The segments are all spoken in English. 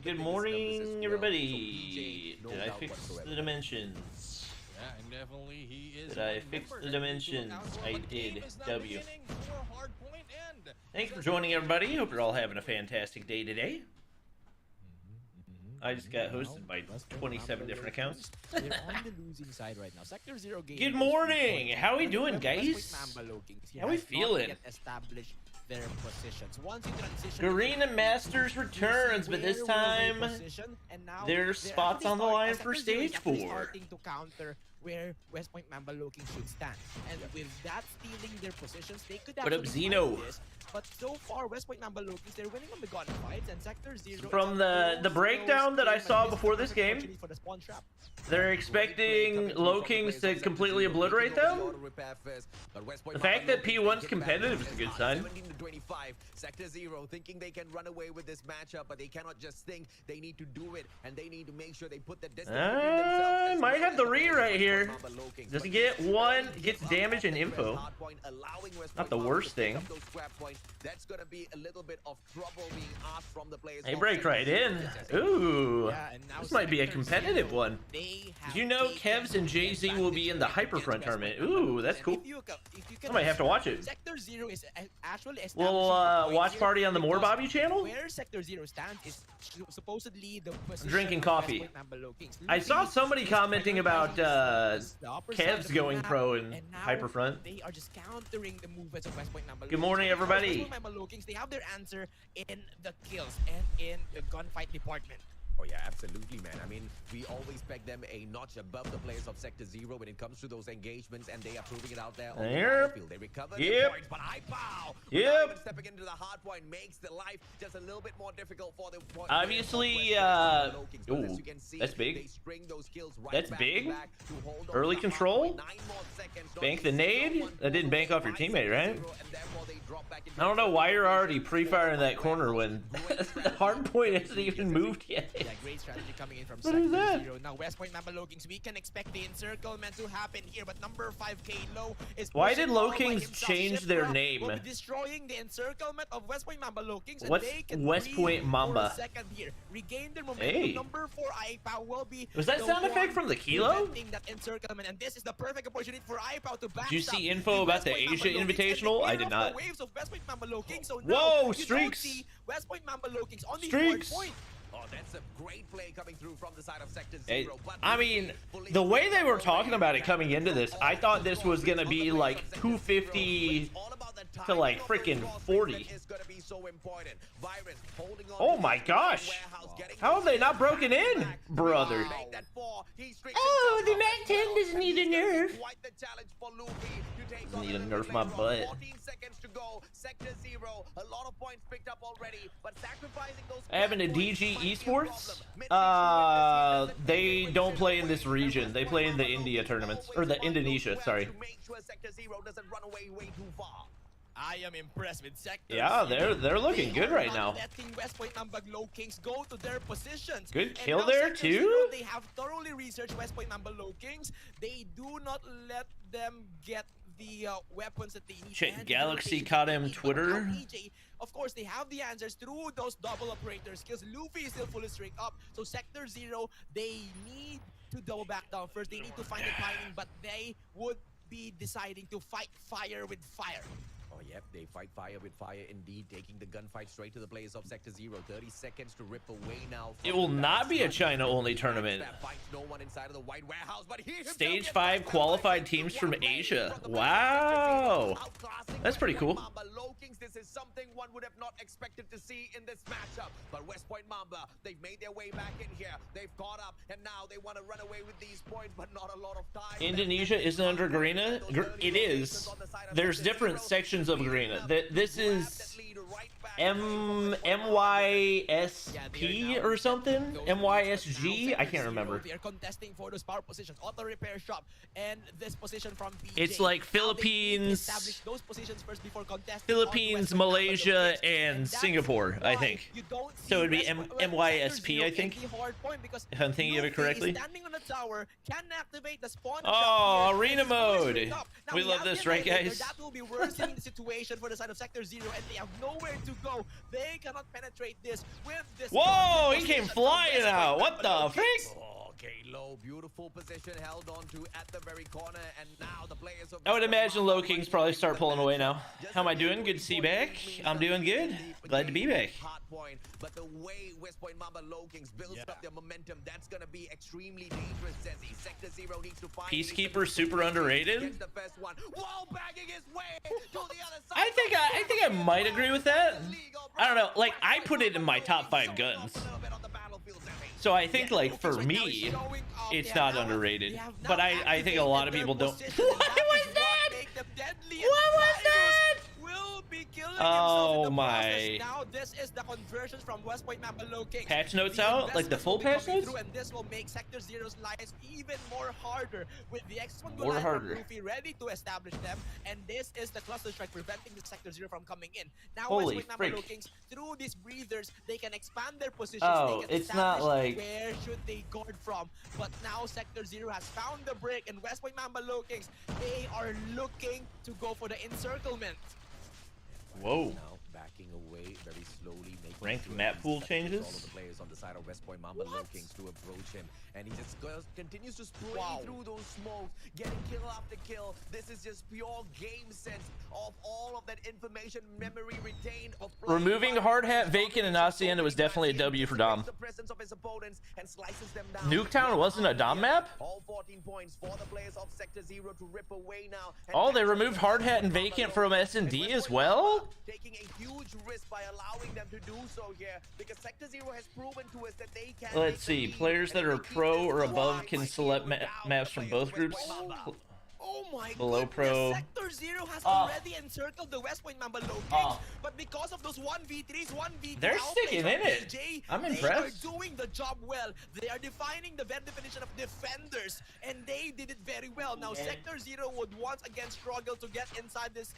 Good morning, everybody. Did I fix the dimensions? Yeah, and definitely he is. Did I fix the dimensions? I did. W. Thanks for joining, everybody. Hope you're all having a fantastic day today. I just got hosted by 27 different accounts. They're on the losing side right now. Sector 0 game. Good morning. How we doing, guys? How we feeling? Establish their positions. Once you transition, GARENA Masters returns, but this time there's spots on the line for stage 4. Starting to counter where West Point Mamba Looking should stand, and with that stealing their positions, they could What up, actually Zeno? fight this. But so far, West Point Mamba Looking, they're winning on the gunfights, and Sector 0 From the breakdown that I saw before this game, they're expecting Low Kings to completely obliterate them. The fact that P1's competitive is a good sign. Sector 0 thinking they can run away with this matchup, but they cannot just think. They need to do it, and they need to make sure they put the distance between themselves. Might have the re right here. Does he get one? Gets damage and info. Not the worst thing. That's gonna be a little bit of trouble being asked from the players. They break right in. Ooh, this might be a competitive one. Did you know Kevs and Jay-Z will be in the Hyperfront tournament? Ooh, that's cool. I might have to watch it. Sector 0 is actually Little watch party on the More Bobby channel. Where Sector 0 stands is supposedly the position Drinking coffee. I saw somebody commenting about Kevs going pro in Hyperfront. They are just countering the movements of West Point Mamba. Good morning, everybody. They have their answer in the kills and in the gunfight department. Oh yeah, absolutely, man. I mean, we always peg them a notch above the players of Sector 0 when it comes to those engagements, and they are proving it out there on the battlefield. They recover the points, but I bow. Even stepping into the hard point makes the life just a little bit more difficult for them. Obviously, ooh, that's big. That's big. Early control. Bank the nade. That didn't bank off your teammate, right? I don't know why you're already pre-firing that corner when the hard point hasn't even moved yet. Yeah, great strategy coming in from What is that? Sector 0. Now, West Point Mamba Low Kings, we can expect the encirclement to happen here, but number 5K Low is. Why did Low Kings change their name? Will be destroying the encirclement of West Point Mamba Low Kings. What's and they can West Point Mamba? Second here. Regain their momentum. Hey. Number 4 IPOW will be. Was that sound effect from the Kilo? That encirclement, and this is the perfect opportunity for IPOW to back. Did you see info about the Asia Invitational? I did not. Waves of West Point Mamba Low Kings, so whoa, you streaks! don't see West Point Mamba Low Kings on the Streaks! point. Oh, that's a great play coming through from the side of Sector 0. I mean, the way they were talking about it coming into this, I thought this was gonna be like 250 to like freaking 40. Oh my gosh! How have they not broken in, brother? Oh, the Mac 10 doesn't need a nerf. Doesn't need to nerf my butt. 14 seconds to go. Sector 0, a lot of points picked up already, but sacrificing those. Having a DG Esports, they don't play in this region. They play in the India tournaments, or the Indonesia, sorry. I am impressed with Sector. Yeah, they're looking good right now. Letting West Point Mamba Low Kings go to their positions. Good kill there too. They have thoroughly researched West Point Mamba Low Kings. They do not let them get the weapons that they need. Check Galaxy caught him Twitter. Of course, they have the answers through those double operator skills. Luffy is still fully straight up. So Sector 0, they need to double back down first. They need to find the timing, but they would be deciding to fight fire with fire. Oh, yep, they fight fire with fire indeed, taking the gunfight straight to the players of Sector 0. 30 seconds to rip away now. It will not be a China-only tournament. Stage 5 qualified teams from Asia. Wow. That's pretty cool. This is something one would have not expected to see in this matchup. But West Point Mamba, they've made their way back in here. They've caught up, and now they want to run away with these points, but not a lot of time. Indonesia isn't under GARENA? It is. There's different sections of GARENA. This is MYSP or something? MYSG? I can't remember. They are contesting for those power positions. Auto repair shop and this position from PJ. It's like Philippines, those positions first before contesting. Philippines, Malaysia, and Singapore, I think. So it would be MYSP, I think, if I'm thinking of it correctly. Oh, arena mode. We love this, right, guys? That will be worsening the situation for the side of Sector Zero, and they have nowhere to go. They cannot penetrate this with this. Whoa, he came flying out. What the frick? Okay, low, beautiful position held on to at the very corner, and now the players of I would imagine Low Kings probably start pulling away now. How am I doing? Good to see you back. I'm doing good. Glad to be back. But the way West Point Mamba Low Kings builds up their momentum, that's gonna be extremely dangerous. Zezzy. Sector Zero needs to find Peacekeeper super underrated. the first one. Wall bagging his way to the other side. I think I might agree with that. I don't know. Like, I put it in my top 5 guns. So I think, like, for me, it's not underrated. But I think a lot of people don't. What was that? What was that? Will be killing Oh himself in the my. process. Now this is the conversions from West Point Mamba Low Kings. Patch notes out? Like the full patch notes? And this will make Sector Zero's lives even more harder with the X1 More Goliath harder. from Luffy ready to establish them. And this is the cluster strike preventing the Sector Zero from coming in. Now Holy West Point Mamba Low freak. Kings, through these breathers, they can expand their positions. Oh, they can it's not establish like- where should they guard from. But now Sector Zero has found the break, and West Point Mamba Low Kings, they are looking to go for the encirclement. Whoa. Now backing away very slowly, making Ranked sure map he pool separates changes? all of the players on the side of West Point Mamba Low Kings to approach him, and he just continues to spray through those smokes, getting kill after kill. This is just pure game sense of all of that information memory retained of Removing Hard Hat, Vacant, and Hacienda was definitely a W for Dom. The presence of his opponents and slices them down. Nuketown wasn't a Dom map? All 14 points for the players of Sector Zero to rip away now. And Oh, they that's removed Hard Hat and Vacant from S&D as well? taking a huge risk by allowing them to do so here, because Sector Zero has proven to us that they can. Let's see. Players that are pro or above can select maps from both groups. Oh my Below goodness, pro. Sector Zero has already encircled the West Point Mamba Low Kings, but because of those 1v3s, 1v2 They're outplays sticking from in it. PJ, I'm they impressed. are doing the job well. They are defining the very definition of defenders, and they did it very well. Now, Sector Zero would once again struggle to get inside this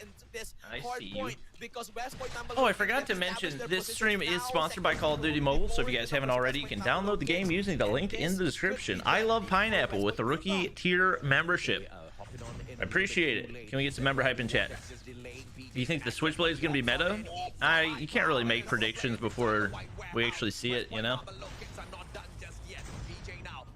I hard see you. point, because West Point Mamba Oh, Low I Kings forgot to have mention, established their this positions. stream is Now, sponsored by Sector Call of Zero Duty will Mobile, be so if you forced guys to haven't cover already, you West can Point Mamba download the Low game Kings, using the and link in this the description. could be I love very Pineapple West with the Point rookie Mamba. tier membership. I appreciate it. Can we get some member hype in chat? Do you think the Switchblade is going to be meta? You can't really make predictions before we actually see it, you know?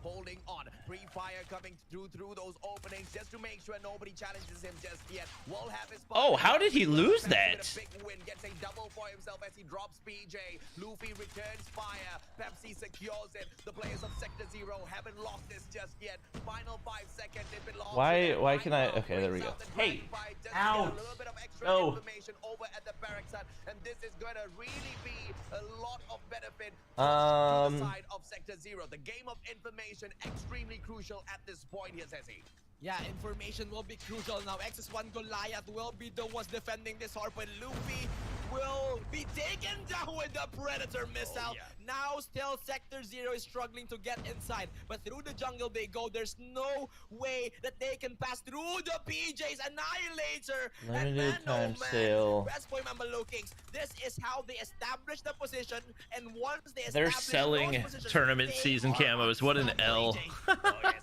Holding on, pre-fire coming through those openings just to make sure nobody challenges him just yet. Will have his Oh, how did he lose that? Big win, gets a double for himself as he drops PJ. Luffy returns fire. Pepsi secures it. The players of Sector Zero haven't lost this just yet. Final 5 seconds. It belongs to them. Why can I? Right now, Okay, there we go. brings out the Hey, grand fight just to get ouch. a little bit of extra Oh. information over at the barracks hut, and this is going to really be a lot of benefit to the side of Sector Zero. The game of information extremely crucial at this point here, Zezzy. Yeah, information will be crucial now. XS1 Goliath will be the ones defending this hard, but Luffy will be taken down with the Predator missile. Now still Sector Zero is struggling to get inside, but through the jungle they go. There's no way that they can pass through the PJ's Annihilator. And Limited man, time sale. West Point Mamba Low Kings, this is how they establish the position, and once they They're establish selling those positions, tournament they season are camos. What an L.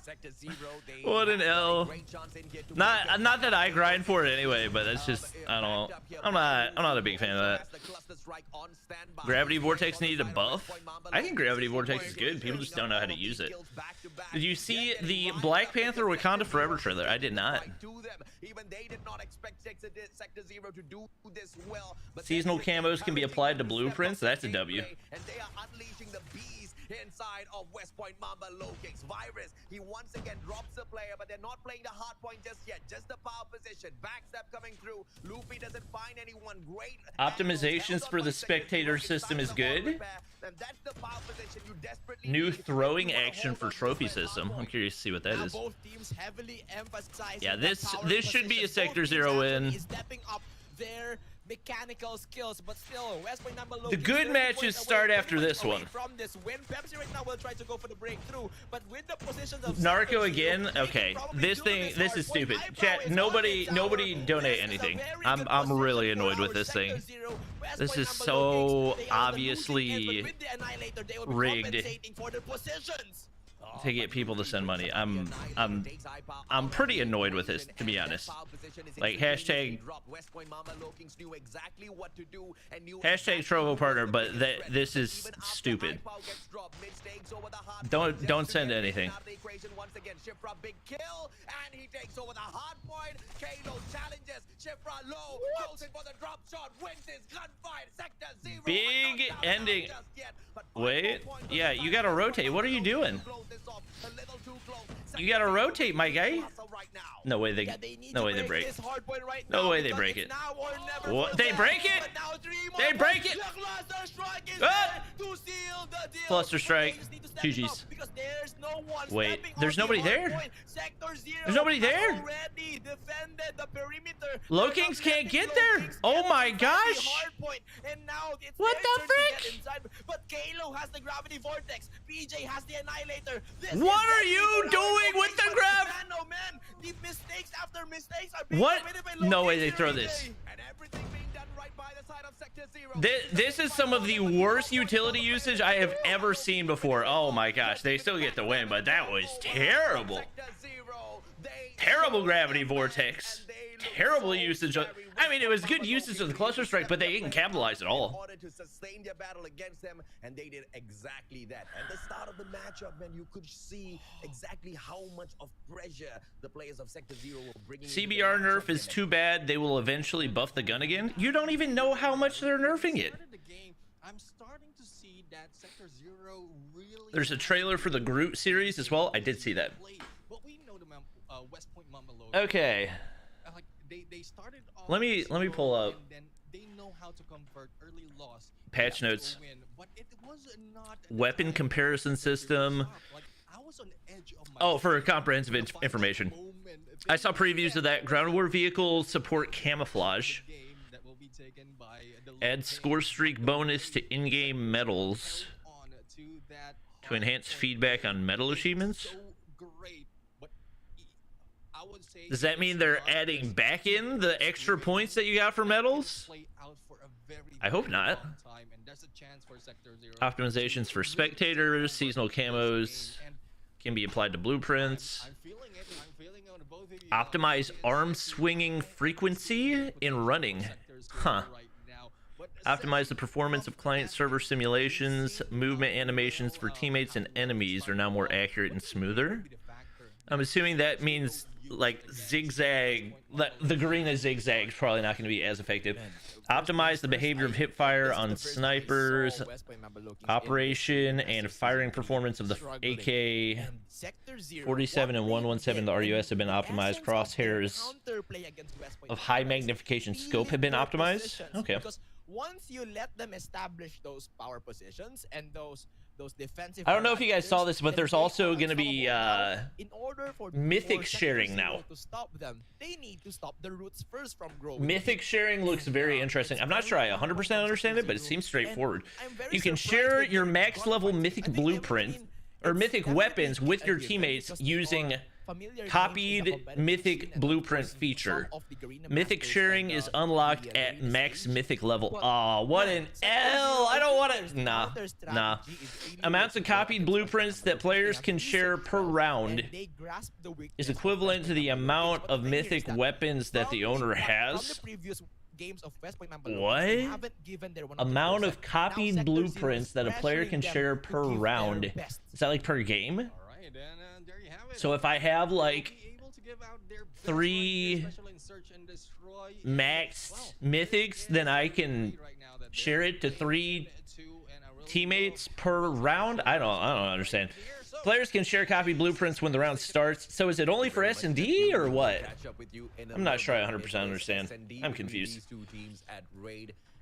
Sector Zero, they What an have a L. great chance in here to Not that I grind for it anyway, but that's just, I don't know. I'm not a big fan of that. Gravity Vortex needed a buff? I think Gravity Vortex is good. People just don't know how to use it. Did you see the Black Panther Wakanda Forever trailer? I did not. Even they did not expect Sector Zero to do this well. But Seasonal camos can be applied to blueprints. That's a W. And they are unleashing the bees inside of West Point Mamba Low Kings. Virus, he once again drops the player, but they're not playing the hard point just yet. Just the power position. Backstab coming through. Luffy doesn't find anyone. Great. Optimizations for the spectator system is good. And that's the power position you desperately New need. throwing action for trophy system. I'm curious to see what that Now is. both teams heavily emphasizing Yeah, the this power should be a position. Sector Both Zero teams win. actually stepping up their mechanical skills, but still West Point Mamba Low The Kings good 30 matches points away, start 30 after points this away one. From this win, Pepsi right now will try to go for the breakthrough, but with the positions of Narco Sector again. Zero, they Okay, can probably this do thing, this hard is point. stupid. Eyebrow Chat, is on nobody the tower. donate This is a anything. very I'm good really position annoyed for with this Sector thing. Zero. West This Point is Mamba so Low Kings, they are on the losing obviously end, but with the Annihilator, they will be rigged. compensating for their positions. to get people to send money. I'm pretty annoyed with this, to be honest. Like hashtag Trovo partner, but this is stupid. Don't send anything. Big ending. Wait, yeah, you gotta rotate. What are you doing? You gotta rotate, my guy. No way they break. No way they break it. What? They break it? They break it. Cluster strike. GG's. Wait, there's nobody there. There's nobody there. Low Kings can't get there. Oh my gosh. What the frick? But Kalo has the gravity vortex. PJ has the annihilator. What are you doing with the grab? Man, the mistakes after mistakes are being What? committed by Low No way Kings they throw every this. day. This is some of the worst utility usage I have ever seen before. Oh my gosh, they still get the win, but that was terrible. Terrible gravity vortex. Terrible usage of, I mean, it was good usage of the cluster strike, but they didn't capitalize at all. To sustain their battle against them, and they did exactly that. At the start of the matchup, man, you could see exactly how much of pressure the players of Sector Zero were bringing. CBR nerf is too bad. They will eventually buff the gun again. You don't even know how much they're nerfing it. I'm starting to see that Sector Zero really. There's a trailer for the Groot series as well. I did see that. But we know the West Point Mamba. Okay. Like they started off Let me pull up. And then they know how to convert early loss. Patch notes. Win, but it was not Weapon comparison system. Like, I was on the edge of my Oh, for comprehensive information. I saw previews of that. Ground war vehicles support camouflage. Add score streak bonus to in-game medals to enhance feedback on medal achievements. Does that mean they're adding back in the extra points that you got for medals? I hope not. Optimizations for spectators, seasonal camos can be applied to blueprints. Optimize arm swinging frequency in running. Huh. Optimize the performance of client-server simulations. Movement animations for teammates and enemies are now more accurate and smoother. I'm assuming that means like zigzag. The GARENA zigzag is probably not going to be as effective. Optimize the behavior of hipfire on snipers. Operation and firing performance of the AK 47 and 117, the RUS, have been optimized. Crosshairs of high magnification scope have been optimized. Okay. Once you let them establish those power positions and those defensive, I don't know if you guys saw this, but there's also going to be in order for mythic sharing now. To stop them, they need to stop the roots first from growing. Mythic sharing looks very interesting. I'm not sure I 100% understand it, but it seems straightforward. You can share your max level mythic blueprint or mythic weapons with your teammates using copied mythic blueprint feature. Mythic sharing is unlocked at max mythic level. Aw, what an L! I don't want to. Nah. Amounts of copied blueprints that players can share per round is equivalent to the amount of mythic weapons that the owner has. What? Amount of copied blueprints that a player can share per round. Is that like per game? So if I have like 3 maxed mythics, then I can share it to 3 teammates per round. I don't understand. Players can share copied blueprints when the round starts. So is it only for S&D or what? I'm not sure I 100% understand. I'm confused.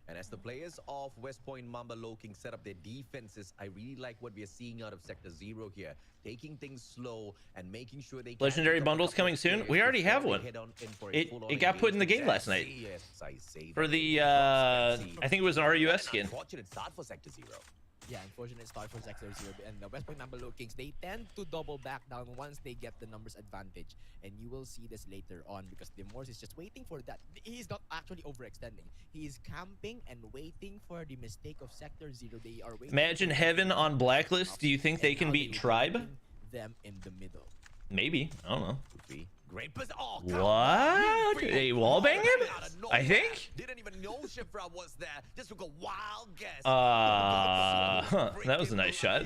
And as the players of West Point Mamba Low King set up their defenses, I really like what we are seeing out of Sector Zero here. Taking things slow and making sure they legendary bundles coming soon. We already have one. It got put in the game last night for the I think it was an RUS skin. Unfortunate start for Sector Zero. Yeah, unfortunate start for Sector Zero, and the West Point Mamba Low Kings, they tend to double back down once they get the numbers advantage, and you will see this later on because Demorse is just waiting for that. He's not actually overextending. He is camping and waiting for the mistake of Sector Zero. They are waiting. Imagine Heaven on Blacklist. Do you think they can beat Tribe? them in the middle. Maybe. I don't know. Great position. Oh, What? A wall banging? I think. Didn't even know Shifra was there. Just took a wild guess. That was a nice shot.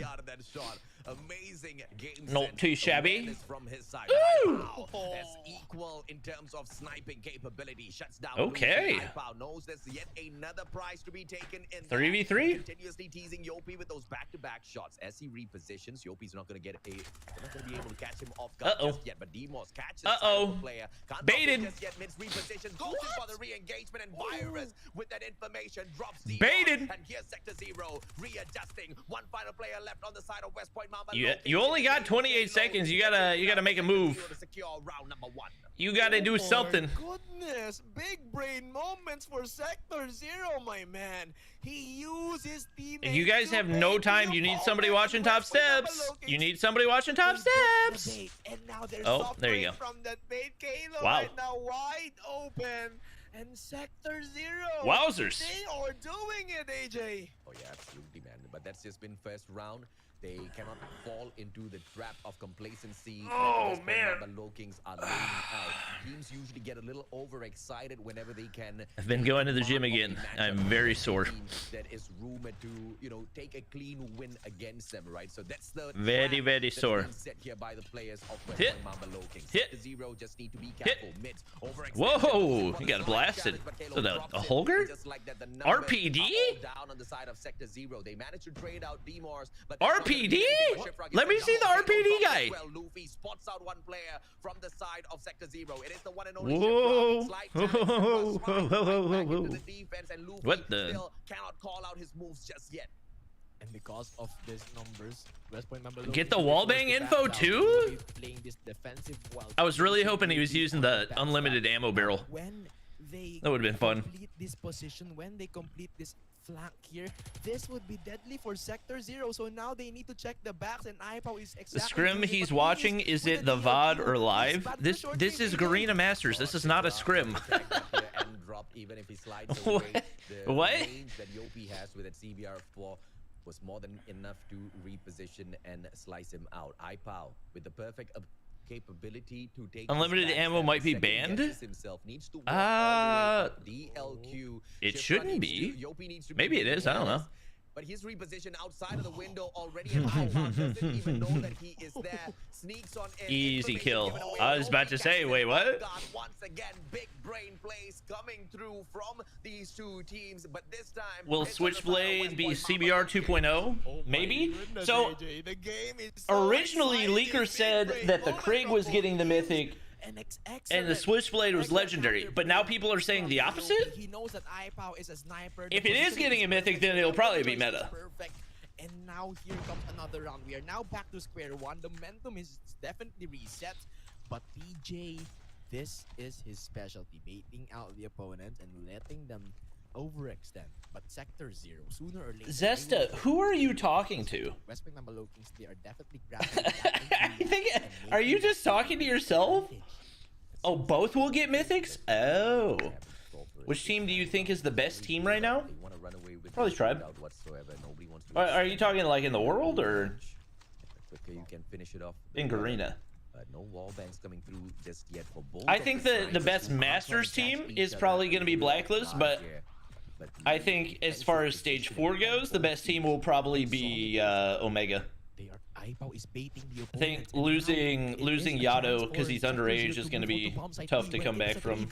Amazing game. Not too shabby. From his side. Ooh. That's equal in terms of sniping capability. Shuts down. Okay. Knows there's yet another prize to be taken in 3v3. Continuously teasing Yopi with those back-to-back shots. As he repositions, Yopi's not gonna get a. Not gonna be able to catch him off guard just yet. But Demos catches the player. Can't Baited. just yet. Mid reposition. Goes in for the re-engagement, and Virus with that information drops the. Baited. And here's Sector Zero readjusting. One final player left on the side of West Point. You only got 28 seconds. You gotta make a move. You gotta do something. Goodness, big brain moments for Sector Zero, my man. He uses teammates. If you guys have no time, you need somebody watching top steps. You need somebody watching top steps. And now there's there you go. From that bait, Kalo Wow. right now wide open. And Sector Zero. Wowzers. They are doing it, AJ. Oh yeah, absolutely, man. But that's just been first round. They cannot fall into the trap of complacency. Oh, man. The low kings are laying out. Teams usually get a little overexcited whenever they can. I've been going to the gym again. I'm very sore. That is rumored to, you know, take a clean win against them, right? So that's the very, very sore. Set here by the players of Hit. Low Kings. Hit. Zero just need to be careful. Hit. Mid. Whoa, he got blasted. So a Holger? RPD? Down on the side of Sector Zero. They managed to trade out Demars, but RPD? Let me see the RPD guy. Well, Luffy spots out one player from the side of Sector Zero. It is the one and only. Whoa. What the? Still cannot call out his moves just yet. And because of these numbers, West Point member get the wallbang info too? I was really hoping he was using the unlimited ammo barrel. When they that would have been fun. Complete this position, when they complete this flank here, this would be deadly for Sector Zero. So now they need to check the backs, and iPow is exactly the scrim he's watching. Is it the VOD or live? This is Garena Masters. This is not a scrim. Even if he slides away, what? That Yopi has with that CBR4 was more than enough to reposition and slice him out. iPow with the perfect capability to take unlimited ammo might be banned. DLQ. It shouldn't be. Maybe it is. I don't know. But he's repositioned outside of the window already, and iPow doesn't even know that he is there. Sneaks on in. Easy kill. I was about to say, wait, what? Once again, big brain plays coming through from these two teams, but this time will Switchblade be CBR 2.0? Maybe. Goodness, so AJ, the game is so originally, exciting. Leaker said that the Krig was getting the mythic. And the Switchblade was legendary, but now people are saying the opposite? He knows that iPow is a sniper. If it is getting a mythic, then it'll probably be meta. Perfect. And now here comes another round. We are now back to square one. The momentum is definitely reset. But PJ, this is his specialty, baiting out the opponent and letting them overextend. But Sector Zero, sooner or later. Zesta, who are you talking to? West Point number low kings, they are definitely grabbing. I think. Are you just talking to yourself? Oh, both will get mythics? Oh. Which team do you think is the best team right now? Probably Tribe. Are you talking like in the world or you can finish it off in Garena? No wall bangs coming through just yet for both. I think the best Masters team is probably going to be Blacklist, but I think as far as stage 4 goes, the best team will probably be Omega. iPow is baiting the I think losing Yato because he's underage is going to be tough to come back from.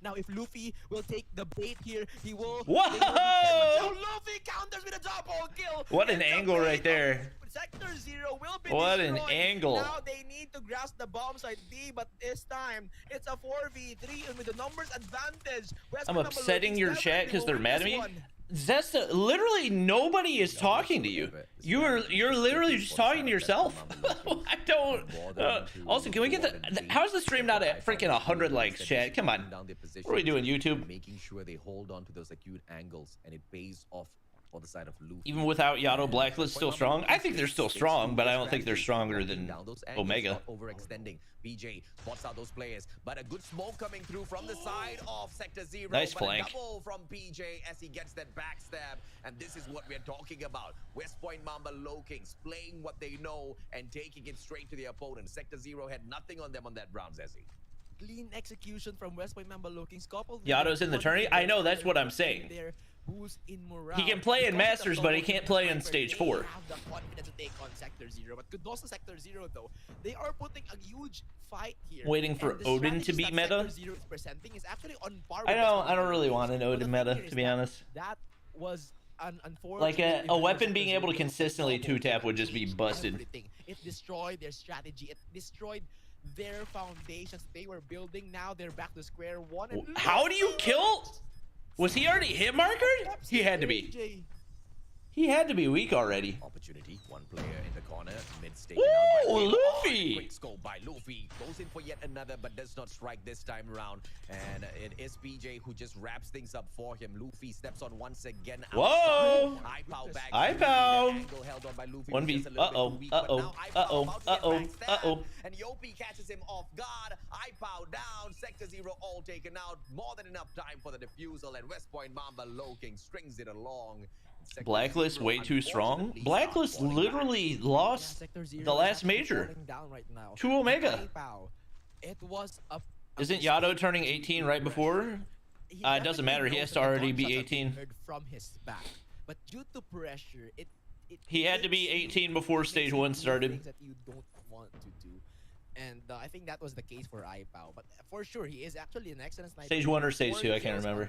Now, if Luffy will take the bait here, he will. Whoa! Luffy counters with a double kill. What an angle right there. Sector Zero will be what destroyed. An angle. Now they need to grasp the bomb site B, but this time it's a 4v3 and with the numbers advantage. I'm upsetting your chat because they're mad at me. Zesta, literally nobody is talking to you. You're literally just talking to yourself. I don't. Also, can we get the? How's the stream not at freaking 100 likes, chat? Come on. What are we doing, YouTube? Making sure they hold on to those acute angles, and it pays off on the side of Luffy. Even without Yato, Blacklist still strong? I think they're still strong, but I don't think they're stronger than Omega. Overextending. BJ spots out those players, but a good smoke coming through from the side of Sector 0. Nice but flank. A double from PJ as he gets that backstab, and this is what we're talking about. West Point Mamba Low Kings playing what they know and taking it straight to the opponent. Sector 0 had nothing on them on that round, Zezzy. Clean execution from West Point Mamba Low Kings coupled. Yato's in the tourney? I know, that's what I'm saying. He can play in Masters, but he can't play in Stage 4. They have the confidence to take on Sector 0, but Kudos to Sector 0 though. They are putting a huge fight here. Waiting for Odin to be meta? Sector 0 is presenting is actually on par I don't really want an Odin meta, to be honest. That was unfortunate. Like a weapon being able to consistently 2-tap would just be busted. Everything. It destroyed their strategy. It destroyed their foundations they were building. Now they're back to square one. And how do you kill? Was he already hit markered? He had to be. He had to be weak already. Opportunity, one player in the corner, mid-stage. Ooh, Luffy! Quick scope by Luffy. Goes in for yet another, but does not strike this time around. And it is PJ who just wraps things up for him. Luffy steps on once again. Whoa! iPow back. iPow! Held on by Luffy. 1v. Uh-oh. And Yopi catches him off guard. iPow down. Sector 0 all taken out. More than enough time for the defusal. And West Point Mamba Low King strings it along. Blacklist way too strong. Blacklist literally lost the last major to Omega. Isn't Yato turning 18 right before? It doesn't matter. He has to already be 18. From his back, but due to pressure, he had to be 18 before Stage 1 started. That you don't want to do. And I think that was the case for iPow, but for sure he is actually an excellent sniper. Stage 1 or Stage 2, I can't remember.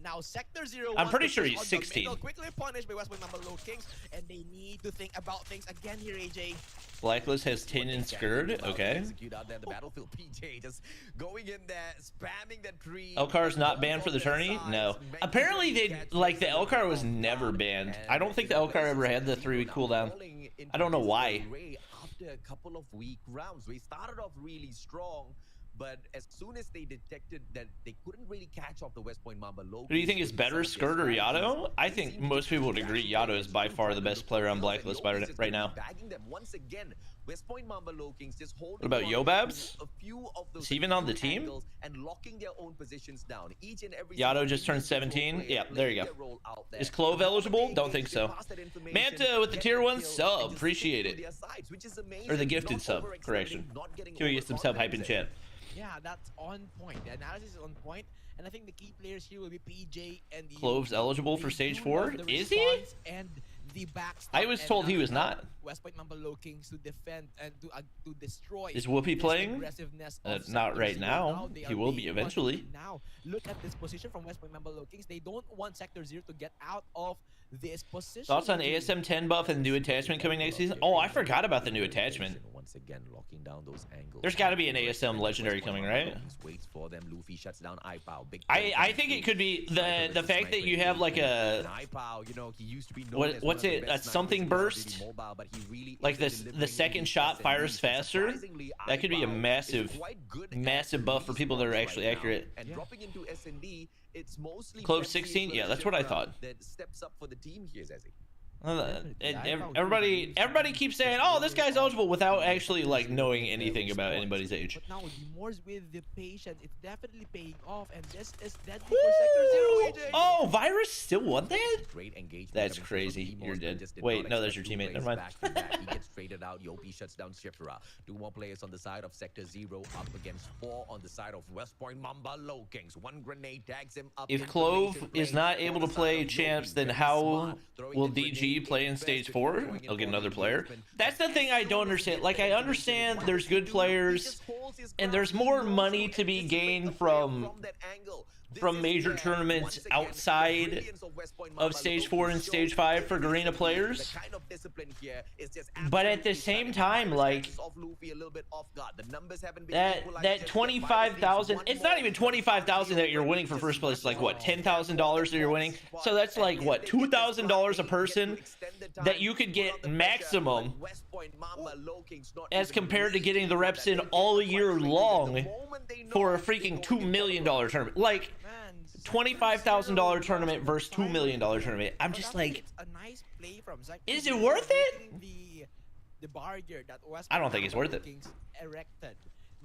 Now Sector 0. I'm pretty sure he's 16. Quickly punished by West Point Mamba Low Kings, and they need to think about things again here. AJ. Blacklist has 10 in Skurd. Okay. Execute out there the battlefield. PJ just going in there, spamming that tree. Elcar's not banned for the tourney? No. Apparently they like the Elcar was never banned. I don't think the Elcar ever had the 3-week cooldown. I don't know why. After a couple of weak rounds, we started off really strong, but as soon as they detected that they couldn't really catch off the West Point Mamba Low. Who do you think is better, Skurd or Yato? I think most people would agree Yato is by far the best player on Blacklist right now. Bagging them once again. West Point Mamba Low Kings just holding. What about Yobabs? A few of those is he even on the team? And locking their own positions down. Each and every Yato just turned 17. Yeah, there you go. Is Clove eligible? Don't think so. Manta with the tier 1 sub. Appreciate it. Or the gifted sub. Correction. Can we get some sub hype in chat? Yeah, that's on point. The analysis is on point, and I think the key players here will be PJ and the Clove's eligible for Stage 4? Is he? And the I was told he was not. West Point Mamba Low Kings to defend and to destroy. Is Whoopi playing? Not right now. He will be eventually. Now, look at this position from West Point Mamba Low Kings. They don't want Sector 0 to get out of this position. Thoughts on ASM 10 buff and new attachment coming next season? Oh, I forgot about the new attachment. Once again, locking down those angles. There's got to be an ASM legendary coming, right? Waits for them. Luffy shuts down iPow. I think it could be the fact that you have like a what's it, a something burst, like the second shot fires faster. That could be a massive buff for people that are actually accurate. And dropping into S&D, it's mostly Clove 16. Yeah, that's what I thought. That steps up for the team here, Zezzy. Everybody keeps saying, "Oh, this guy's eligible," without actually like knowing anything about anybody's age. But now Dimor's with the patience, it's definitely paying off, and this is deadly for Sector 0. AJ. Oh, Virus still won that? Great engagement. That's crazy. You're dead. Wait, no, that's your teammate. Never mind. He gets traded out. Yopi shuts down Shifra. 2 more players on the side of Sector 0 up against 4 on the side of West Point Mamba Low Kings. 1 grenade tags him up. If Clove is not able to play champs, then how will DG play in Stage 4? I'll get another player. That's the thing I don't understand. Like, I understand there's good players and there's more money to be gained from major tournaments outside of Stage 4 and Stage 5 for GARENA players. But at the same time, like, that 25,000, it's not even 25,000 that you're winning for first place. It's like, what, $10,000 that you're winning? So that's like, what, $2,000 a person that you could get maximum as compared to getting the reps in all year long for a freaking $2 million tournament. Like, $25,000 tournament versus $2 million tournament. I'm just like, it's a nice play from Sector is it Zero worth it? breaking the barrier that West I don't think it's worth it. Kings erected.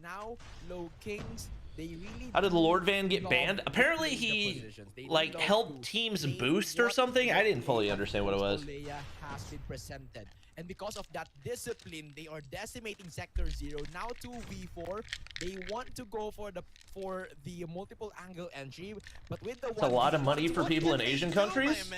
Now, Low Kings, they really. How did Lord Van get love banned? Apparently playing the he positions. They like love helped to teams play boost or what something. I didn't fully understand what it was. Leia has been presented. And because of that discipline, they are decimating Sector Zero. Now 2v4, they want to go for the multiple angle entry, but with the It's a lot of money for people in Asian countries.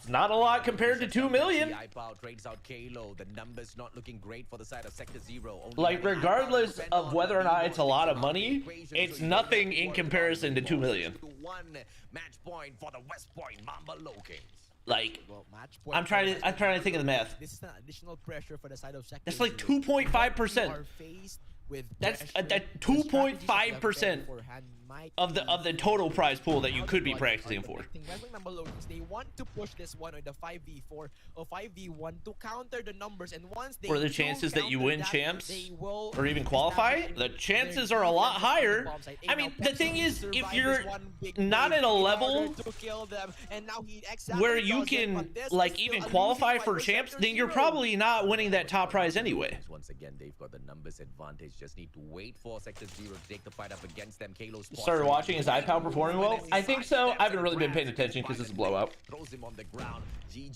Not a lot compared to 2 million. iPow trades out Kalo. The numbers not looking great for the side of Sector Zero. Only Like, having regardless iPow of whether or not it's a lot of out money, the equation, it's so you nothing don't in worry comparison to about 2 million. 1 match point for the West Point Mamba Low Kings. Like, Well, match point I'm trying to think of the math. This is an additional pressure for the side of Sector That's like Zero. 2.5%. You are faced with That's pressure. that The strategies that you have 2.5% beforehand might of the be total prize pool that you how could the be Dodgers practicing are for. connecting. West Point Mamba Low Kings, they want to push this one with the 5v4 or 5v1 to counter the numbers, and once they For the do chances that you counter win that, champs they will or even qualify, establish the their chances are a lot defense on the higher. bomb site. I And mean, now the Pepsi thing is, survived if this you're one big not wave at a in level order to kill them, and now he exactly where you does it, can but this like is still even a qualify losing for fight champs, Sector then you're Zero. probably not winning that top prize anyway. Once again, they've got the numbers advantage. Just need to wait for Sector Zero to take the fight up against them. Kalo's Started watching his iPow performing well. I think so. I haven't really been paying attention because it's a blowout. Throws him on the ground.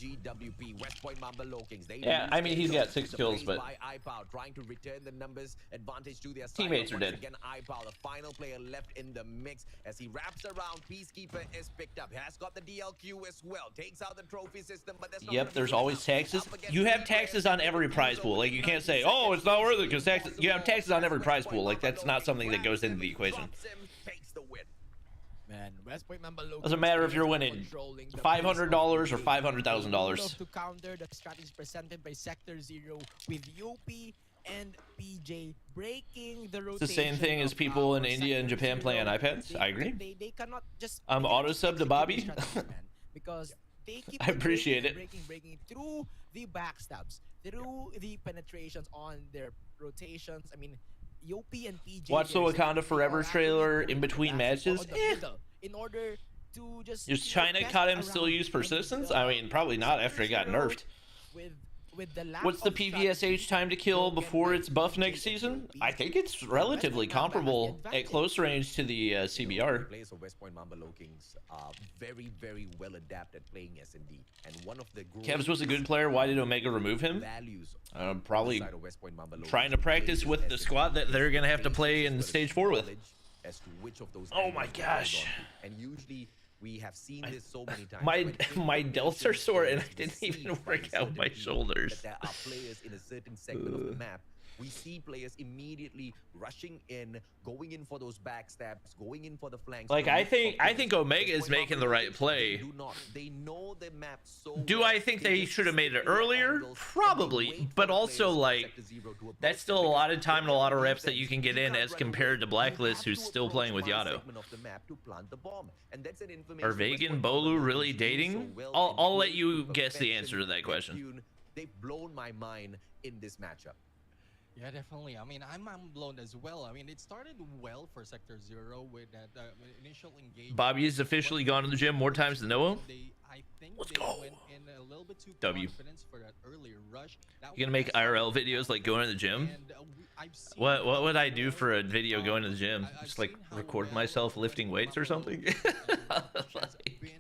GGWP, West Point Mamba Low Kings. They Yeah, lose I mean, he's Kalo. got 6 The kills, plays but by iPow trying to return the numbers advantage to their side. Teammates But are once dead. Again, iPow, the final player left in the mix as he wraps around. Peacekeeper is picked up. Has got the DLQ as well. Takes out the trophy system, but that's not Yep, gonna there's be always enough. taxes. Up against You have three taxes players on every prize pool. Like, you can't say, oh, it's not worth it because taxes. You have taxes on every prize pool. Like, that's not something that goes into the equation. Drops him, takes the win. Man, West Point Mamba Low Doesn't Kings matter if is you're winning controlling the $500 pace or of the game. $500,000. Love to counter the strategies presented by Sector Zero with UP and PJ breaking the rotation. It's the same thing as of people in our India and Sector Japan playing Zero. iPads. I agree. They cannot just. I'm they cannot auto just sub to execute Bobby. these strategies, man, because they keep I appreciate it. breaking through the backstabs, through the penetrations on their rotations. I mean, UP and PJ. Watch the there's- Wakanda they Forever are actually trailer going in to between the backstab or matches. on the middle in order to just. Does you know, China test cut him still around use and persistence? the I mean, probably not after he got Sector Zero nerfed. With the lack What's the of strategy, PPSH time to kill they'll get before back it's buff to next PJ and season? UP. I think it's relatively comparable at close range to the CBR. Players of West Point Mamba Low Kings are very, very well adapted playing S&D. And one of the Kevs was a good player. Why did Omega remove him? values Probably side of West Point Mamba Low trying to Kings practice plays with the S&D. squad that they're going to have to play in Basis stage as 4 with. knowledge as to which of those Oh my angles to hold gosh. on to. And usually we have seen this so many times. My when my in delts are sore and I we didn't see even from work out certain my teams shoulders. that there are players in a certain segment of the map. We see players immediately rushing in, going in for those backstabs, going in for the flanks. Like, I think Omega is making the right play. They do not. They know the map so Do well. I think they just should have made it sit in their earlier? angles and they Probably, wait but for the also, players of like, Sector Zero to approach that's still them a lot because of time and a they lot of have reps that defense. you can get in can't as run compared to away. Blacklist, You who's have to still playing with approach one Yado. segment of the map to plant the bomb. And that's an Are information West Vegan Point Bolu Mamba really do so dating? well I'll and let play you to guess the perfection. answer to that question. Neptune, they've blown my mind in this matchup. Yeah, definitely. I mean, I'm blown as well. I mean, it started well for Sector Zero with that initial engagement. Bobby has officially gone to the gym more times than Noah. I think Let's they go. went in a little bit too W. confident for that earlier rush. That You gonna was make IRL videos like going to the gym? and, I've seen What how would I do well, for a video going to the gym? I've Just like seen how record well myself lifting weights or Buffalo something? has been,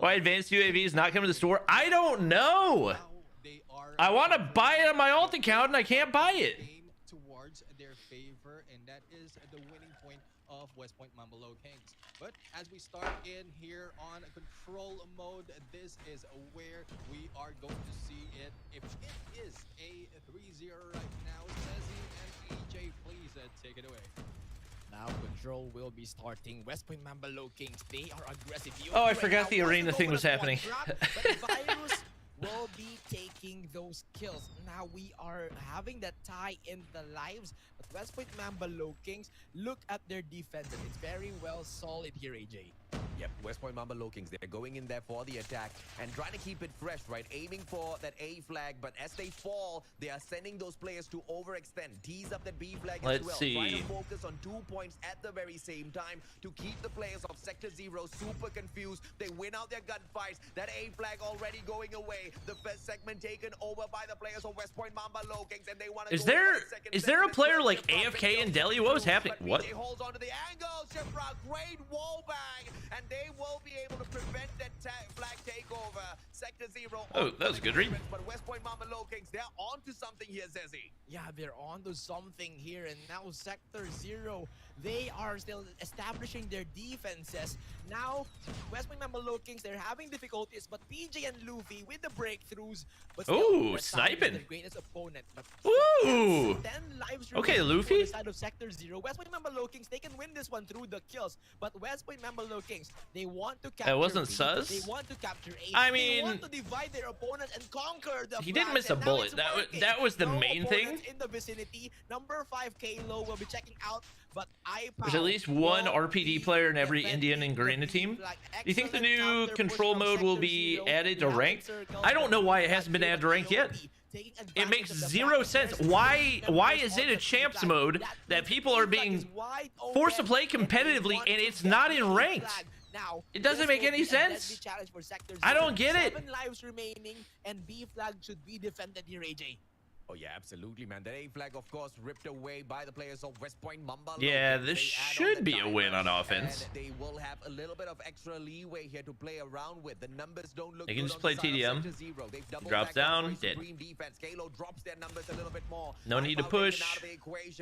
Why advanced UAV is not coming to the store? I don't know. how they are I want to buy it on my alt account and I can't buy it. game towards their favor, and that is the winning point of West Point Mamba Low Kings. But as we start in here on control mode, this is where we are going to see it. If it is a 3-0 right now, Cezzy and AJ, please take it away. Now control will be starting. West Point Mamba Low Kings, they are aggressive. Oh, I Right forgot now the wants to arena go thing for was the happening. quad grab, but Virus will be taking those kills. Now we are having that tie in the lives, but West Point Mamba Low Kings, look at their defense. It's very well solid here, AJ. Yep, West Point Mamba Low Kings, they're going in there for the attack and trying to keep it fresh, right? Aiming for that A flag, but as they fall, they are sending those players to overextend, tease up that B flag as well. Trying to focus on 2 points at the very same time to keep the players of Sector 0 super confused. They win out their gunfights. That A flag already going away. The first segment taken over by the players of West Point Mamba Low Kings, and they want to Is there a player like AFK in Delhi? What was happening? What? He holds onto the angle. Shifra, great wall bang, and they will be able to prevent that flag takeover. Sector 0. Oh, that was a good read. But West Point Mamba Low Kings, they're onto something here, Zezzy. Yeah, they're onto something here, and now Sector 0, they are still establishing their defenses. Now, West Point Mamba Low Kings, they're having difficulties, but PJ and Luffy with the breakthroughs. But still, ooh, sniping. Their greatest opponent. But ooh. 10 lives okay, on Luffy. the side of Sector 0. West Point Mamba Low Kings, they can win this one through the kills, but West Point Mamba Low Kings, they want to capture. That wasn't B, sus. They want to capture A. I mean, they want to divide their opponents and conquer the. He didn't miss a bullet. That was the main thing. In the vicinity, number 5 Kalo will be checking out, but there's at least one RPD player in every Indian and Garena team. Do you think the new control mode will be added to ranked? I don't know why it hasn't been added to ranked yet. It makes zero sense. Why is it a champs mode that people are being forced to play competitively and it's not in ranked? It doesn't make any sense. I don't get it. 7 lives remaining, and B flag should be defended here, AJ. Oh yeah, absolutely, man. That A flag, of course, ripped away by the players of West Point Mamba. Yeah, this should be a win on offense. They will have a little bit of extra leeway here to play around with. The numbers don't look they can good just play TDM. Drops down, dead. Kalo drops their numbers a little bit more. No need to push.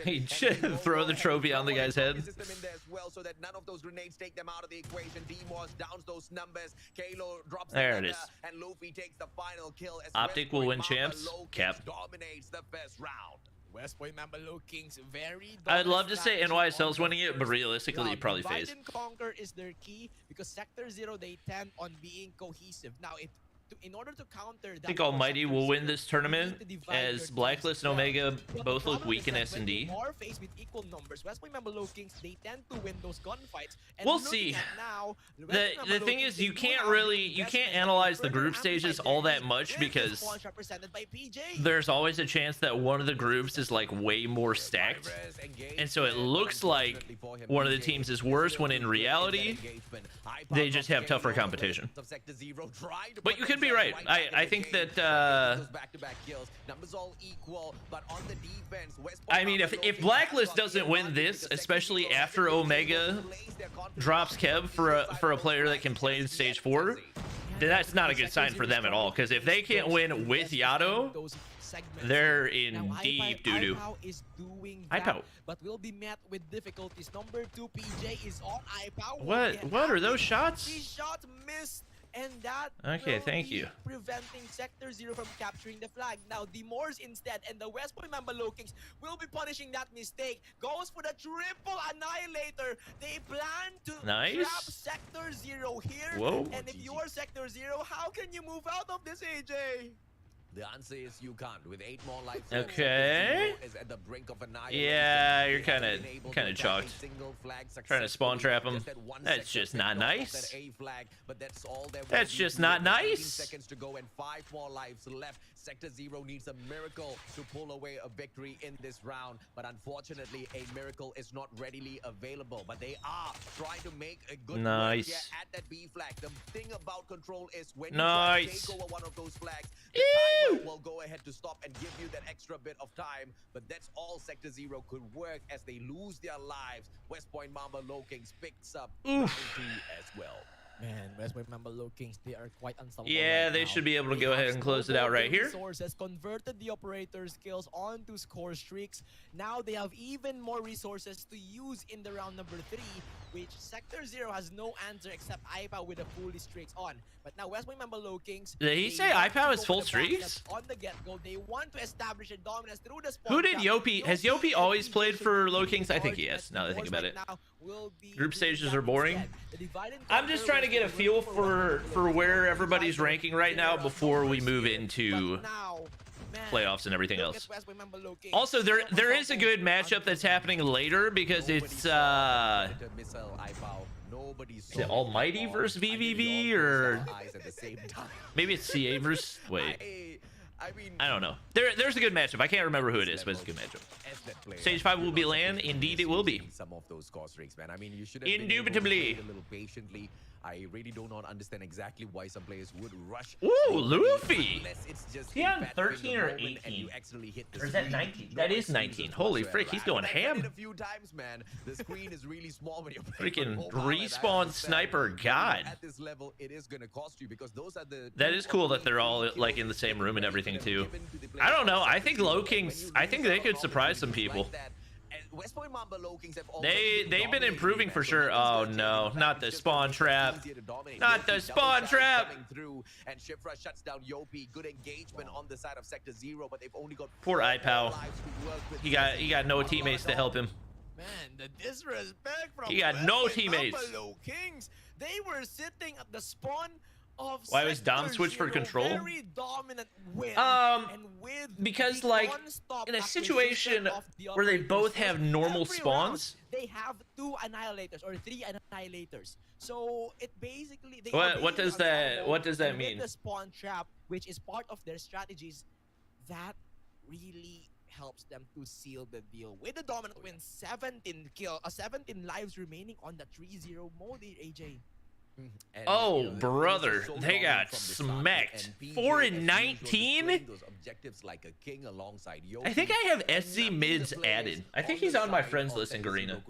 He should throw the trophy on the guy's head. System in there as well, so that none of those grenades take them out of the equation. D-Morse downs those numbers. Kalo drops there. It is. And Luffy takes the final kill. As Optic will win champs. Cap. The first round. West Point Mamba Low Kings very. I'd love to say NYSL's winning it, but realistically, it probably Divide FaZe. and conquer is their key because Sector 0 they tend on being cohesive. Now, in order to counter that, I think Almighty will win this tournament as Blacklist and Omega both look weak in S&D. Are faced with equal numbers. West Point Mamba Low Kings, they tend to win those gunfights. And we'll see. Now, The thing is, you can't analyze the group stages all that much because there's always a chance that one of the groups is like way more stacked, and so it looks like one of the teams is worse when in reality they just have tougher competition. But you could be right. I think that I mean, if Blacklist doesn't win this, especially after Omega drops Kev for a player that can play in stage 4, then that's not a good sign for them at all. Because if they can't win with Yato, they're in deep doo-doo. IPOW. But will be met with difficulties. Number 2 PJ is on IPOW. What are those shots? These shots missed. And that okay, thank you. Preventing Sector 0 from capturing the flag. Now, the Moors instead and the West Point Mamba Low Kings will be punishing that mistake. Goes for the triple annihilator. They plan to trap Sector 0 here. Whoa. And if you're Sector 0, how can you move out of this, AJ? The answer is you can't. With 8 more lives. Okay. At the brink of yeah, you're kind of chalked. Trying to spawn trap him. That's just not nice. That's just not nice. Seconds to go and 5 more lives left. Sector 0 needs a miracle to pull away a victory in this round, but unfortunately, a miracle is not readily available. But they are trying to make a good run here at that B flag. The thing about control is when you try to take over one of those flags, the timer will go ahead to stop and give you that extra bit of time. But that's all Sector 0 could work as they lose their lives. West Point Mamba Low Kings picks up round 2 as well. Man, West Point Mamba Low Kings, they are quite unstoppable. Yeah, they should be able to go ahead and close it out right here. Resources converted the operator skills onto score streaks. Now they have even more resources to use in the round number 3, which Sector 0 has no answer except IPOW with a fully streaks on. But now West Point Mamba Low Kings. Did he say IPOW is full streaks? On the get-go, they want to establish a dominance through the spawn. Who did Yopi? Has Yopi always played for Low Kings? I think he has, now that I think about it. Group stages are boring. I'm just trying to get a feel for where everybody's ranking right now before we move into playoffs and everything Look else. at West Point Mamba Low Kings. Also, there is a good matchup that's happening later because it's Is it Almighty versus VVV or maybe it's CA versus I don't know. There's a good matchup. I can't remember who it is, but it's a good matchup. Stage 5 will be LAN. Indeed, it will be. Some of those score streaks, man. I mean, you should have Indubitably. been able to wait a little patiently. I really do not understand exactly why some players would rush. Ooh, Luffy. It's just He on 13 or 18? Or is that 19? That is 19. Holy frick, he's going ham. A few times, man. The screen is really small when you're Freaking respawn sniper god. At this level, it is going to cost you because those are the. That is cool that they're all like in the same room and everything too. I don't know. I think Low Kings. I think they could surprise some people. West Point Mamba Low Kings have They've been improving for sure. Oh no, not the spawn trap. Not the spawn trap. And Shifra shuts down Yopi. Good engagement on the side of Sector 0, but they've only got Poor iPow. He got no teammates to help him. Man, the disrespect from He got West no Point teammates. Mamba Low Kings. They were sitting at the spawn of Why was Dom Sector switched for Zero, control? Very dominant win. And with because the like non-stop in a acquisition situation of the where they operators, both have normal every spawns. round, they have 2 annihilators or 3 annihilators. So it basically What does that mean? With the spawn trap, which is part of their strategies, that really helps them to seal the deal. With the dominant win, 17 lives remaining on the 3-0 mode, AJ. Oh, brother, they got smacked. 4 and 19? I think I have SZ mids added. I think he's on my friends list in Garena.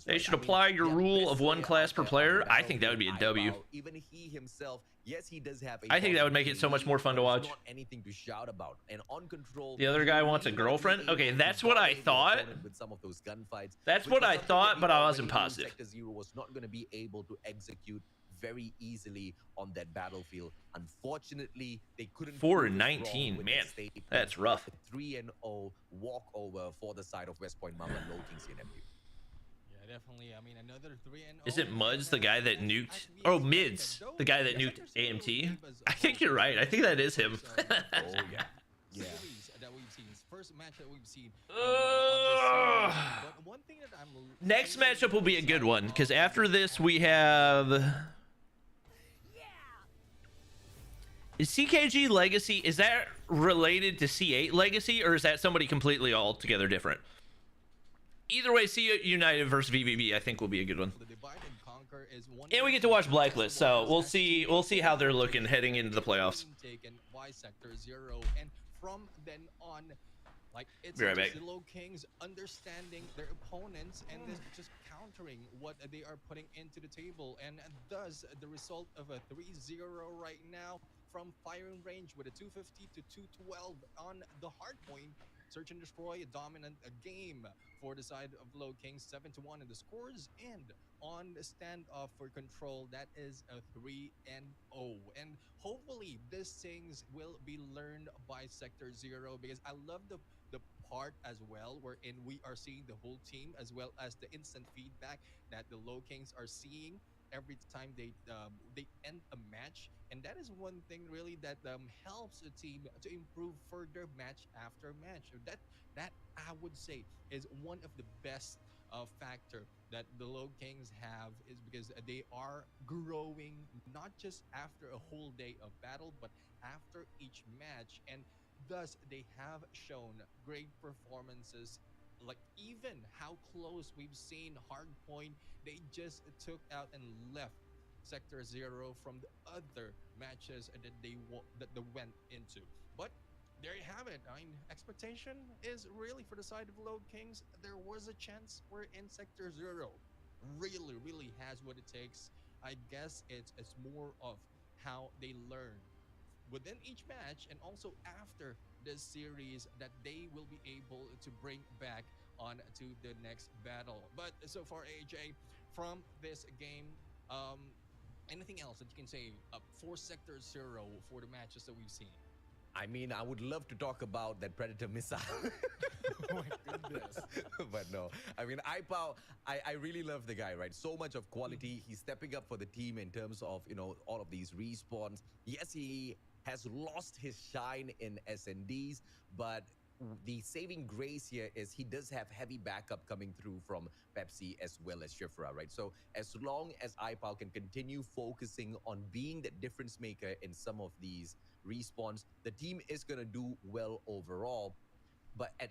They should apply your rule of 1 class per player. I think that would be a W. Even he himself, yes, he does have I think that would make it so much more fun to watch. Not anything to shout about. And on control, The other guy wants a girlfriend? Okay, that's what I thought. With some of those gunfights, That's which what was I something thought, that but we I wasn't already knew positive. Sector 0 was not going to be able to execute very easily on that battlefield. Unfortunately, they couldn't. 4 prove and us 19, wrong with man, the statement. that's rough. 3-0 walkover for the side of West Point Mamba Low Kings CNW. Yeah, definitely. I mean, another 3-0. Is it Muds, the guy that nuked? Oh, Mids, the guy that nuked AMT? I think you're right. I think that is him. Oh yeah. Yeah. That we've seen. First match that we've seen. Ugh. But one thing that I'm Next matchup will be a good one, because after this we have... Is CKG Legacy, is that related to C8 Legacy, or is that somebody completely altogether different? Either way, C United versus VVV I think will be a good one. The divide and conquer is one. And we get to watch Blacklist, so we'll see how they're looking heading into the playoffs. Taken by Sector 0, and from then on, like, it's Be right back. the Low Kings understanding their opponents and this just countering what they are putting into the table, and thus the result of a 3-0 right now from firing range with a 250 to 212 on the hard point. Search and destroy, a dominant game for the side of Low Kings, 7-1 in the scores, and on the standoff for control, that is a 3-0. And hopefully these things will be learned by Sector 0, because I love the part as well wherein we are seeing the whole team as well as the instant feedback that the Low Kings are seeing every time they end a match. And that is one thing really that helps a team to improve further match after match. That I would say is one of the best factor that the Low Kings have, is because they are growing not just after a whole day of battle, but after each match. And thus they have shown great performances. Like, even how close we've seen Hardpoint, they just took out and left Sector 0 from the other matches that they went into. But there you have it. I mean, expectation is really for the side of Low Kings. There was a chance where in Sector 0 really has what it takes. I guess it's more of how they learn within each match, and also after this series, that they will be able to bring back on to the next battle. But so far, AJ, from this game, anything else that you can say for Sector 0 for the matches that we've seen? I mean, I would love to talk about that Predator missile. Oh my goodness. But no, I mean, iPow, I really love the guy, right? So much of quality. He's stepping up for the team in terms of, you know, all of these respawns. Yes, he has lost his shine in SNDs, but the saving grace here is he does have heavy backup coming through from Pepsi as well as Shifra, right? So as long as iPow can continue focusing on being the difference maker in some of these respawns, the team is going to do well overall.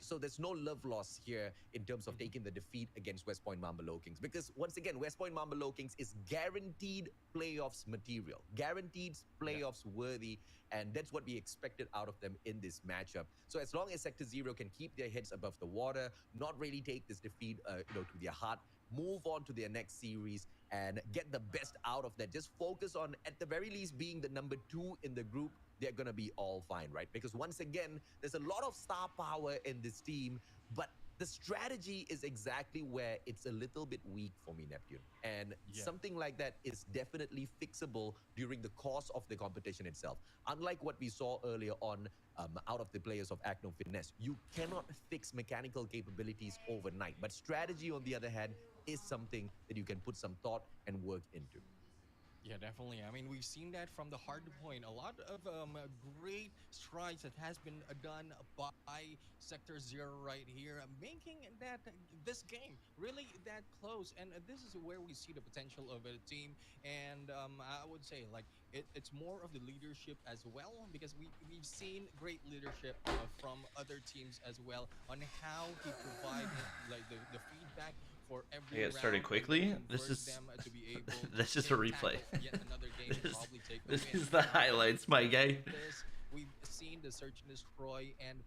So there's no love loss here in terms of taking the defeat against West Point Mamba Low Kings, because once again, West Point Mamba Low Kings is guaranteed playoffs material, guaranteed playoffs worthy, and that's what we expected out of them in this matchup. So as long as Sector Zero can keep their heads above the water, not really take this defeat to their heart, move on to their next series and get the best out of that, just focus on at the very least being the number 2 in the group, they're going to be all fine, right? Because once again, there's a lot of star power in this team, but the strategy is exactly where it's a little bit weak for me, Neptune. And something like that is definitely fixable during the course of the competition itself. Unlike what we saw earlier on out of the players of Acno Finesse, you cannot fix mechanical capabilities overnight. But strategy, on the other hand, is something that you can put some thought and work into. Yeah, definitely. I mean, we've seen that from the hard point. A lot of great strides that has been done by Sector Zero right here, making this game really that close. And this is where we see the potential of a team. And I would say, like, it's more of the leadership as well, because we've seen great leadership from other teams as well on how he provided like the feedback for every Get started quickly. This is this is a replay. This is the highlights, my guy. We've seen the search and destroy, and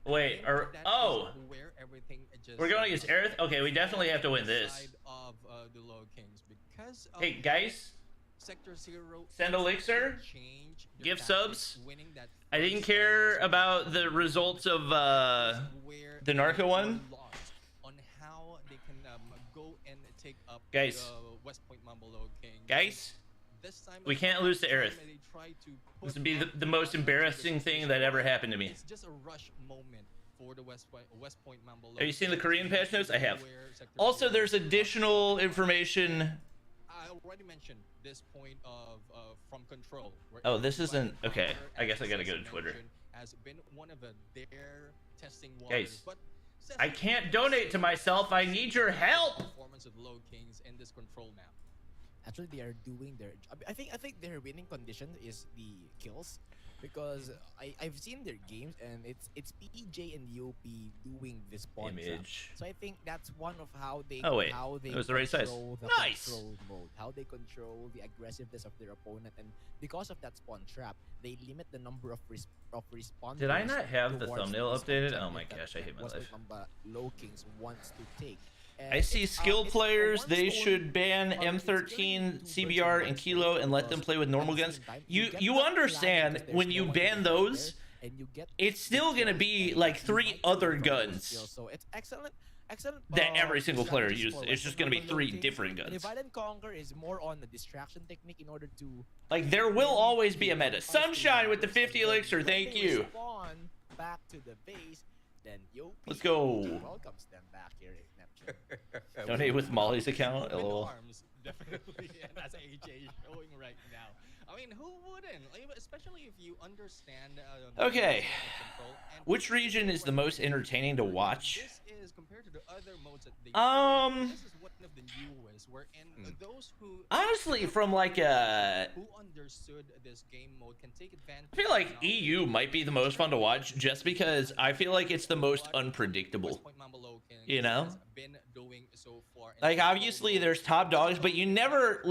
wait, where everything just we're going against Aerith. Okay, we definitely have to win this. Of the Low Kings, because hey guys, Sector Zero send elixir, give subs. I didn't care about the results of the Narco one. Take up guys, West Point Mamba Low Kings. Guys, we can't lose to Aerith. This would be the most embarrassing thing that ever happened to me. It's just a rush moment for the West Point Mamba Low. Have you seen the Korean patch notes? I have. Also, there's additional information. I already mentioned this point of from Control. Oh, this isn't okay. I guess I gotta go to Twitter. Has been one of their testing waters. Guys, I can't donate to myself. I need your help. Performance of Low Kings in this Control map. Actually, they are doing their. I think their winning condition is the kills, because I've seen their games and it's PJ and UP doing this spawn trap. So I think that's one of how they it was the right size. Nice. Control mode, how they control the aggressiveness of their opponent, and because of that spawn trap, they limit the number of responders. Did I not have the thumbnail updated? Oh my gosh, I hate my life. Low Kings wants to take. I see skill players. They should ban M13, CBR, and Kilo and let them play with normal guns. You understand when you ban those, it's still gonna be like 3 other guns. So it's excellent. That every single player uses. It's just gonna be 3 different guns. Divide and Conquer is more on the distraction technique in order to. Like there will always be a meta. Sunshine with the 50 elixir. Thank you. Spawn back to the base, then let's go. Welcomes them back here. Donate with Molly's account. Definitely, and as AJ is showing right now. I mean, who wouldn't? Especially if you understand. Okay. Which region is the most entertaining to watch? This is compared to the other modes that they This is one of the newest. Wherein those who honestly, from like who understood this game mode can take advantage. I feel like EU might be the most fun to watch, just because I feel like it's the most unpredictable. You know. Like obviously there's top dogs, but you never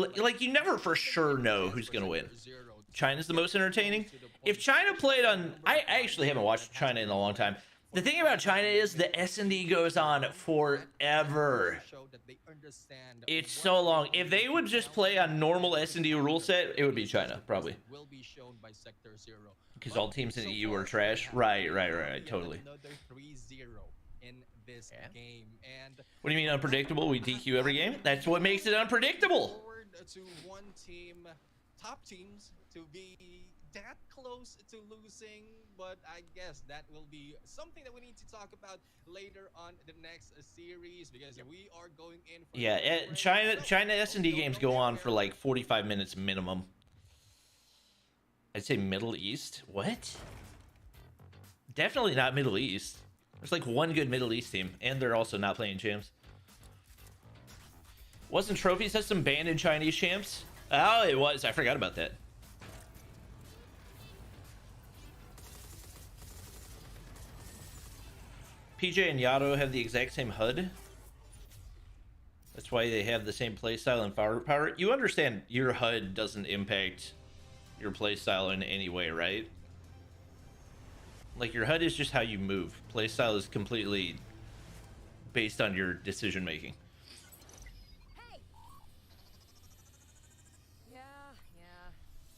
for sure know who's gonna win. China's the most entertaining. If China played on, I actually haven't watched China in a long time. The thing about China is the S&D goes on forever. It's so long. If they would just play on normal S&D rule set, it would be China probably. Because all teams in the EU are trash. Right, totally. Game. And what do you mean unpredictable? We DQ every game? That's what makes it unpredictable. Forward to one team, top teams, to be that close to losing, but I guess that will be something that we need to talk about later on the next series, because we are going in for China. China S&D games go on for like 45 minutes minimum. So, What do you mean unpredictable? We DQ every game? That's what makes it unpredictable. What do you mean unpredictable? We DQ every game? That's what makes it unpredictable. forward to one team, top teams, to be that close to losing, but I guess that will be something that we need to talk about later on the next series, because we are going in for Yeah, China S&D games go on for like 45 minutes minimum. I'd say Middle East. What? Definitely not Middle East. There's like one good Middle East team, and they're also not playing champs. Wasn't Trophy System banned in Chinese champs? Oh, it was. I forgot about that. PJ and Yato have the exact same HUD. That's why they have the same playstyle and firepower. You understand your HUD doesn't impact your playstyle in any way, right? Like, your HUD is just how you move. Playstyle is completely based on your decision making.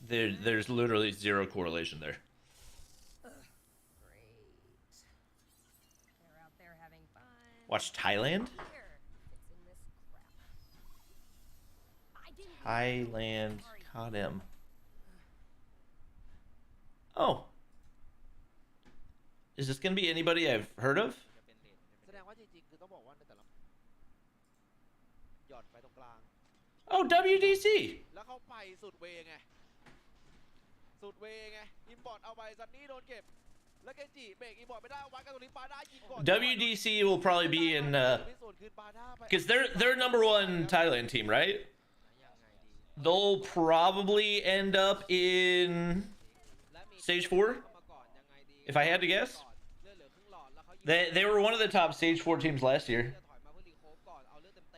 There's literally zero correlation there. Watch Thailand? Thailand caught him. Oh. Is this gonna be anybody I've heard of? Oh, WDC. WDC will probably be in because they're #1 Thailand team, right? They'll probably end up in stage 4, if I had to guess. They were one of the top stage 4 teams last year.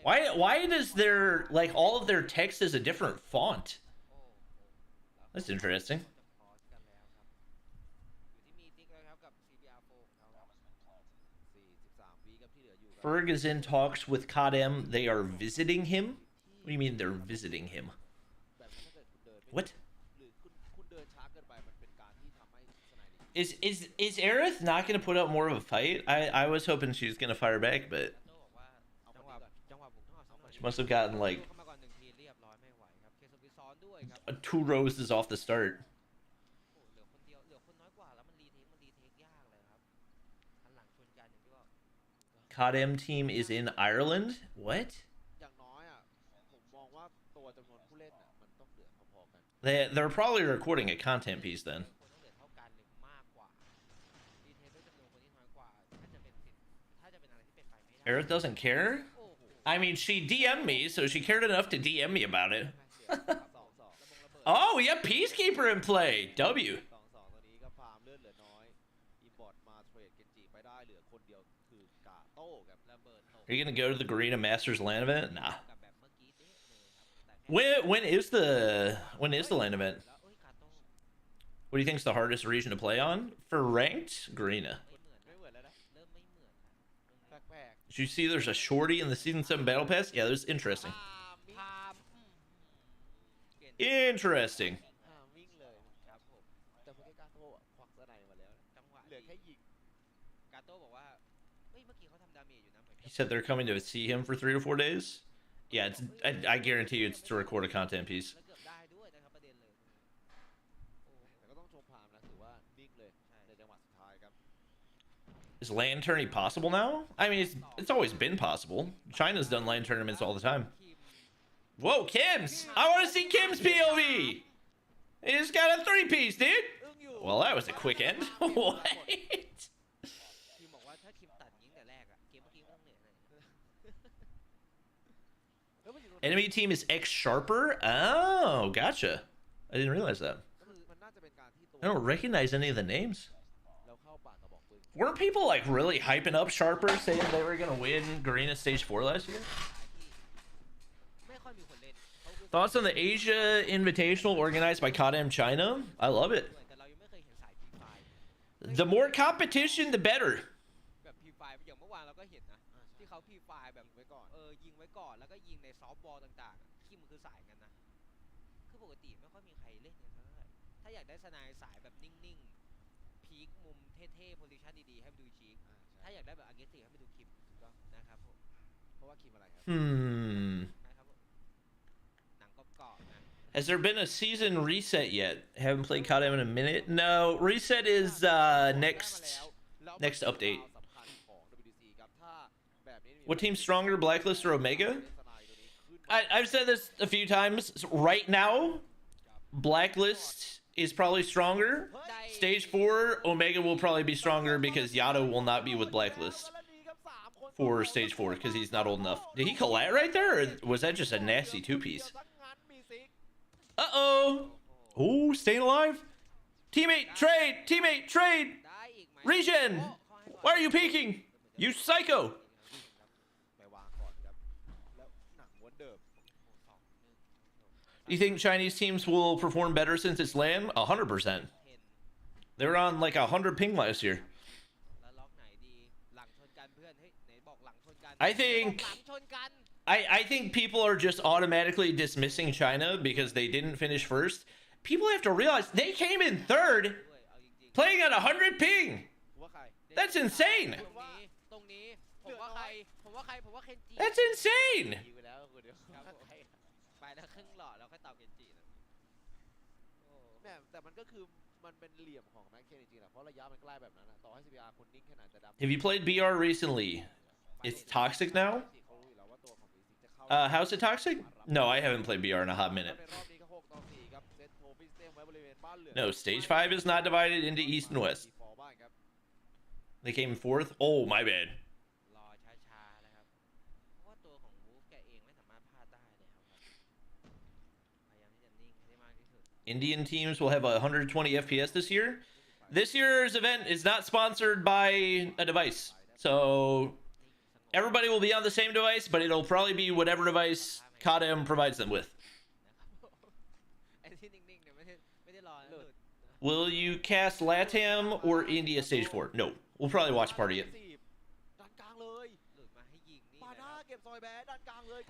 Why does their, like, all of their text is a different font? That's interesting. Ferg is in talks with COD. They are visiting him? What do you mean they're visiting him? What? Is Aerith not going to put up more of a fight? I was hoping she was going to fire back, but she must have gotten like 2 roses off the start. COD team is in Ireland? What? They're probably recording a content piece then. Aerith doesn't care? I mean, she DM'd me, so she cared enough to DM me about it. Oh, we have Peacekeeper in play. W. Are you gonna go to the GARENA Masters LAN event? Nah. When is the LAN event? What do you think is the hardest region to play on? For ranked, GARENA. Did you see there's a shorty in the Season 7 Battle Pass? Yeah, that's interesting. Interesting. He said they're coming to see him for 3 to 4 days. Yeah, it's, I guarantee you it's to record a content piece. Is LAN tourney possible now? I mean, it's always been possible. China's done LAN tournaments all the time. Whoa, Kim's! I want to see Kim's POV! He just got a 3-piece, dude! Well, that was a quick end. What? Enemy team is X Sharper? Oh, gotcha. I didn't realize that. I don't recognize any of the names. Weren't people like really hyping up Sharper, saying they were gonna win GARENA Stage 4 last year? Thoughts on the Asia Invitational organized by COD China? I love it. The more competition, the better. Has there been a season reset yet? Haven't played COD in a minute. No, reset is next update. What team's stronger, Blacklist or Omega? I've said this a few times. Right now, Blacklist is probably stronger. Stage 4, Omega will probably be stronger because Yato will not be with Blacklist for stage 4 because he's not old enough. Did he collat right there, or was that just a nasty two-piece? Uh-oh. Oh, staying alive. Teammate, trade! Teammate, trade! Regen! Why are you peeking? You psycho! Do you think Chinese teams will perform better since it's LAN? 100%. They were on like 100 ping last year. I think people are just automatically dismissing China because they didn't finish first. People have to realize they came in third, playing at 100 ping. That's insane. That's insane. แต่มันก็คือมันเป็นเหลี่ยมของแม็กเคนจริงๆแหละเพราะระยะมันใกล้แบบนั้นต่อให้ CBR คนนิ่งแค่ไหนแต่ดำ Have you played BR recently? It's toxic now? How's it toxic? No, I haven't played BR in a hot minute. No, stage 5 is not divided into East and West. They came fourth? Oh, my bad. Indian teams will have 120 FPS this year. This year's event is not sponsored by a device. So everybody will be on the same device, but it'll probably be whatever device COD provides them with. Will you cast LATAM or India stage 4? No. We'll probably watch party it.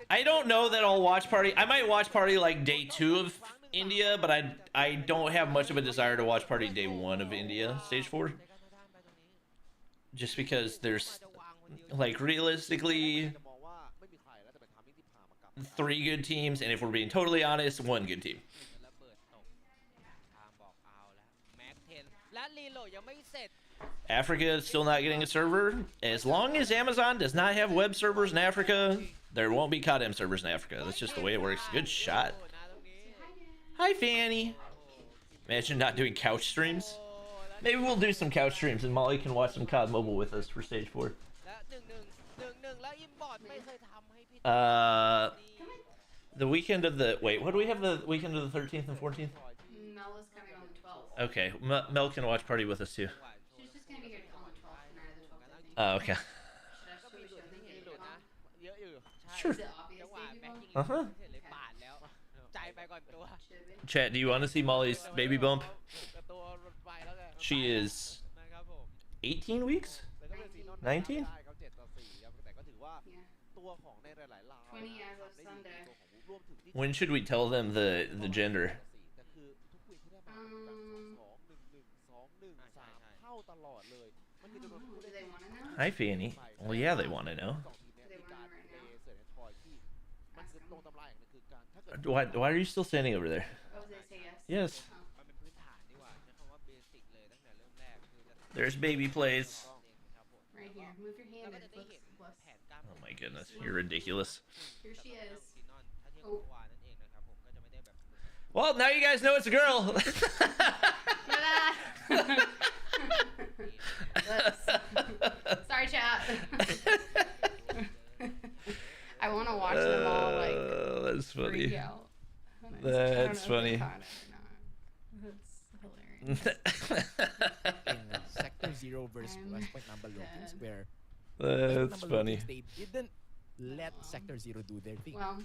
I don't know that I'll watch party. I might watch party like day 2 of India, but I don't have much of a desire to watch party day 1 of India stage 4. Just because there's like realistically 3 good teams, and if we're being totally honest, 1 good team. Africa is still not getting a server. As long as Amazon does not have web servers in Africa, there won't be COD servers in Africa. That's just the way it works. Good shot. Hi, Fanny. Imagine not doing couch streams. Maybe we'll do some couch streams and Molly can watch some COD Mobile with us for stage 4. The weekend of the... Wait, what do we have the weekend of the 13th and 14th? Mel is coming on the 12th. Okay, Mel can watch party with us too. She's just gonna be here on the 12th, the night of the 12th, I think. Oh, okay. Should we show them the baby bump? Sure. Is it obvious baby bump? Uh-huh. Should we? Chat, do you want to see Molly's baby bump? She is 18 weeks? 19? Yeah. 20 as of Sunday. When should we tell them the gender? Do they want to know? Hi, Fanny. Well, yeah, they want to know. Do they want to know right now? Ask them. Why are you still standing over there? Oh, did they say yes? Yes. There's baby plays. Right here. Move your hand and look. Oh my goodness, you're ridiculous. Here she is. Oh. Well, now you guys know it's a girl. Sorry, chat. I want to watch them all like that's funny. freak out. That's funny. That's hilarious. In Sector 0 versus West Point number Lokins, where That's number funny. Lokins, they didn't let Sector 0 do their thing. Well,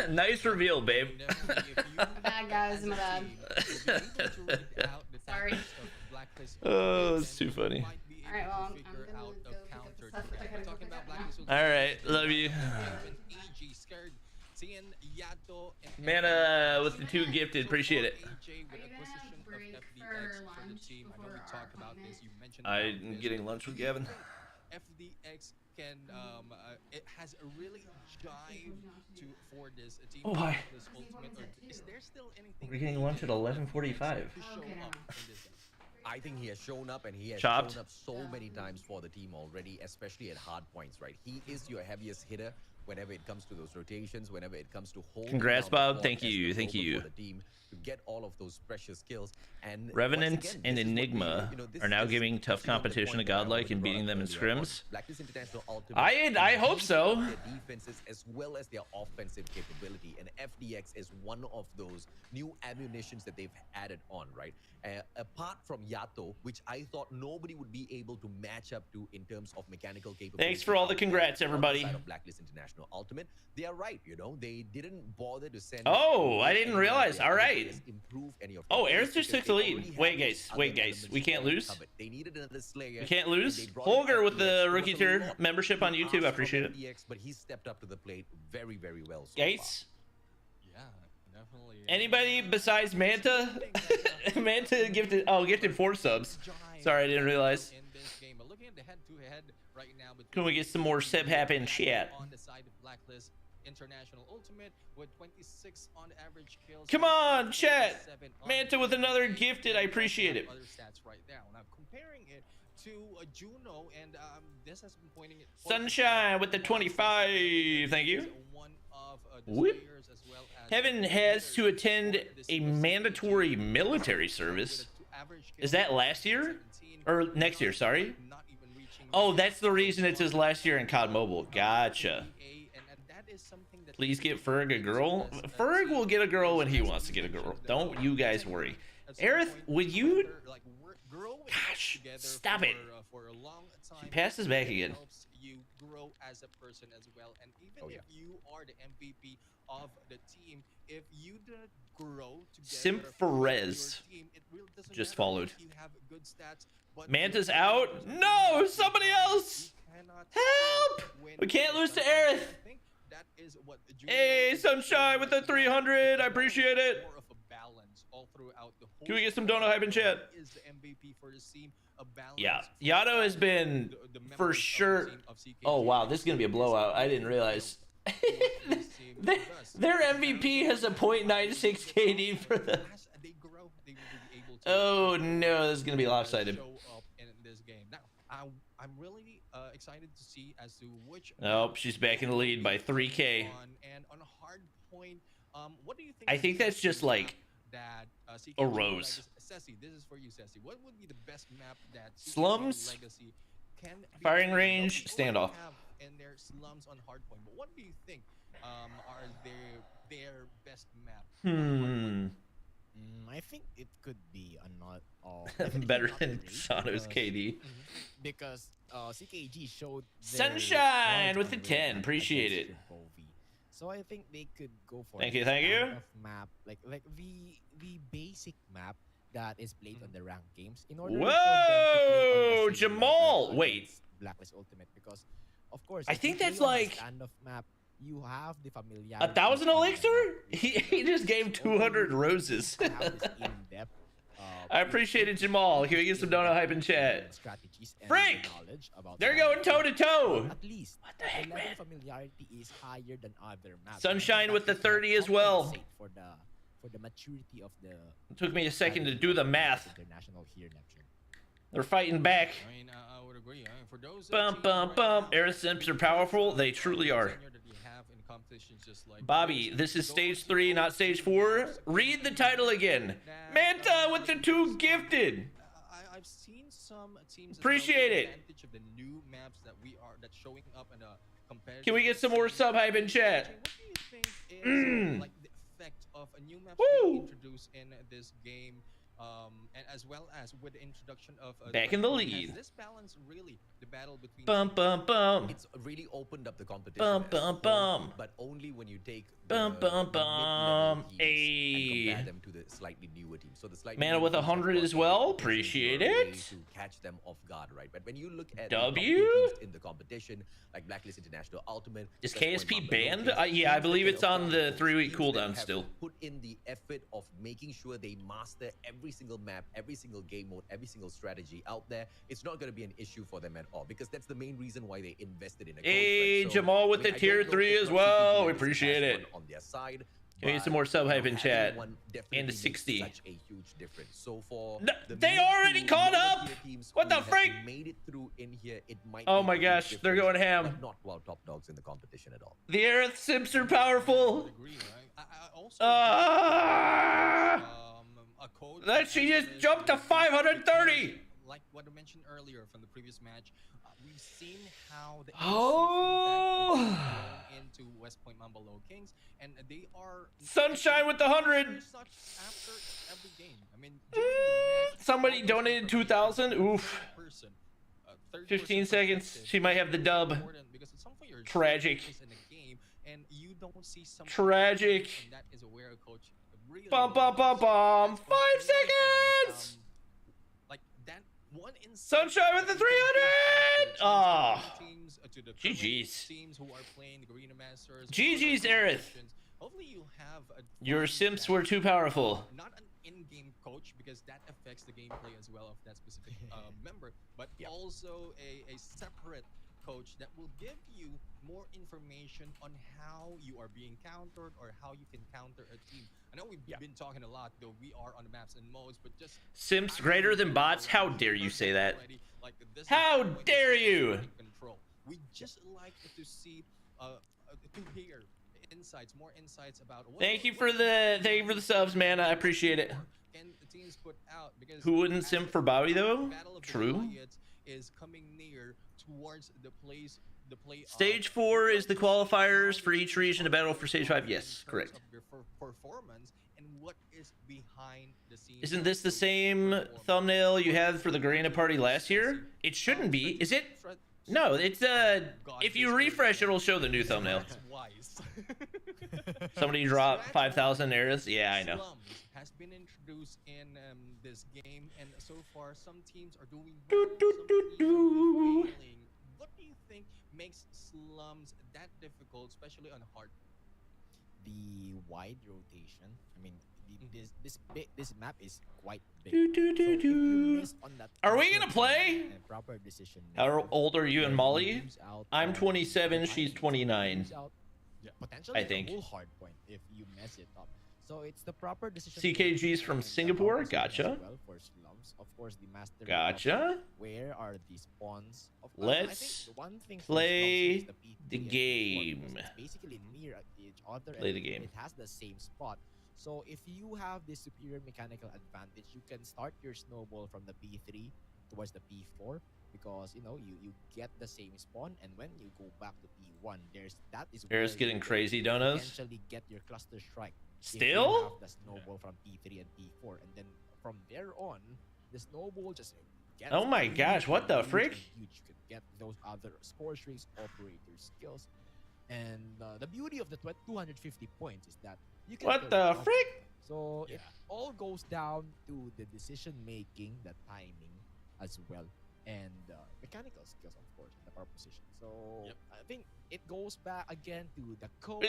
Nice reveal, babe. my bad, guys. My bad. Sorry. Oh, it's too funny. Alright, well, I'm gonna go pick up the stuff that I gotta go pick up now. All right, love you. Mana with the 2 gifted, appreciate it. Are you gonna break for lunch before our appointment? I'm getting lunch with Gavin. FDX can it has a really jive to for this team. Oh, hi. This ultimate, or is there still anything We're getting lunch at 11:45. to show Okay, up in this game? I think he has shown up, and he has Chopped. shown up so many times for the team already, especially at hard points, right? He is your heaviest hitter whenever it comes to those rotations, whenever it comes to holding Congrats, down the Bob. fort Thank as you. the Thank rover you. for the team to get all of those precious kills. And Revenant once again, and this is what we, Enigma you know, this are now is giving tough actually the competition to point that I Godlike wanted to and bring beating up them in earlier on. scrims. Blacklist International Ultimate I hope so. their defenses as well as their offensive capability, and FDX is one of those new ammunitions that they've added on, right? Apart from Yato, which I thought nobody would be able to match up to in terms of mechanical capability. Thanks for all the out there congrats, on the everybody. side of Blacklist International Ultimate, they are right, you know, they didn't bother to send. Oh, I didn't any of realize. their All other right. players improve any of Oh, their Aerith players just because took the they lead. already Wait, have guys. those Wait, other guys. elements We can't lose. covered. They needed another Slayer. We can't and lose. they brought Holger in with the FDX. There rookie was a tier lot membership on being YouTube. I asked from appreciate it. FDX, but he stepped up to the plate very, very well so Gates. Yeah, definitely. Anybody besides Manta? Manta gifted. Oh, gifted 4 subs. Sorry, I didn't realize. In this game, but looking at the head-to-head right now between Can we get some more Seb Hap in chat? on the side of Blacklist International Ultimate with 26 on average kills. Come on, chat. 47 on Manta with another average. gifted. I appreciate it. Other stats right now. Now comparing it to Juno, and this has been pointing it. Sunshine with the 25. Thank you. One of the Whoop. players as well as Heaven has to attend a mandatory military service. Is that last year? Or next year, sorry. Oh, that's the reason it says last year in COD Mobile. Gotcha. Please get Ferg a girl. Ferg will get a girl when he wants to get a girl. Don't you guys worry. Aerith, would you... Gosh, stop it. She passes back again. You grow as a person as well, and even if you are the MVP of the team, if you didn't grow together Simferez team, it really doesn't just matter followed. if you have good stats, but Manta's out. No, somebody else. Help! We can't lose to Aerith. Hey, Sunshine with the 300. I appreciate it. More of a balance all throughout the whole. Can we get some dono hype in chat? Is the MVP for this team a balance? Yeah, Yato has been for sure. Oh wow, this is gonna be a blowout. I didn't realize. Their MVP has a .96 KD for the. Oh no, this is gonna be lopsided. In this game. Now, I'm really excited to see as to which. Nope, she's back in the lead by 3K. And on a hard point, what do you think? I think that's just like that. a rose. Ceci, this is for you, Ceci. What would be the best map that Slums, Legacy can be firing played? range, People standoff. have in their slums on hardpoint, but what do you think are their best map? I think it could be a not all Better than Sano's KD. because CKG showed Sunshine with the 10. Appreciate it. So I think they could go for Thank this you, thank you. kind of map, like the basic map that is played on the ranked games in order for them to play Whoa, on the same Jamal. level Wait. against Blacklist Ultimate, because of course I if think you that's play on like this kind of map, you have the familiarity. 1,000 on the elixir? map. He just gave 200 roses. You have this in-depth, I appreciate it, Jamal. Can we get some donut hype in chat? strategies and Frank! knowledge about They're the going map. toe to toe. At least What the heck, level man? of familiarity is higher than other maps. Sunshine And with the that can 30 as well. compensate for the maturity of the. It took me a second to do the math. International here, Neptune. They're fighting back. I mean, I would agree. For those Bum, bum, bum. Aerith Simps are powerful. They truly are. Bobby, this is stage 3, not stage 4. Read the title again. Manta with the 2 gifted. I've seen some teams Appreciate it. advantage of the new maps that that's showing up in a competitive. Can we get some more sub hype in chat? What do you think is like the effect of a new map being introduced in this game? And as well as with the introduction of Back in the lead. Has this balance really the battle between Bum, bum, bum. It's really opened up the competition. Bum, as bum, a whole, bum. But only when you take Bum, the bum, bum. mid-level teams and Ayy. compare them to the slightly newer teams. So the slightly Mana newer with teams have 100 got as the well. ability Appreciate or a way it. to catch them off guard, right? But when you look at W? the top tier teams in the competition, like Blacklist International Ultimate, Is West Point KSP Mamba, banned? Locals, Yeah, I teams believe that it's can on afford the those 3-week teams cooldown that have still. Put in the effort of making sure they master every single map, every single game mode, every single strategy out there. It's not going to be an issue for them at all, because that's the main reason why they invested in a coach, Hey, right? So, Jamal with I mean, the I tier don't know 3 if as CPG well. We has appreciate one it. on their side, Give me some more sub hype in chat. Everyone And definitely a makes 60. Such a huge difference. So for They already caught up. What the freak? Made it through in here, it might Oh make my a huge gosh, they're difference, going ham. but not while top dogs in the competition at all. The Aerith Sims are powerful. Agree, right? I also a code That she just jumped to 530. Like what I mentioned earlier from the previous match, we've seen how the into West Point Mambolo Kings, and they are Sunshine with the 100. such after every game. I mean, Somebody donated 2,000. Oof. 15 seconds. She might have the dub. Tragic. And you don't see some Tragic. that is aware coach really Bum bum bum bum. 5 seconds. Like that one Sunshine with the 300. Oh. GG's. GG's. Teams who are playing the GARENA Masters. GG's, Aerith. Hopefully you have a Your Sims were too powerful. not an in-game coach because that affects the gameplay as well of that specific member, but also a separate coach that will give you more information on how you are being countered or how you can counter a team. I know we've been talking a lot, though we are on the maps and modes, but just Sims greater than bots? How dare you say that? How dare you? We just like to see, to hear insights, more insights about. Thank you for the subs, man. I appreciate it. Can the teams put out because Who wouldn't simp for Bobby though? True. Is coming near towards the place. Stage 4 is the qualifiers for each region to battle for stage 5. Yes, correct. Performance and what is behind the scenes. Isn't this the same thumbnail you had for the Garena party last year? It shouldn't be. Is it? No, it's if you refresh, it'll show the new thumbnail. Somebody dropped 5,000 Aeriths. Yeah, I know. Slums has been introduced in this game, and so far some teams are doing Do, well, do, some do, teams do. are failing. What do you think makes slums that difficult, especially on hard? The wide rotation. I mean, this map is quite big. Do, do, do, So if you do. miss on that Are we proper gonna play? timing and proper decision How making, old are you and then Molly? lose out I'm on 27, the she's timing. 29. Lose out potentially I think. a whole hard point if you mess it up. So it's the proper decision. CKG's from and the Singapore? proper decision Gotcha. as well for slums. Of course, the master. Gotcha. Where are the spawns? I Let's think the one thing for play slums is the the P3 and P4 game. because it's basically near each other. Play and the game. It has the same spot. So if you have this superior mechanical advantage, you can start your snowball from the P3 towards the P4 because you get the same spawn, and when you go back to P1, that is where Air's getting you crazy, can donuts. potentially get your cluster strike. If you Still? have the snowball from P3 and P4, and then from there on, the snowball just gets Oh my huge gosh, what and the huge frick? and huge. You could get those other score streaks, operator skills, and the beauty of the 250 points is that you can. What turn it the off. frick? So it all goes down to the decision making, the timing, as well, and mechanical skills, of course, in the proposition. So I think it goes back again to the coach.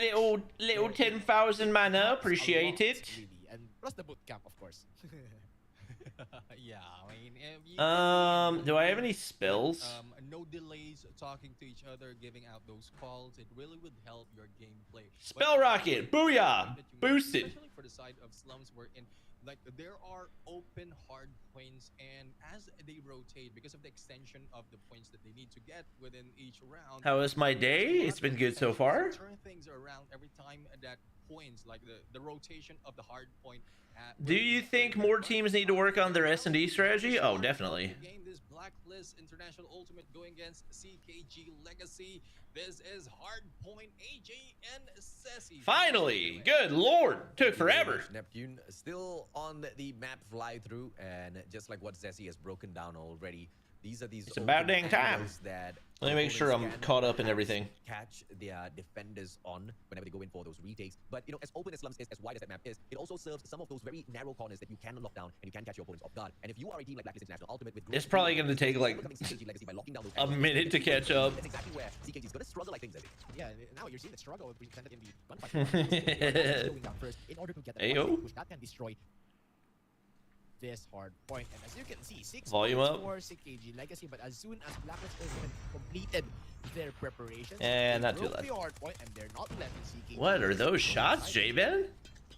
Little 10,000 mana, appreciate it. Really, and plus the boot camp, of course. Yeah, I mean, Do I have any spells? no delays talking to each other, giving out those calls. It really would help your gameplay. Spell rocket, booyah, boosted. Especially for the side of slums, we're in. Like there are open hard points, and as they rotate, because of the extension of the points that they need to get within each round. How was my day? It's been good so far. Turn things around every time that points, like the rotation of the hard point. Do you think more teams need to work on their S&D strategy? Oh, definitely. Game this Blacklist International Ultimate going against CKG Legacy. This is Hardpoint, AJ, and Ceci. Finally! Good lord! Took forever. Neptune still on the map fly through, and just like what Ceci has broken down already, these are these. It's about dang time. That Let me make sure I'm caught up in everything. Catch their defenders on whenever they go in for those retakes. But as open as slums is, as wide as that map is, it also serves some of those very narrow corners that you can lock down and you can catch your opponents off guard. And if you are a team like Blacklist International Ultimate with It's probably going to take like CKG Legacy by locking down those a minute to catch up. That's exactly where CKG is going to struggle like things. Yeah, now you're seeing the struggle presented in the gunfight. Going down first in order to get the Ayo. push that can destroy this hard point. And as you can see, 6 Volume points up. for CKG Legacy, but as soon as Blacklist Ultimate completed their preparations, And they not too broke loud. the hard point, and they're not letting CKG. What are those shots, J-Ben?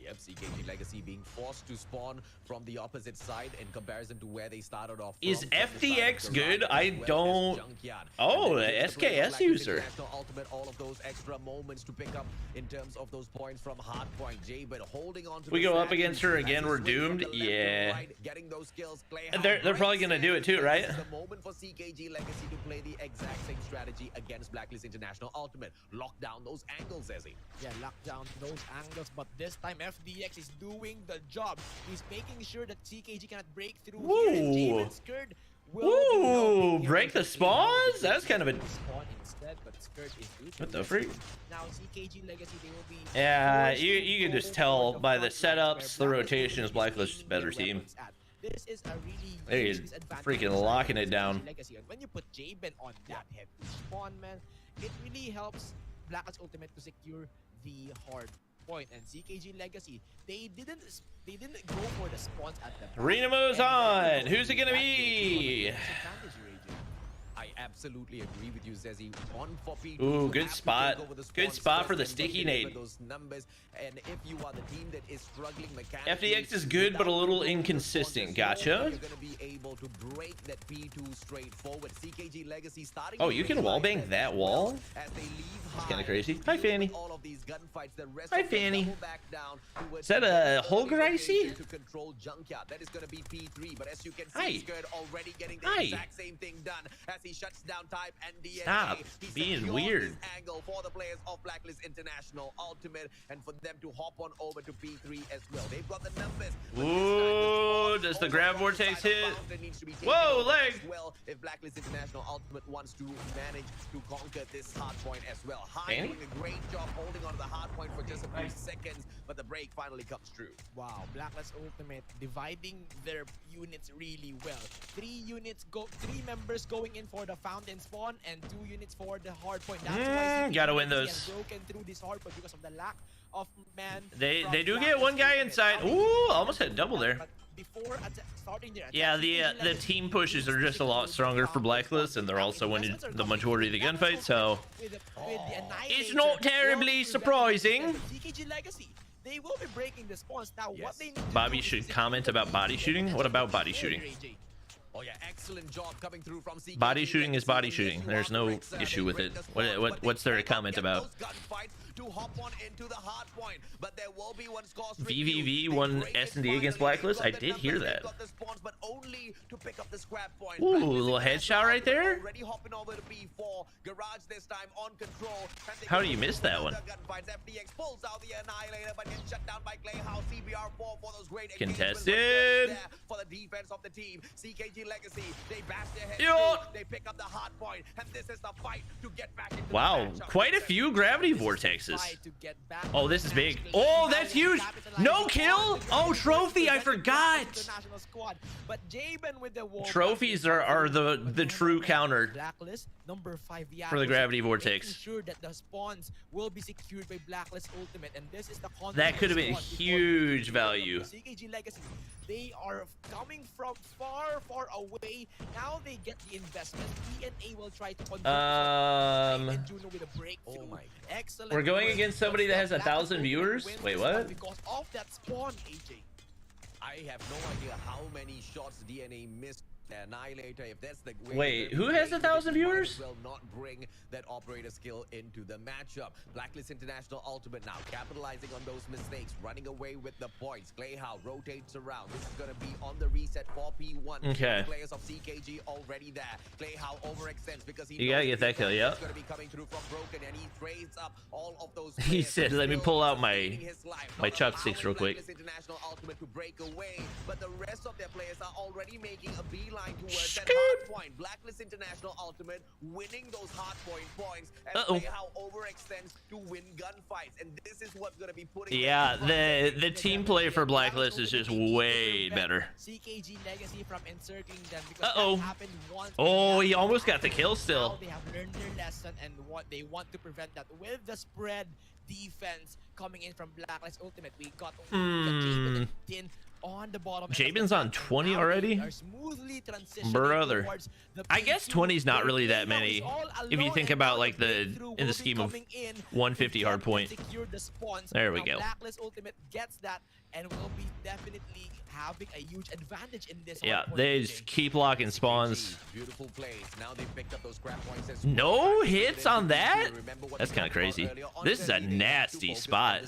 Yep, CKG Legacy being forced to spawn from the opposite side in comparison to where they started off from. Is From the side of FDX good? Garage I as well as don't. Junkyard. Oh, And the then here's the play of SKS Blacklist user. International Ultimate, all of those extra moments to pick up in terms of those points from hardpoint. Jay, but holding on to We the go up stats against her as again, he we're swings from doomed. the left to Yeah. right, getting those kills. Clay They're Howard probably gonna do it too, right? This is the moment for CKG Legacy to play the exact same strategy against Blacklist International Ultimate. Lock down those angles, Ezzy. Yeah, lock down those angles, but this time FDX is doing the job. He's making sure that CKG cannot break through here, and Ooh. Javen Skirt will Ooh, do nothing here break the because spawns? they That's kind of a. spawn instead, but Skirt is due to What the risk. freak? Now CKG Legacy, they will be Yeah, forced you to can go just tell for by the front lines setups, where the Blacklist rotations, is Blacklist is aiming better their team. weapons at. This is a really There he huge is, disadvantage freaking for locking it CKG down. Legacy. And when you put J-Ben on that heavy spawn, man, it really helps Blacklist Ultimate to secure the hard point. And CKG Legacy, they didn't go for the spawns at the back. Arena moves And on. then they Who's it gonna that be? gave them a disadvantage, Raging. I absolutely agree with you, Zezzy. One for P2 Ooh, to good have to spot. take over the Good spawn spot for first the and sticky deliver nade. those numbers. And if you are the team that is struggling mechanically, FDX is good, but a little inconsistent. Gotcha. You're going to be able to break that P2 straight forward. CKG Legacy starting. Oh, to you can realize wallbang that wall? as they leave That's kinda high, crazy. Hi, deal Fanny. with all of these gunfights. The rest Hi, of them Fanny. double back down towards Is that the a early Holger I see? rotation to control Junkyard. That is going to be P3, but as you can see, Hi. Skirt already getting the Hi. exact same thing done as he shuts down Type and DNA. Stop He being secures weird. this angle for the players of Blacklist International Ultimate and for them to hop on over to P3 as well. They've got the numbers. but this time Ooh, spawn does the over grab from vortex side of hit? Fountain needs to be taken Whoa, over leg. as well if Blacklist International Ultimate wants to manage to conquer this hard point as well. High Fanny? doing a great job holding on to the hard point for just a few seconds, but the break finally comes true. Wow, Blacklist Ultimate dividing their units really well. 3 members going in for the fountain spawn and 2 units for the hard point. That's why Gotta win CKG those. has broken through this hard point because of the lack of man. They from do get Blacklist one guy Ultimate. inside. Now, they Ooh, need almost to had double there. but before starting their attack, Yeah, CKG the Legacy team pushes are needs to just a lot secure stronger the for Blacklist, and they're also winning the majority of the gunfight, so it's not terribly surprising. CKG Legacy, they will be breaking the spawns. Now, what Yes. they need to Bobby do is should secure comment the about lead body and shooting. that's What about what body they're shooting? doing, AJ. Oh yeah, excellent job coming through from CKG. Body shooting is body Legacy. shooting. Yes, There's you no are correct, sir. issue They with break it. the What- spawn, what- but they what's there to cannot comment get about? those gunfights to hop on into the hard point, but there will be one score VVV They won break it S&D against finally. Blacklist? They've I got did the hear numbers, that. they've got the spawns, but only to pick up the scrap point. Ooh, Blacklist little International headshot right there. Already hopping over to B4. Garage this time on control. And they How go do you miss that one? another gunfights. FDX pulls out the Annihilator, but gets shut down by Clay House. CBR4 for those great engagements, but Contested. there for the defense of the team. CKG Legacy, they bash their head Yo. through, they pick up the hard point, and this is the fight to get back into Wow, the matchup. quite a few gravity vortexes. Oh, this is big. Oh, that's huge. No kill? Oh, trophy, I forgot. Trophies are the true counter Blacklist number 5 for the gravity vortex. Making sure that the spawns will be secured by Blacklist Ultimate, and this is the That could have been confidence squad huge before value. CKG Legacy, they are coming from far away. Now they get the investment. ENA will try to convert and Juno with a breakthrough. Oh my. Excellent. We're going work, against somebody but that has Blacklist 1,000 Ultimate viewers? wins Wait, this what? one because of that spawn, AJ. I have no idea how many shots DNA missed. Annihilator, if that's the way Wait, they're who has playing, 1,000 they might viewers? as well not bring that operator skill into the matchup. Blacklist International Ultimate now capitalizing on those mistakes, running away with the points. Clayhow rotates around. This is going to be on the reset for P1. Okay. The players of CKG already there. Clayhow overextends because he You gotta knows get that kill, yeah. It's going to be coming through from Broken, and he trades up all of those. He players said, "Let me still pull out my- sustaining his life, my not chuck sticks real allowing quick." Blacklist International Ultimate to break away, but the rest of their players are already making a beeline towards that hard point. Blacklist International Ultimate winning those hard point points and play how overextends to win gunfights, and this is what's going to be putting. Yeah, the team play for Blacklist is just way better. CKG Legacy from encircling them because Uh-oh. that happened once. Oh, he almost got the kill Now still. they have learned their lesson and what they want to prevent that with the spread defense coming in from Blacklist Ultimate. We got the Javen and Tin on the bottom. Jabin's on 20 already? Brother. I guess 20 is not really that many if you think about like in the scheme of 150 hard point. There we go. Blacklist Ultimate gets that and will be definitely having a huge advantage in this. Yeah, they just keep locking spawns. Beautiful plays. Now they picked up those scrap points as No hits on that? That's kind of crazy. This is a nasty spot.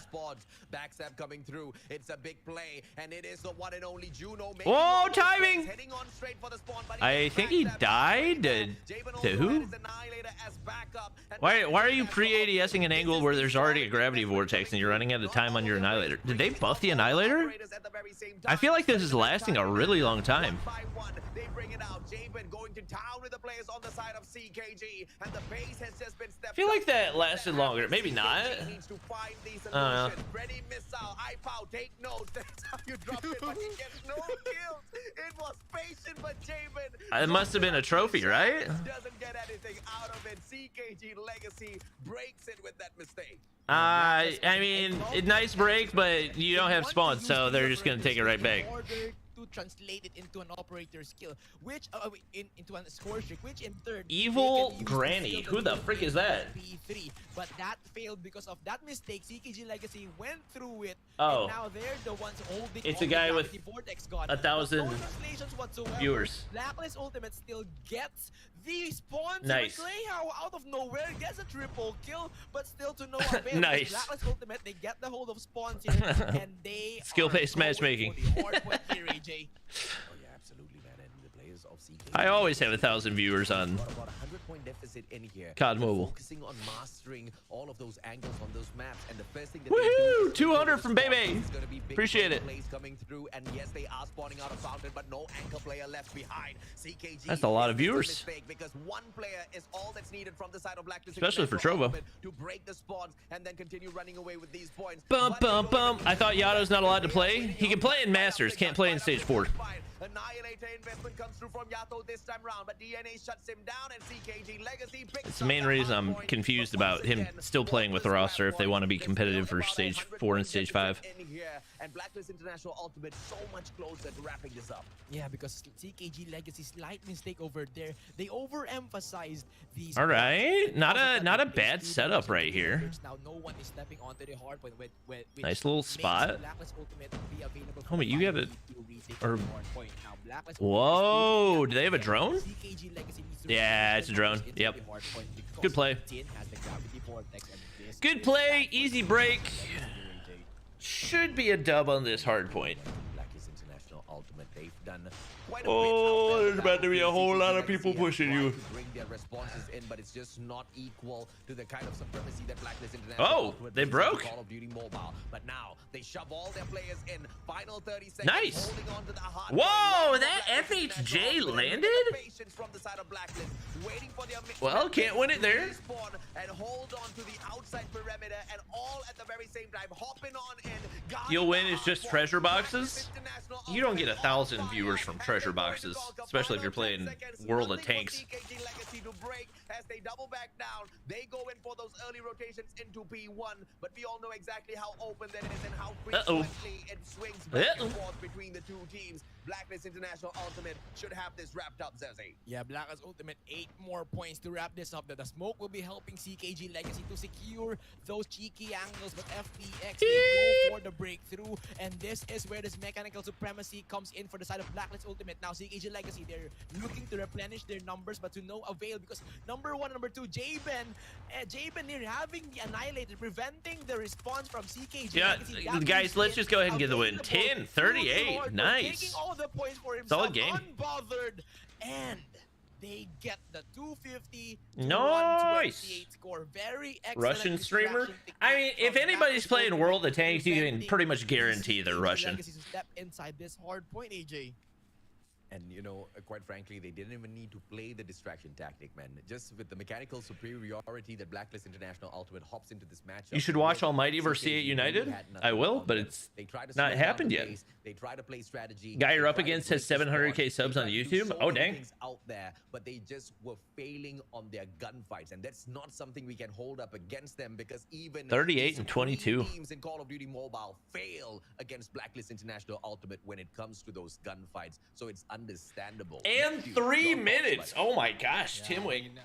Backstab coming through. It's a big play, and it is the one and only Juno. Whoa, timing! Heading on straight for the spawn, but I think he died to who? Why are you pre-ADSing an angle where there's already a gravity vortex and you're running out of time on your Annihilator? Did they buff the Annihilator? I feel like this is lasting a really long time. They bring it out. Jabin going to town with the players on the side of CKG, and the base has just been stepped I feel like that lasted longer. Maybe not. Needs to find these I solutions. Ready missile. IPOW, take notes. That's how you drop it, but he gets no kills. It was patient, but Jabin. It must have been a trophy, right? Doesn't get anything out of it. CKG Legacy breaks it with that mistake. I mean, nice break, but you don't have spawns, so they're just gonna take it right back. To translate it into an operator skill, which into a score streak, which in turn Evil Granny. Who the frick is that? P3, but that failed because of that mistake. CKG Legacy went through it. Oh, and now they're the ones holding. It's a guy with vortex 1,000 viewers. Blacklist Ultimate still gets the spawn. Nice. How out of nowhere gets a triple kill, but still to no avail. Nice. Blacklist Ultimate, they get the hold of spawns here, and they skill-based matchmaking. Oh yeah, absolutely, man. And the players of CKG, I always have 1,000 viewers on about 100-point deficit in here. COD Mobile. Focusing on mastering all of those angles on those maps, and the first thing that Woohoo! 200 from Baby. Appreciate it. Plays coming through, and yes, they are spawning out of fountain, but no anchor player left behind. CKG. That's a lot of viewers. Because one player is all that's needed from the side of Blacklist, especially for Trovo. To break the spawns and then continue running away with these points. Bum bum bum. I thought Yato's not allowed to play. He can play in Masters, can't play in Stage 4. Annihilator investment comes through from Yato this time round, but DNA shuts him down, and CKG Legacy picks It's the main reason I'm confused about him still playing with the roster if they want to be competitive for Stage 4 and Stage 5. And Blacklist International Ultimate so much closer to wrapping this up. Yeah, because CKG Legacy, slight mistake over there. They overemphasized these. All right, not a bad setup right here. Now no one is stepping onto the hard point with nice little spot. Homie, you got it. Or whoa, do they have a drone? Yeah, it's a drone. Yep. Good play. Good play. Easy break. Should be a dub on this hard point. They've done oh, there's about to be a whole lot of people pushing you. Bring their responses in, but it's just not equal to the kind of supremacy that Blacklist International. Oh, they broke. Call of Duty Mobile, but now they shove all their players in. Final 30 seconds. Nice. Holding on to the hard whoa, that FHJ landed. From the side of Blacklist, waiting for their well, can't win it there. And hold on to the outside perimeter, and all at the very same time, hopping on in. You'll win is just treasure boxes. You don't get 1,000 viewers from treasure boxes, especially if you're playing World of Tanks. As they double back down, they go in for those early rotations into P1, but we all know exactly how open that is and how frequently it swings back and forth between the two teams. Blacklist International Ultimate should have this wrapped up, Zezzy. Yeah, Blacklist Ultimate, 8 more points to wrap this up. The smoke will be helping CKG Legacy to secure those cheeky angles, but FPX will go for the breakthrough, and this is where this mechanical supremacy comes in for the side of Blacklist Ultimate. Now CKG Legacy, they're looking to replenish their numbers, but to no avail because number 1, number 2, Jabin here having the Annihilator, preventing the response from CKG Legacy. Yeah, guys, let's just go ahead and get the win. 10-38, nice. The points for himself, solid game. Unbothered, and they get the 250 to nice 128 score. Very excellent. Russian streamer. I mean, if anybody's playing World of Tanks, you can pretty much guarantee they're Russian. Step inside this hard point, AJ. And, you know, quite frankly, they didn't even need to play the distraction tactic, man. Just with the mechanical superiority that Blacklist International Ultimate hops into this matchup. You should watch Almighty versus C8 United. I will, but it's not happened yet. They try to play strategy. Guy you're up against has 700k subs on YouTube. Oh, dang. Out there, but they just were failing on their gunfights, and that's not something we can hold up against them, because even 38 and 22 teams in Call of Duty Mobile fail against Blacklist International Ultimate when it comes to those gunfights. So it's understandable. And 3 minutes. Oh my gosh, Tim went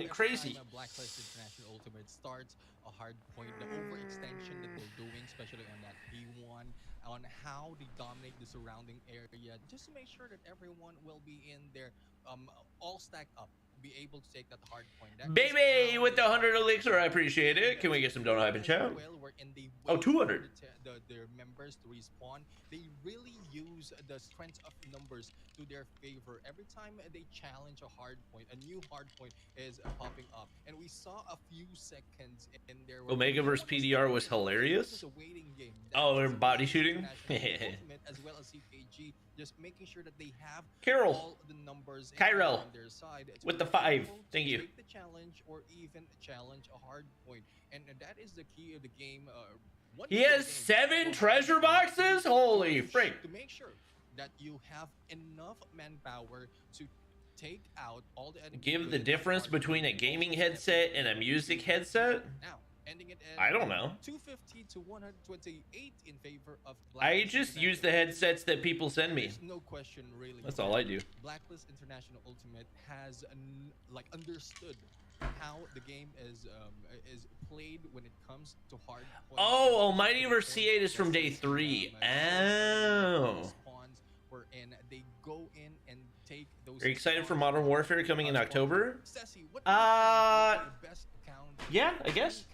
crazy. Blacklist International Ultimate starts a hard point. The overextension that they're doing, especially on that P1, on how they dominate the surrounding area, just to make sure that everyone will be in there, all stacked up, be able to take that hard point. That Baby with the 100 elixir, I appreciate it. Can we get some donut hype and chat? Oh, 200. Their members to respawn. They really use the strength of numbers to their favor. Every time they challenge a hard point, a new hard point is popping up. And we saw a few seconds in there. Omega versus PDR was hilarious. Oh, they're body shooting? As well as CKG, just making sure that they have Carol. all the numbers Kyrell on their side with the 5. Thank you. Take the challenge or even challenge a hard point. And that is the key of the game. He has 7 treasure boxes? Holy freak. To make sure that you have enough manpower to take out all the enemies. Give the difference between a gaming headset and a music headset? Now, ending it I don't know. 250 to 128 in favor of I just use the headsets that people send me. There's no question, really. That's all I do. Blacklist International Ultimate has like understood how the game is played when it comes to hard points. Oh, Almighty versus C8 is from day 3. Oh. Wherein they go in and take those. Are you excited for Modern Warfare coming in October? Yeah, I guess.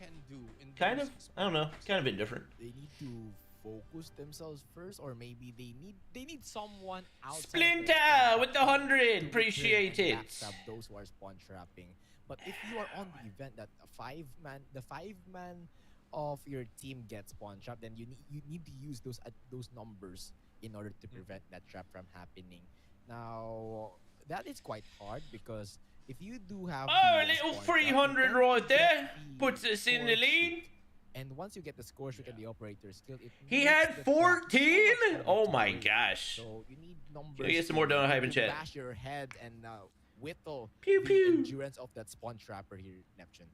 Kind of. I don't know. Kind of indifferent. They need to focus themselves first, or maybe they need someone outside. Splinter with the 100. Appreciate it. Those who are spawn trapping. But if you are on the event that the 5-man of your team gets spawn trapped, then you need to use those numbers in order to prevent that trap from happening. Now that is quite hard, because if you do have a little 300 right there puts us in the lead. And once you get the scores, you get the operator skill. He had 14. Oh my gosh. So you need numbers. Can we get some more donut hype in chat? Bash your head and whittle pew, the pew. endurance of that spawn trapper here, Neptune.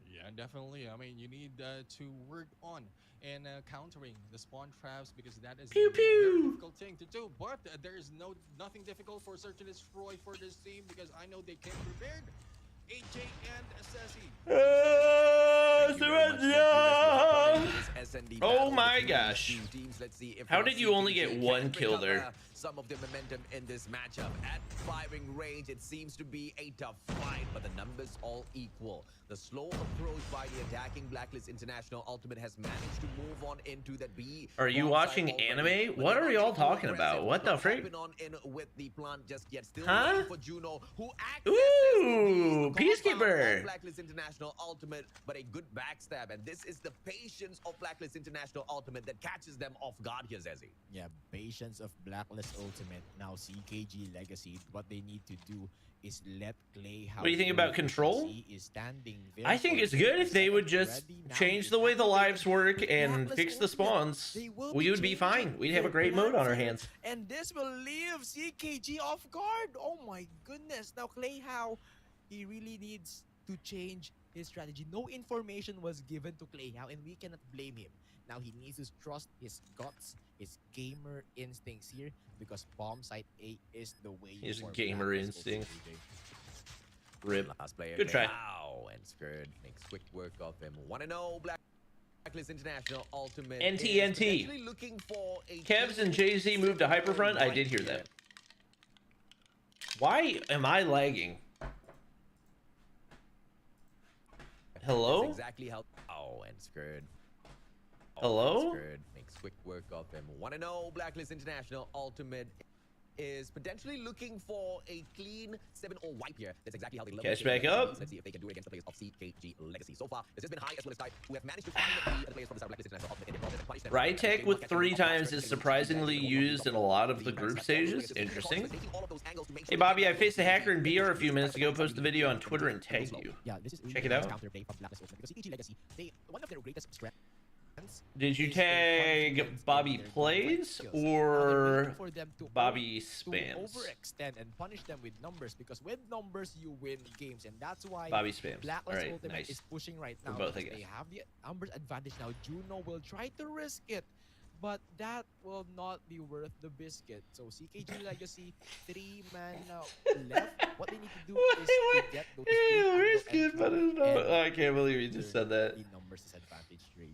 Yeah, definitely. I mean, you need to work on and countering the spawn traps, because that is pew, a very pew. difficult thing to do. But there is nothing difficult for Search and Destroy for this team, because I know they came prepared. AJ and Sassy. Oh my gosh. How did you only get 1 kill there? Some of the momentum in this matchup. At firing range, it seems to be a tough fight, but the numbers all equal. The slow approach by the attacking Blacklist International Ultimate has managed to move on into that B. Are you watching anime? What are y'all talking about? What the freak? Huh? Ooh, Peacekeeper. Blacklist International Ultimate, but a good backstab, and this is the patience of Blacklist International Ultimate that catches them off guard here, Zezzy. Yeah, patience of Blacklist Ultimate. Now CKG Legacy, what they need to do is let Clay. What do you think about Control? Is standing there. I think it's good if they would just change the way the lives work and fix the spawns. We would be fine. We'd have a great mode on our hands. And this will leave CKG off guard. Oh my goodness. Now Clay, how he really needs to change his strategy. No information was given to Clay How, and we cannot blame him. Now he needs to trust his guts, his gamer instincts here, because bomb site A is the way. His gamer instinct. Rip. Last player. Good try. Wow, and Skrd makes quick work of him. 1-0 Blacklist International Ultimate. NTNT. Looking for a Kevs and Jay-Z moved to Hyperfront. I did hear that. Why am I lagging? Hello? That's exactly how. Oh, and Skrd. Hello? Skrd makes quick work of him. 1-0 Blacklist International Ultimate is potentially looking for a clean 7-0 wipe here. That's exactly how they love Cash it. back up. Let's see if they can do it against the players of CKG Legacy. So far, this has been high as well as tight. We have managed to find the players from the South Black International Ultimate and they punish them. Rytech with 3 times is surprisingly used in a lot of the group stages. Interesting. Hey Bobby, I faced a hacker in BR a few minutes ago. Posted a video on Twitter and tagged you. Check it out. Did you tag Bobby Plays or Bobby Spams? Overextend and punish them with numbers, because with numbers you win games, and that's why Bobby Spams. Blacklist Alright, Ultimate nice. is pushing right now. For both, I Because guess. they have the numbers advantage now. Juno will try to risk it, but that will not be worth the biscuit. So CKG Legacy, 3-man left. What they need to do is to get those Risk it, but it's not. Oh, I can't believe he just said that. The numbers disadvantage, JJ.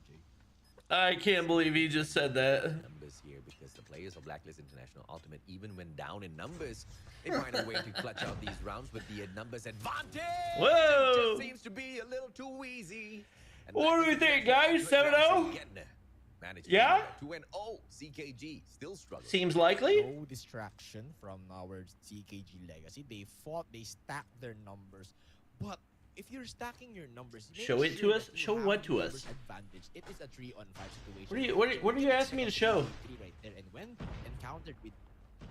I can't believe he just said that. Numbers here, because the players of Blacklist International Ultimate, even when down in numbers, they find a way to clutch out these rounds with the numbers advantage. Whoa! It just seems to be a little too easy. And What do you think, guys? 7-0? Yeah? 2-0. CKG still struggling. Seems likely. No distraction from our CKG Legacy. They fought, they stacked their numbers. But if you're stacking your numbers, make Show it sure to us? that you Show have what to numbers us? Advantage. It is a 3-on-5 situation. What are you asking me to show? Right there. And when encountered with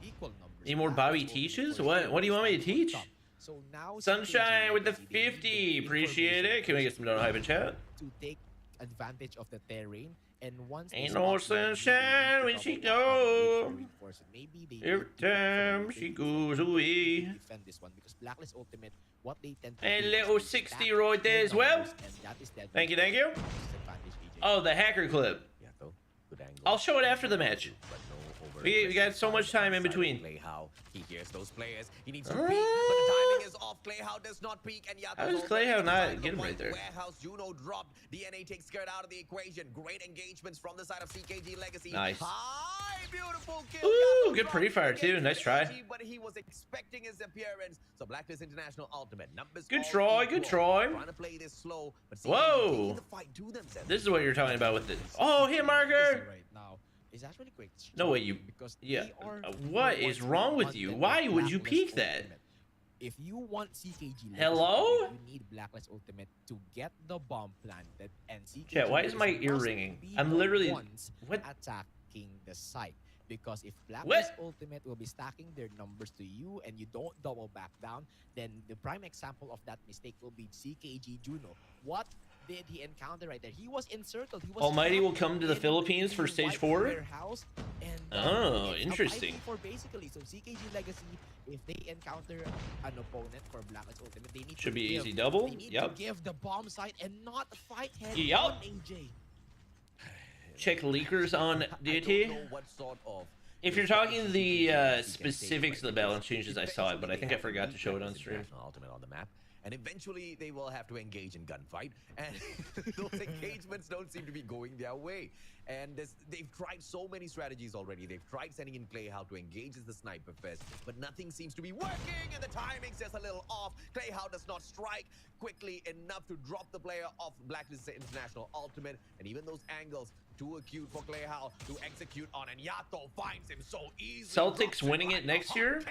equal numbers, Any more Bobby teaches? What do you want me to teach? So now Sunshine with the CKG, they need 50. the Appreciate it. Can we get some donut hype in chat? to take advantage of the terrain, and once they Ain't spot no the enemy, sunshine they when need she to double back and go. reinforce it. Maybe they Every need to time she goes away. defend this one, because Blacklist Ultimate, what they tend to Hey, do is little to 60 stack right there their as well. numbers, and that is their Thank you. disadvantage, AJ. Oh, the hacker clip. Yeah, though. Good angle. I'll show it after the match. But no We got so much time in between. Clayhow, he hears those players. He needs to peek, but the timing is off. Clayhow does not peek, and How does Clayhow not get him right there? Warehouse, Juno dropped. DNA takes Skirt out of the equation. Great engagements from the side of CKG Legacy. Nice. High, beautiful kill. Ooh, Yato good dropped pre-fire too. against Nice try. CKG, but he was expecting his appearance. So Blacklist International Ultimate numbers. Good all try, good equal. try. Trying to play this slow, but CKG Whoa. taking the fight to themselves. This is what you're talking about with it. Oh, hit marker. Right now is actually quick. No way, you. Because Yeah. they are What is wrong with you? Why would you peek that? If you want CKG Legacy Hello? to win, you need Blacklist Ultimate to get the bomb planted, and CKG Chat, why is my Legacy ear must ringing? be I'm the literally- ones what? attacking the site. Because if Blacklist Ultimate will be stacking their numbers to you and you don't double back down, then the prime example of that mistake will be CKG Juno. What did he encounter right there? He was encircled. He was Almighty will trapped come to the in Philippines for the stage white 4? warehouse, and, Oh, it's a interesting. 5v4 basically. So CKG Legacy, if they encounter an opponent for Blacklist Ultimate, they need Should to be give, easy double. They need Yep. to give the bomb site and not fight head Yep. on, AJ. Check leakers on I don't DT. know what sort of If you're talking the specifics of the balance changes, I saw it, but I think I forgot to show it on stream. Ultimate on the map, and eventually they will have to engage in gunfight, and those engagements don't seem to be going their way. And they've tried so many strategies already. They've tried sending in Clayhow to engage as the sniper first, but nothing seems to be working, and the timing's just a little off. Clayhow does not strike quickly enough to drop the player off Blacklist International Ultimate, and even those angles too acute for Clayhow to execute on, and Yato finds him so easily. Celtics winning it next year?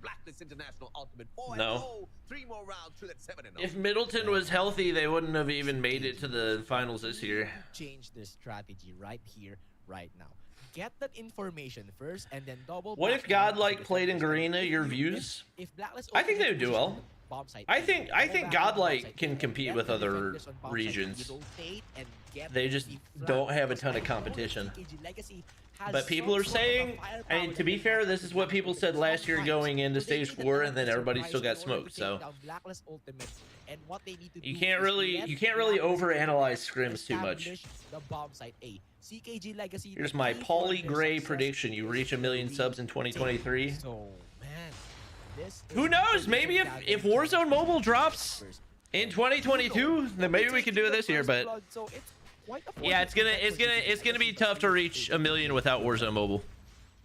Blacklist International Ultimate 4-0. No. 3 more rounds to that 7-0. If Middleton was healthy, they wouldn't have even made it to the finals this year. Change the strategy right here, right now. Get that information first, and then double. What back if down Godlike to the played in defenders. Garena? Your If- views? If Blacklist I think they would Ultimate do well. pushes the bomb site, I double think back on the Godlike bomb site, can and compete let with the other defenders on bomb site regions. rotate and get They just the don't flag. have a ton of Because I know competition. CKG Legacy has But people some are sort of a saying, firepower and to be that fair, they this have is what to people match said with last year some going into fights. So they stage need 4, to and then balance everybody their still got price in order smoked. to take So down Blacklist Ultimate. And what they need to you do can't is really let you can't really Blacklist overanalyze Ultimate scrims too much. establish the bomb site A. CKG Legacy. Here's the my key for Pauly their Gray success prediction: you reach 1 million is subs in 2023. So man, this Who is knows? the Maybe if Warzone Mobile drops in 2022, then maybe we can do it this year. But So it's quite a yeah, it's gonna be tough to reach 1 million without Warzone Mobile.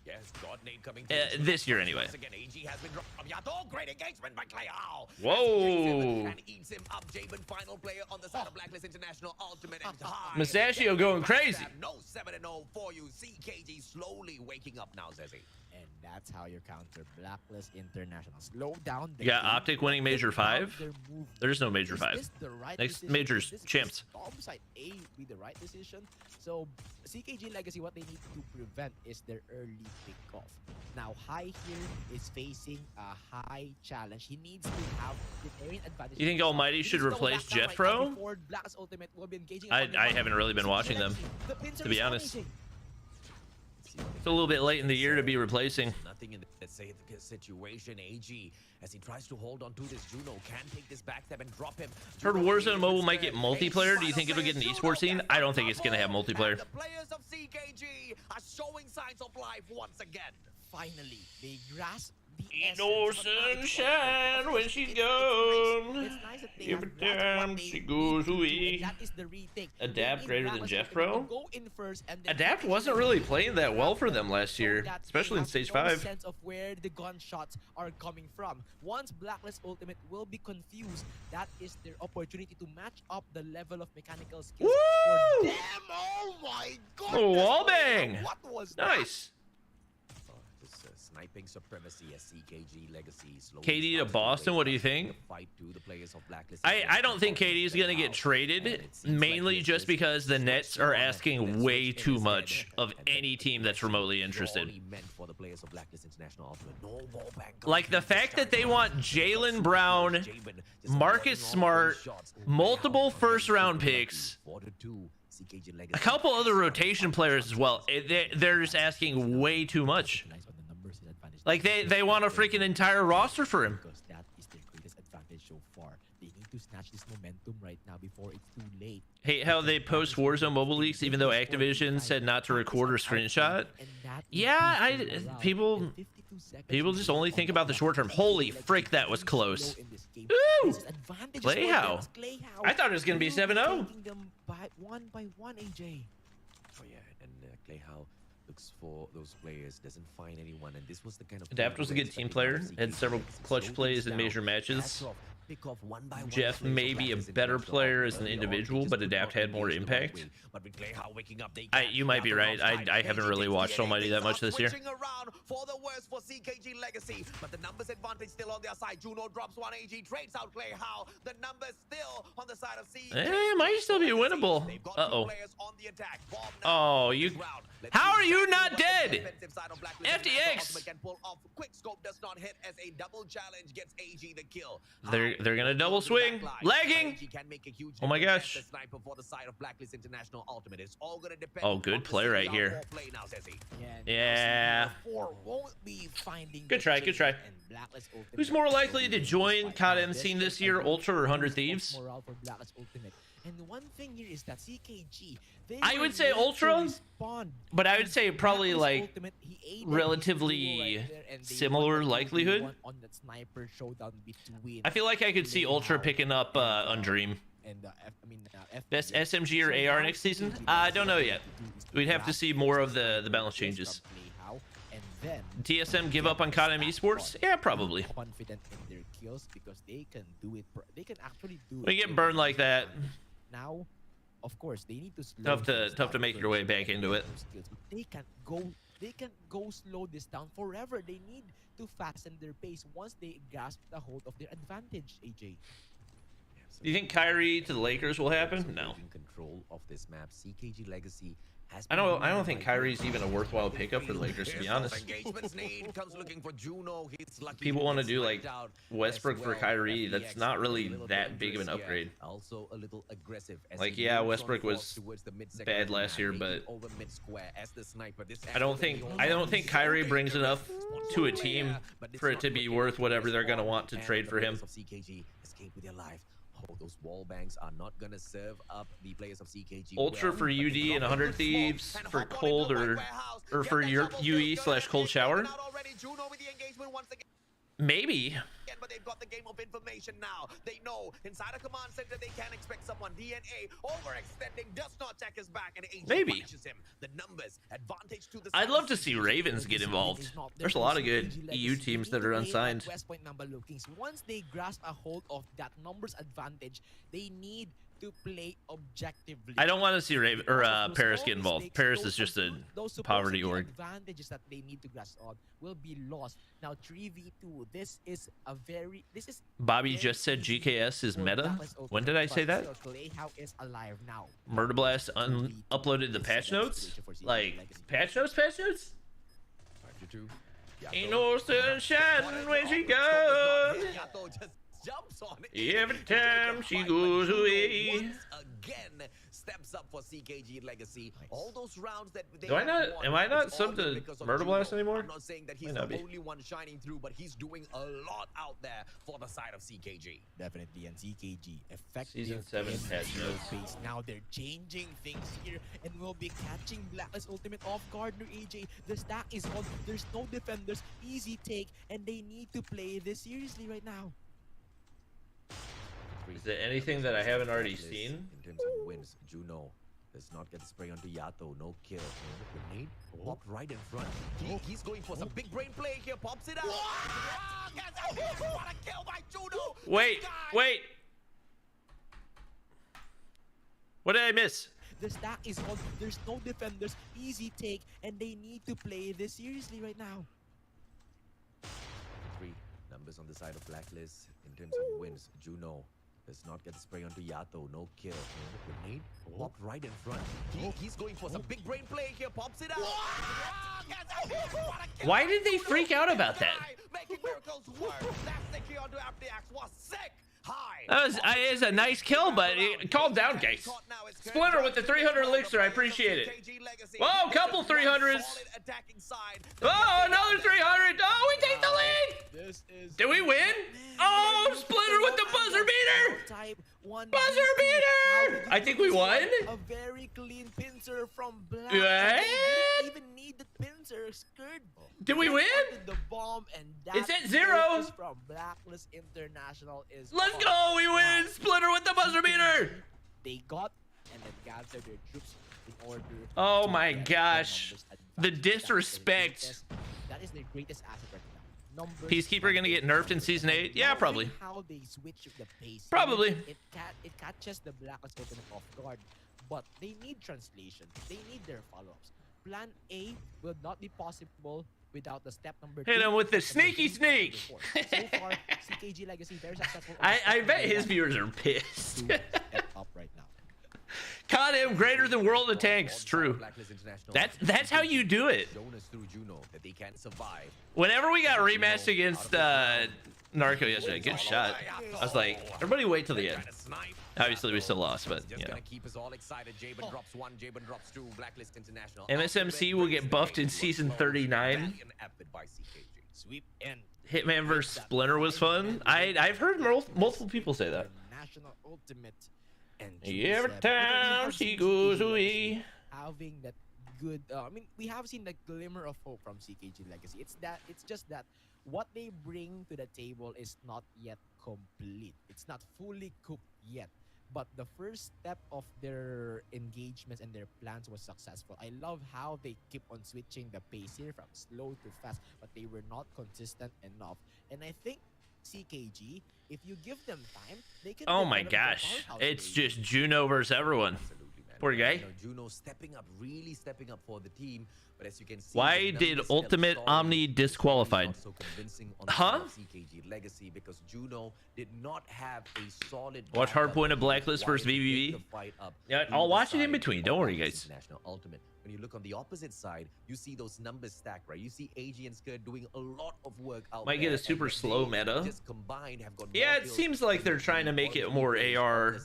Yes, God Nade coming This year anyway. Once again, AG has been dropped from Yato. Great engagement by Clayhow. Whoa. And eats him up. Jabin, final player on the side of Blacklist International Ultimate and high. Mustachio going crazy. No 7-0 for you. CKG slowly waking up now, Zezzy. And that's how you counter Blacklist International. Slow down. You got Optic winning Major 5. There's no Major 5. Next Major's Champs. Side A be the right decision. So CKG Legacy, what they need to prevent is their early pickoff. Now High here is facing a high challenge. He needs to have the area advantage. You think Almighty should replace Jeffro? I haven't really been watching them, to be honest. It's a little bit late in the year to be replacing. Nothing in the situation. AG, as he tries to hold on to this, Juno can take this backstep and drop him. Heard Warzone Mobile might get multiplayer. Do you think it'll get an esports scene? I don't think it's gonna have multiplayer. The players of CKG are showing signs of life once again. Finally, they grasp the Ain't no sunshine when she's gone. Every time she goes away. That is the retake. Adapt greater than Jeffro? Go in first and then Adapt wasn't really playing that well for them last year, especially in stage 5. Sense of where the gunshots are coming from. Once Blacklist Ultimate will be confused, that is their opportunity to match up the level of mechanical skills for them. Oh my god! Oh, wallbang! What was that? Nice. Sniping supremacy as CKG Legacy. KD to Boston, what do you think? I don't think KD is going to get traded, mainly just because the Nets are asking way too much of any team that's remotely interested. Like the fact that they want Jaylen Brown, Marcus Smart, multiple first-round picks, a couple other rotation players as well. They're just asking way too much. Like they want a freaking entire roster for him. Because that is their greatest advantage so far. They need to snatch this momentum right now before it's too late. Hate how they post Warzone mobile leaks even though Activision said not to record or screenshot. Yeah, people just only think about the short term. Holy frick, that was close. Ooh! Clayhow. I thought it was going to be 7-0. One by one, AJ. Oh yeah, and Clayhow looks for those players, doesn't find anyone, and this was the kind of Adapt was a good team player, had several clutch plays in major matches. Jeff may be a better player as an individual, but Adapt had more impact. You might be right. I haven't really watched Almighty that much this year. For the worst for CKG Legacy, but the numbers advantage still on their side. Juno drops one, AG trades out Clayhow. The numbers still on the side of CKG. It might still be winnable. Uh-oh. Oh, you... How are you not dead? FTX. Quickscope does not hit as a double challenge gets AG the kill. They're gonna double swing. Lagging. Oh my gosh. Oh, good play right here. Yeah. Good try, good try. Who's more likely to join COD scene this year, Ultra or 100 Thieves? And one thing here is that CKG, I would say Ultra, but I would say probably like relatively similar likelihood. I feel like I could see Ultra picking up Undream. Best SMG or AR next season? I don't know yet. We'd have to see more of the balance changes. TSM give up on COD esports? Yeah, probably. Confident in their kills because they can do it. They can actually do it. When you get burned like that, now, of course, they need to slow tough to make your way back into it. They can go slow this down forever. They need to fasten their pace once they grasp the hold of their advantage, AJ. Do you think Kyrie to the Lakers will happen? No. Control of this map. CKG Legacy I don't think Kyrie's even a worthwhile pickup for the Lakers, to be honest. People want to do like Westbrook for Kyrie. That's not really that big of an upgrade. Also a little aggressive. Like, yeah, Westbrook was bad last year, but I don't think Kyrie brings enough to a team for it to be worth whatever they're gonna want to trade for him. Escape with your life. Oh, those wall bangs are not gonna serve up the players of CKG. Ultra for UD and 100 Thieves for cold or for your UE/cold shower. Maybe. But they've got the game of information now. They know inside a command center they can expect someone. DNA overextending, does not check his back, and maybe him. The numbers advantage to the I'd love to see Ravens get involved. There's a lot of good EU teams that are unsigned. Once they grasp a hold of that numbers advantage, they need to play objectively. I don't want to see Paris get involved. Paris is just a poverty org. Advantages that they need to grasp on will be lost. Now 3v2. This is Bobby just said GKS is meta. When did I say that? Clayhouse is alive now. Murder Blast uploaded the patch notes. Like patch notes. Ain't no sunshine when she goes. Jumps on Every time she goes away. Again, steps up for CKG Legacy. All those rounds that they am I not subbed to Murder Blast anymore? I'm not saying that he's the only one shining through, but he's doing a lot out there for the side of CKG. Definitely, and CKG effective. Season 7 patch notes. Now they're changing things here, and we'll be catching Blacklist Ultimate off guard. No AJ, the stack is on. There's no defenders, easy take, and they need to play this seriously right now. Is there anything that I haven't already seen? In terms of wins, Juno does not get the spray onto Yato. No kill. Grenade popped right in front. He's going for some big brain play here. Pops it out. What a kill by Juno. Wait. What did I miss? The stack is on. There's no defenders, easy take, and they need to play this seriously right now. 3 numbers on the side of Blacklist. In terms of wins, Juno does not get the spray onto Yato. No kill. Grenade popped right in front. He's going for some big brain play here. Pops it out. Why did they freak out about that? Making miracles work. That's the key onto FDX. Was sick. That was a nice kill, but calm down, guys. Splinter with the 300 elixir, I appreciate it. Whoa, couple 300s. Oh, another 300. Oh, we take the lead. Did we win? Oh, Splinter with the buzzer beater. Buzzer beater. I think we won. A very clean pincer from Black. What? Even need the pincer skirt. Did we win? The bomb, and it's at 0. From Blacklist International is Let's go. We win. Splinter with the buzzer beater. They got and then gathered their troops in order. Oh my gosh. The disrespect. That is their greatest asset right now. Peacekeeper gonna get nerfed in season 8? Yeah, probably. How they switch the pace. Probably. It catches the Blacklist Ultimate off guard, but they need translation. They need their follow-ups. Plan A will not be possible without the step number 2. Hit him with the sneaky sneak. So far, CKG Legacy very successful. I bet his viewers are pissed. Up right now. Caught him greater than World of Tanks. True. That's how you do it. Whenever we got rematched against Narco yesterday, good shot. I was like, everybody wait till the end. Obviously, we still lost, but you know. MSMC will get buffed in season 39. Hitman vs Splinter was fun. I've heard multiple people say that. National Ultimate. Every time she goes away. Having that good, I mean, we have seen the glimmer of hope from CKG Legacy. It's just that what they bring to the table is not yet complete. It's not fully cooked yet. But the first step of their engagements and their plans was successful. I love how they keep on switching the pace here from slow to fast, but they were not consistent enough. And I think CKG, if you give them time, they can. Oh my gosh, it's just Juno versus everyone. Poor guy. You know, Juno really stepping up for the team. But as you can see, why did Ultimate Omni disqualified? Huh? CKG Legacy because Juno did not have a solid. Watch Hardpoint of Blacklist versus VVV. Yeah, I'll watch it in between. Don't worry, guys. National Ultimate. When you look on the opposite side, you see those numbers stack, right? You see AG and Skirt doing a lot of work out Might get a super slow meta. Yeah, it seems like they're trying to make it more AR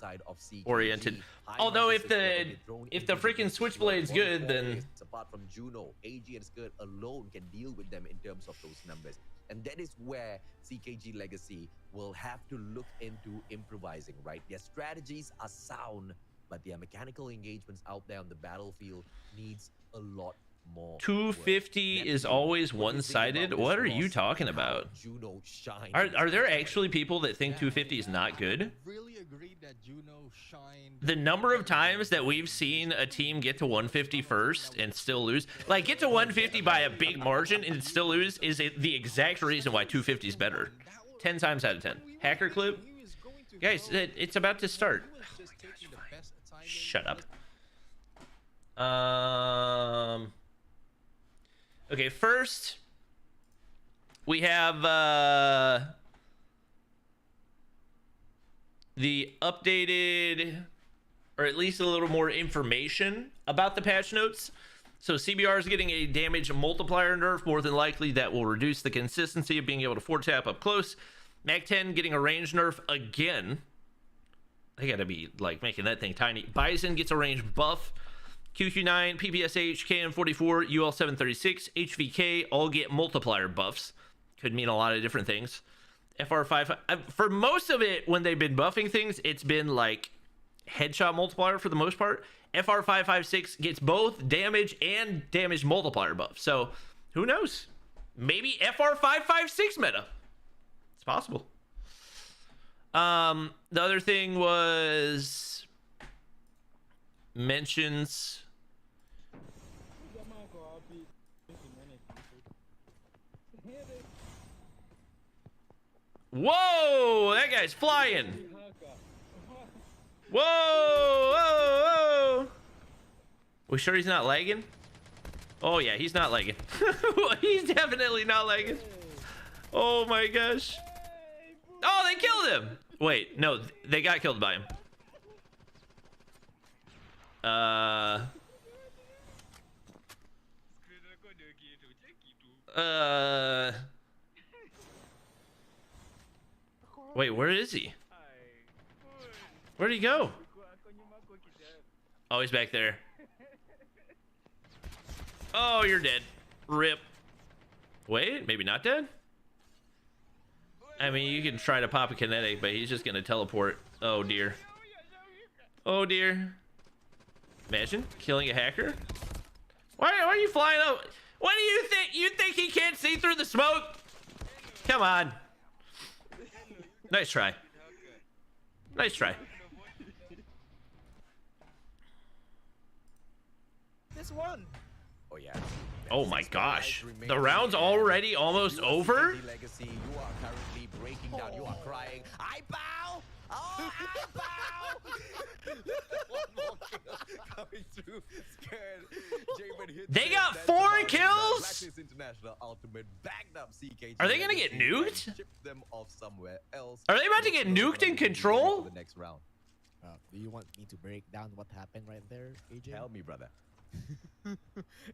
oriented. Although if the freaking Switchblade's good, then apart from Juno, AG and Skirt alone can deal with them in terms of those numbers. And that is where CKG Legacy will have to look into improvising, right? Their strategies are sound, but their mechanical engagements out there on the battlefield needs a lot more. 250 is always one-sided? What are you talking about? Are there actually people that think 250 is not good? Really agreed that Juno shined. The number of times that we've seen a team get to 150 first and still lose, like get to 150 by a big margin and still lose, is the exact reason why 250 is better. 10 times out of 10. Hacker clip? Guys, it's about to start. taking the best timing. Shut up. Okay, first we have the updated, or at least a little more information about the patch notes. So CBR is getting a damage multiplier nerf, more than likely that will reduce the consistency of being able to 4-tap up close. Mac 10 getting a range nerf again. They gotta be like making that thing tiny. Bison gets a range buff. QQ9, PPSH, KN44, UL736, HVK all get multiplier buffs. Could mean a lot of different things. FR5, for most of it, when they've been buffing things, it's been like headshot multiplier for the most part. FR556 gets both damage and damage multiplier buff. So who knows? Maybe FR556 meta. It's possible. The other thing was mentions. Whoa, that guy's flying. Whoa, whoa, whoa. We sure he's not lagging? Oh yeah, he's not lagging. He's definitely not lagging. Oh my gosh. Oh, they killed him. Wait, no, they got killed by him. Wait, where is he? Where'd he go? Oh, he's back there. Oh, you're dead. Rip. Wait, maybe not dead? I mean, you can try to pop a kinetic, but he's just gonna teleport. Oh dear. Oh dear. Imagine killing a hacker. Why are you flying up? What do you think? You think he can't see through the smoke? Come on. Nice try. Nice try. This one. Oh yeah. Oh my gosh. The round's already almost over? Legacy, you are currently breaking down. You are crying. I bow! Oh, I bow! One more kill coming through. Scared. Jamin hits They it. got That's 4 about it. kills? Blacklist International Ultimate backed up CKG. Are they gonna get Legacy and nuked? shipped them off somewhere else. Are they about to get nuked in Control? For the next round. Do you want me to break down what happened right there, AJ? Tell me, brother.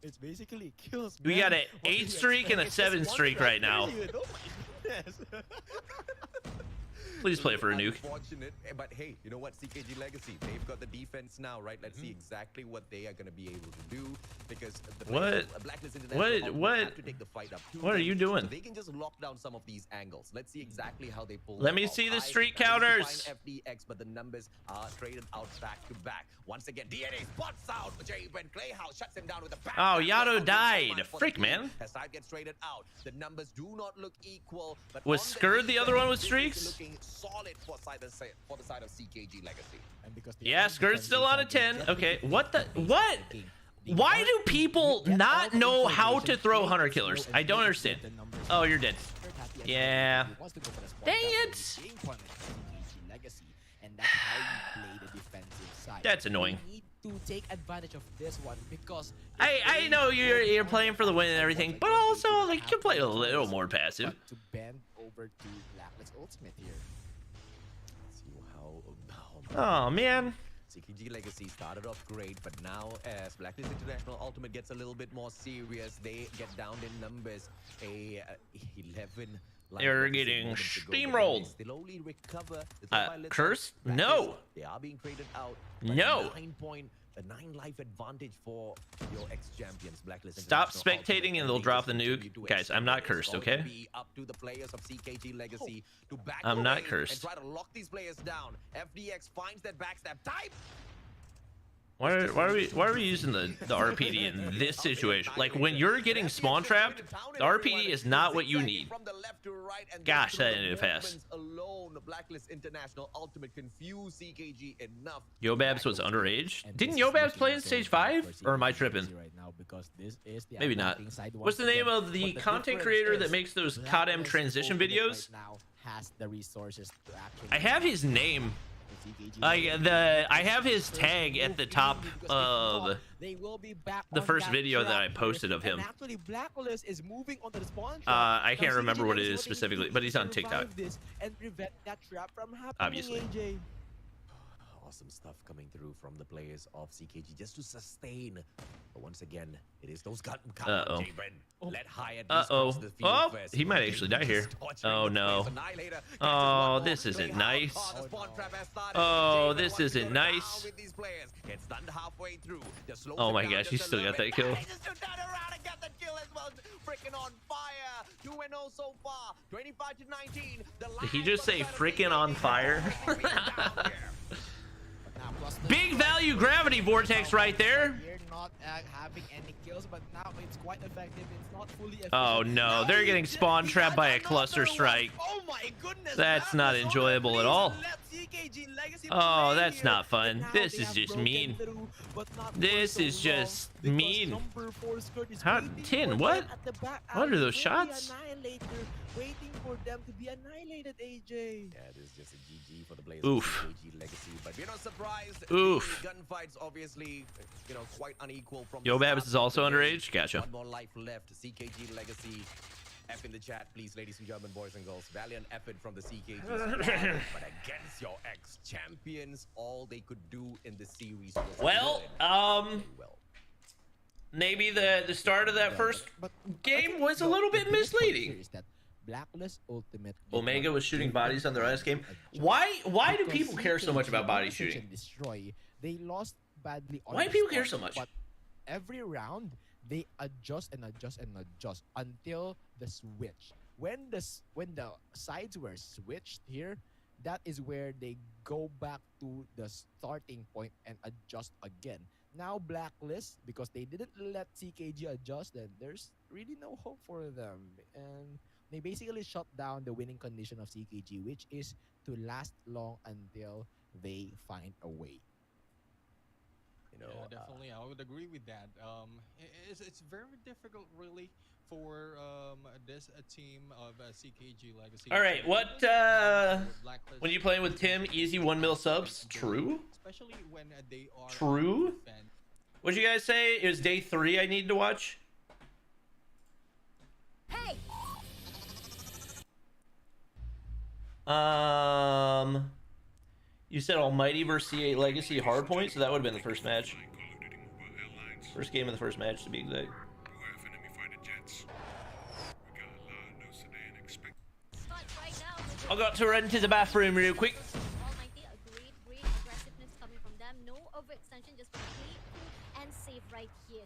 It's basically kills. We got an 8 streak and a 7 streak right now. Oh my goodness. Please play for a nuke. Unfortunate, but hey, you know what? CKG Legacy, they've got the defense now, right? Let's see exactly what they are going to be able to do, because the players of Blacklist International have to take the fight up to What are them, you doing? so they can just lock down some of these angles. Let's see exactly how they pull. Let me off. see the I streak managed to counters. find FDX, but the numbers are traded out back to back. Once again, DNA spots out. Jaben Clayhouse shuts him down with a back. Oh, Yato died. Frick, man. As side gets traded out, the numbers do not look equal. But Was on Skurd the other one with this is streaks? looking solid for the side of CKG Legacy. And because Yeah, Skirt's still on a 10. Okay, what the... What? Why do people not know how to throw hunter killers? I don't understand. Oh, you're dead. Yeah. Dang it. That's annoying. We need to take advantage of this one because I know you're playing for the win and everything, but also like you can play a little more passive. to bend over to Blacklist Ultimate here. See how Oh man. CKG Legacy started off great, but now as Blacklist International Ultimate gets a little bit more serious, they get down in numbers. 11. They're getting steamrolled. Slowly recover. Curse? No. They are being traded out. No. 9 life advantage for your ex-champions, Blacklist. Stop International spectating Ultimate, and they'll they drop just the continue nuke. to Guys, I'm not execute. cursed, It's going to okay? be up to the players of CKG Legacy to back I'm not away cursed. and try to lock these players down. FDX finds that backstab type. Why are we using the RPD in this situation? Like when you're getting spawn trapped, the RPD is not what you need. From the left to right, and Gosh, through that the ended fast. movements alone, the Blacklist International Ultimate confused CKG enough. Yobabs was underage? Didn't Yobabs play in stage 5? Or am I tripping? Maybe not. What's the name of the content creator that makes those COD transition videos? Now has the resources to actually I have his name. I have his tag at the top of they will be back the on first that video that track I posted of him. And actually, Blacklist is moving onto the spawn trap. I can't Now, remember CKG what it knows is they need to specifically, do but he's to on TikTok. survive this and prevent that trap from happening, Obviously. AJ. Awesome stuff coming through from the players of CKG just to sustain. But once again, it is those gun. Uh-oh. Let Hyatt Uh-oh. the field Oh, first. he might actually die here. Oh, no. Oh, this isn't nice. Oh, this isn't nice. Oh my gosh, he still got that kill. Freaking on fire. 2-0 so far. 25-19. Did he just say freaking on fire? Big value gravity vortex right there. You're not having any kills, but now it's quite effective. It's not fully efficient. Oh no, they're getting spawn trapped by a cluster strike. Oh my goodness. That's not enjoyable at all. Oh, that's not fun. This is just mean. This is just mean. How, Tin, what? What are those shots? Waiting for them to be annihilated, AJ. Yeah, this is just a GG for the Blazers. Oof. CKG legacy, but we're not surprised. Oof. The gunfights obviously, quite unequal from Yo the Babs start is also of the game. underage. Gotcha. One more life left. CKG legacy. F in the chat, please, ladies and gentlemen, boys and girls. Valiant effort from the CKG squad, but against your ex-champions, all they could do in the series was Well, maybe the start of that first game was a little bit misleading. Blacklist Ultimate. Omega was shooting bodies on their last game. Why do people care so much about body shooting? Destroy. They lost badly on Why do the people care start, so much? But every round they adjust and adjust and adjust until the switch. When the sides were switched here, that is where they go back to the starting point and adjust again. Now Blacklist, because they didn't let CKG adjust, then there's really no hope for them. And they basically shut down the winning condition of CKG, which is to last long until they find a way. Yeah, definitely, I would agree with that. It's very difficult, really, for this team of CKG Legacy. All right, what when you playing with Tim, easy 1 mil subs? True. Especially when they are True. What'd you guys say? It was day 3 I need to watch. Hey. You said Almighty versus C8 Legacy hardpoint, so that would have been the first match. First game of the first match, to be exact. I'll go to run to the bathroom real quick. Almighty, a great aggressiveness coming from them. No overextension, just complete and safe right here.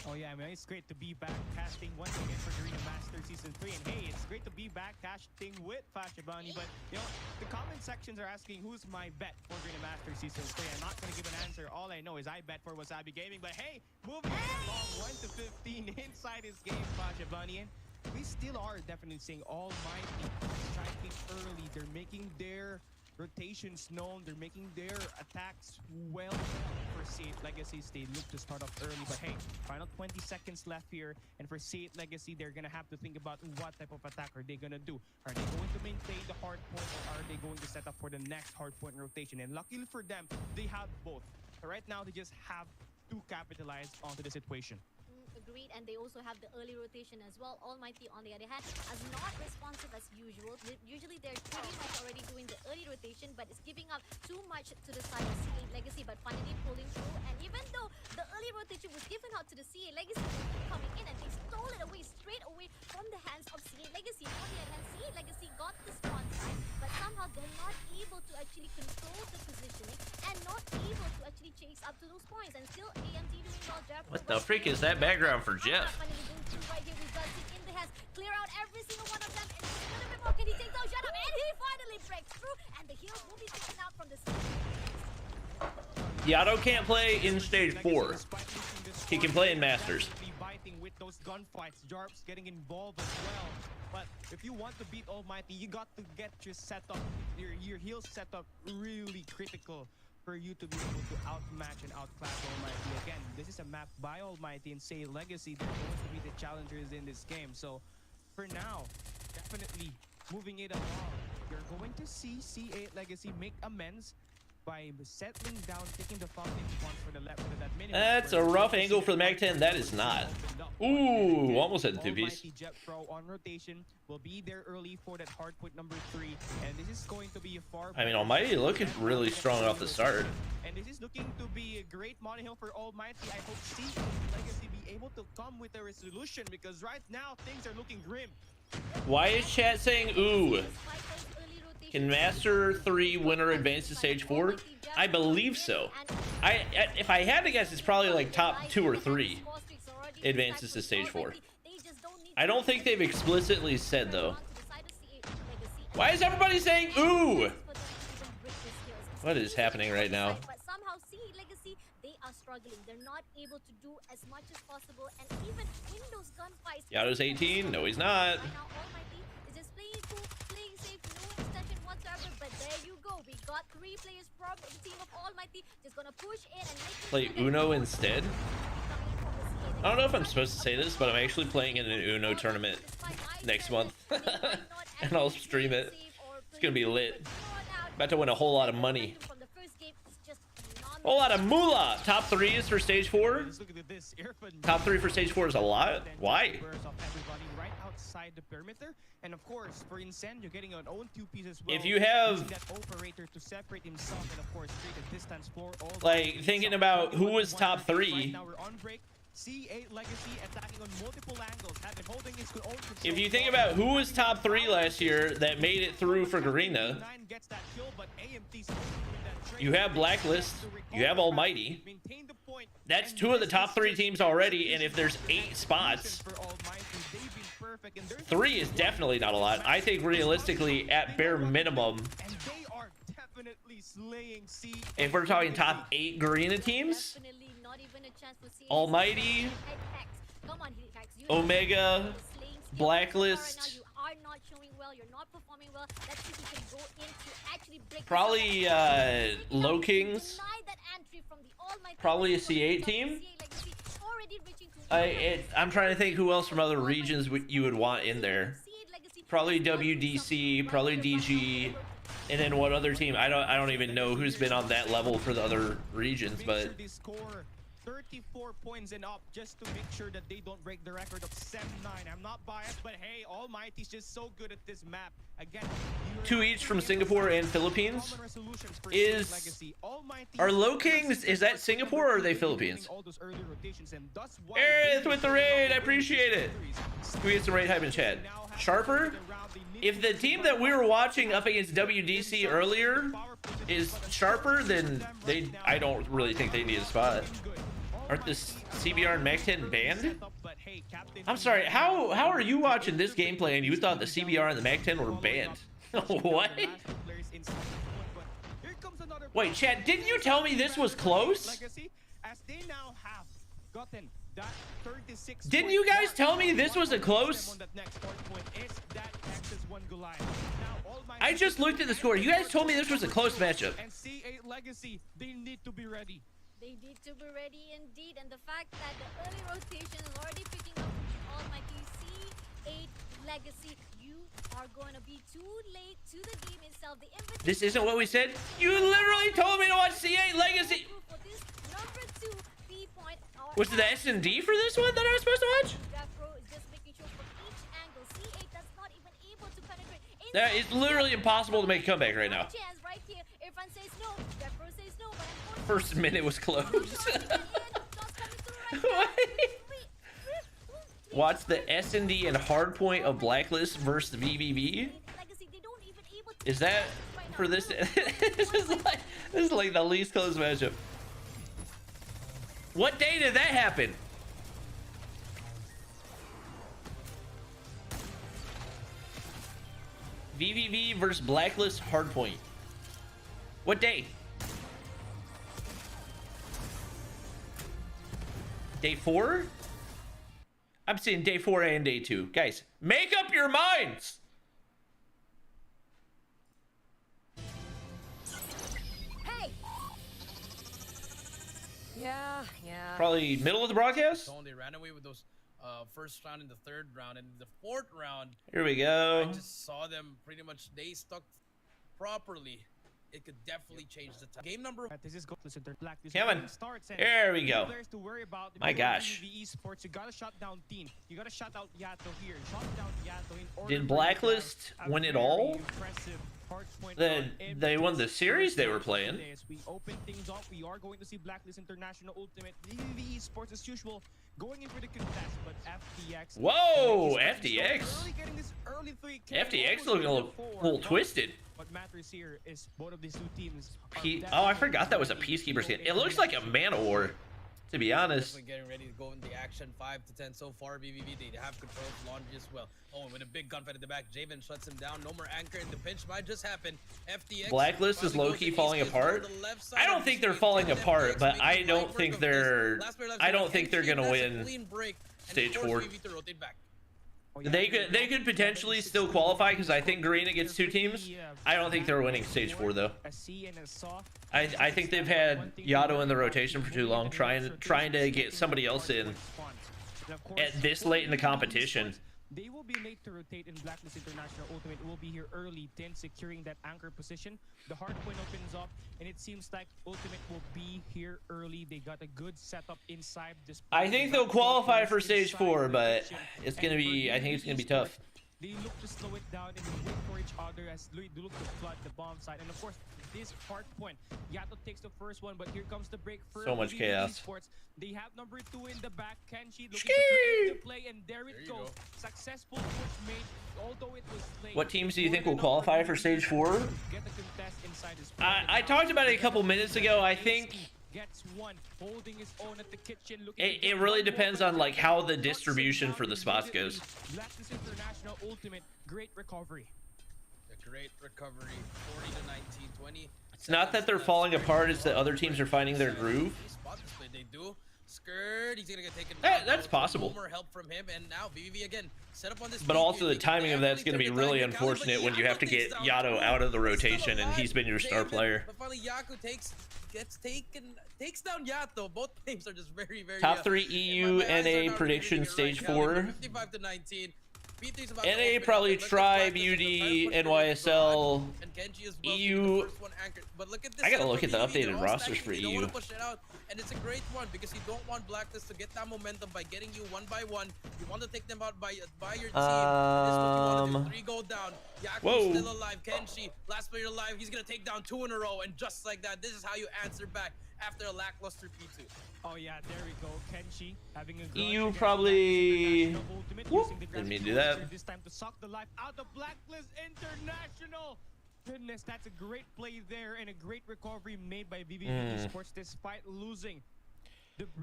Oh yeah, man, it's great to be back casting once again for GARENA Masters Season 3. And hey, it's great to be back casting with Fashabani. But, the comment sections are asking who's my bet for GARENA Masters Season 3. I'm not going to give an answer. All I know is I bet for Wasabi Gaming. But hey, moving along 1 to 15 inside his game, Fashabani. And we still are definitely seeing Almighty striking early. They're making their rotations known. They're making their attacks well for C8 Legacies. They look to start off early, but hey, final 20 seconds left here. And for C8 Legacy, they're gonna have to think about what type of attack are they gonna do. Are they going to maintain the hard point, or are they going to set up for the next hard point rotation? And luckily for them, they have both. So right now, they just have to capitalize onto the situation. Agreed, and they also have the early rotation as well. Almighty, on the other hand, is not responsive as usual. Usually they're pretty much already doing the early rotation, but it's giving up too much to the side of C8 Legacy, but finally pulling through. And even though the early rotation was given out to the C8 Legacy, coming in and they stole it away straight away from the hands of C8 Legacy. On the other hand, C8 Legacy got the spawn side, but somehow they're not able to actually control the positioning and not able to actually chase up to those points. And still AMT doing well. What the freak is that background for Jeff? Right here, we got it in the hands. Clear out every single one of them. And just a little bit more. Can he take those shut up? And he finally breaks through. And the heals will be taken out from the Yado can't play in stage 4. He can play in Masters. Biting with those gunfights, Jarps getting involved as well. But if you want to beat Almighty, you got to get your setup, your heal setup really critical for you to be able to outmatch and outclass Almighty. Again, this is a map by Almighty, and C8 Legacy, they're going to be the challengers in this game. So for now, definitely moving it along. You're going to see C8 Legacy make amends by settling down, taking the fountain once for the left for that minute. That's a rough angle for the Mag 10. That is not. Ooh, almost had the two-piece. Jet Pro on rotation will be there early for that hard point number 3, and this is going to be a far. I mean, Almighty looking really strong off the start. And this is looking to be a great money hill for Almighty. I hope C8 Legacy be able to come with a resolution, because right now things are looking grim. Why is chat saying ooh? Can Master 3 winner advance to stage 4? I believe so. If I had to guess, it's probably like top 2 or 3 advances to stage 4. I don't think they've explicitly said though. Why is everybody saying ooh? What is happening right now? But somehow C8 Legacy, they are struggling. They're not able to do as much as possible, and even win those gunfights. Yato's 18. No, he's not. Right now, Almighty is just playing cool, playing safe, no extension whatsoever. But there you go. We got 3 players from the team of Almighty just gonna push in and make Play Uno instead? I don't know if I'm supposed to say this, but I'm actually playing in an Uno tournament next month. And I'll stream it. It's gonna be lit. About to win a whole lot of money. Whole lot of moolah. Top 3 is for stage 4. Top 3 for stage 4 is a lot. Why? Right outside the perimeter, and of course for Incend, you're getting an own 2-piece as well. If you have that operator to separate himself, and of course create a distance for all. Like thinking about who was top 3. Now we're on break. C8 Legacy attacking on multiple angles, have been holding his own control. If you think about who was top 3 last year that made it through for Garena, you have Blacklist, you have Almighty. That's 2 of the top 3 teams already, and if there's 8 spots, 3 is definitely not a lot. I think realistically, at bare minimum, if we're talking top 8 Garena teams, Almighty, Omega, Blacklist, probably Low Kings, probably a C8 team. I'm trying to think who else from other regions you would want in there. Probably WDC, probably DG, and then what other team? I don't even know who's been on that level for the other regions, but 34 points and up just to make sure that they don't break the record of 7-9. I'm not biased, but hey, Almighty's just so good at this map. Again, 2 each from Singapore and Philippines. Are Low Kings, is that Singapore or are they Philippines? Aerith with the raid, I appreciate it. Can we get some raid hype in chat? Sharper? If the team that we were watching up against WDC earlier is Sharper, then I don't really think they need a spot. Aren't this CBR and Mag 10 banned? I'm sorry, how are you watching this gameplay and you thought the CBR and the Mag 10 were banned? What? Wait, chat, didn't you tell me this was close? Didn't you guys tell me this was a close? I just looked at the score. You guys told me this was a close matchup. And C8 Legacy, they need to be ready. They need to be ready indeed, and the fact that the early rotation is already picking up Almighty. C8 Legacy, you are going to be too late to the game itself. The this isn't what we said. You literally told me to watch C8 Legacy. Was it the S&D for this one that I was supposed to watch? That is literally impossible to make a comeback right now. First minute was close. Watch the S&D and hardpoint of Blacklist versus the VVV. Is that for this? This is like the least close matchup. What day did that happen? VVV versus Blacklist hardpoint. What day? Day 4? I'm seeing day 4 and day 2. Guys, make up your minds! Hey! Yeah. Probably middle of the broadcast? They ran away with those first round and the 3rd round, and the 4th round. Here we go. I just saw them pretty much. They stuck properly, it could definitely change the time. Game number. This is Kevin, there we go. My gosh. Esports, you gotta shut down Teen. You gotta shut out Yato here. Shut down Yato in order. Did Blacklist win it all? Then they won the series they were playing. As we open things up, we are going to see Blacklist International Ultimate. VVV Esports as usual, going in for the contest, but FDX. Whoa, FDX. FDX looking a little twisted. What matters here is both of these two teams. Oh, I forgot that was a Peacekeeper skin. It looks like a Man of War, to be honest. Getting ready to go in the action. 5 to 10 so far. BBV, they have control of laundry as well. Oh, with a big gunfight at the back, Javen shuts him down. No more anchor, and the pinch might just happen. FDX. Blacklist is low-key falling apart. I don't think they're falling apart, but I don't think they're gonna win stage 4. They could potentially still qualify because I think Garena gets 2 teams. I don't think they're winning stage 4 though. I think they've had Yato in the rotation for too long, trying to get somebody else in at this late in the competition. They will be late to rotate in Blacklist International Ultimate. Will be here early, 10 securing that anchor position. The hard point opens up, and it seems like Ultimate will be here early. They got a good setup inside this. I think they'll qualify for stage 4, but it's gonna be. I think it's gonna be tough. They look to slow it down and wait for each other as they look to flood the bomb side. And of course, this hard point, Yato takes the first one, but here comes the break for so much chaos. Esports. They have number 2 in the back, Kenshi looking to create the play, and there it goes. Successful push made, although it was late. What teams do you think will qualify for stage 4? Get the contest inside this I talked about it a couple minutes ago. I think gets one, holding his own at the kitchen. It really depends on like how the distribution for the spots goes. Blacklist International Ultimate, great recovery. A great recovery, 40 to 19, 20. It's not that they're falling apart; it's that other teams are finding their groove. They do. Skirt, he's gonna get taken. That's possible. More help from him, and now VVV again set up on this. But also the timing of that's going to be really unfortunate when you have to get Yato out of the rotation, and he's been your star player. But finally, Yaku takes down Yato. Both teams are just very. Top 3 EU NA prediction stage 4. 55 to 19. NA probably Tribe, UD, NYSL, EU. I gotta look at the updated rosters for EU. And it's a great one because you don't want Blacklist to get that momentum by getting you 1 by 1. You want to take them out by your team. This is what you want to do. 3 go down. Yaku's still alive. Kenshi, last player alive. He's gonna take down 2 in a row, and just like that, this is how you answer back after a lackluster P2. Oh yeah, there we go. Kenshi having a EU probably. Didn't mean to do that. This time to suck the life out of Blacklist International. Goodness, that's a great play there and a great recovery made by VVV Esports despite losing.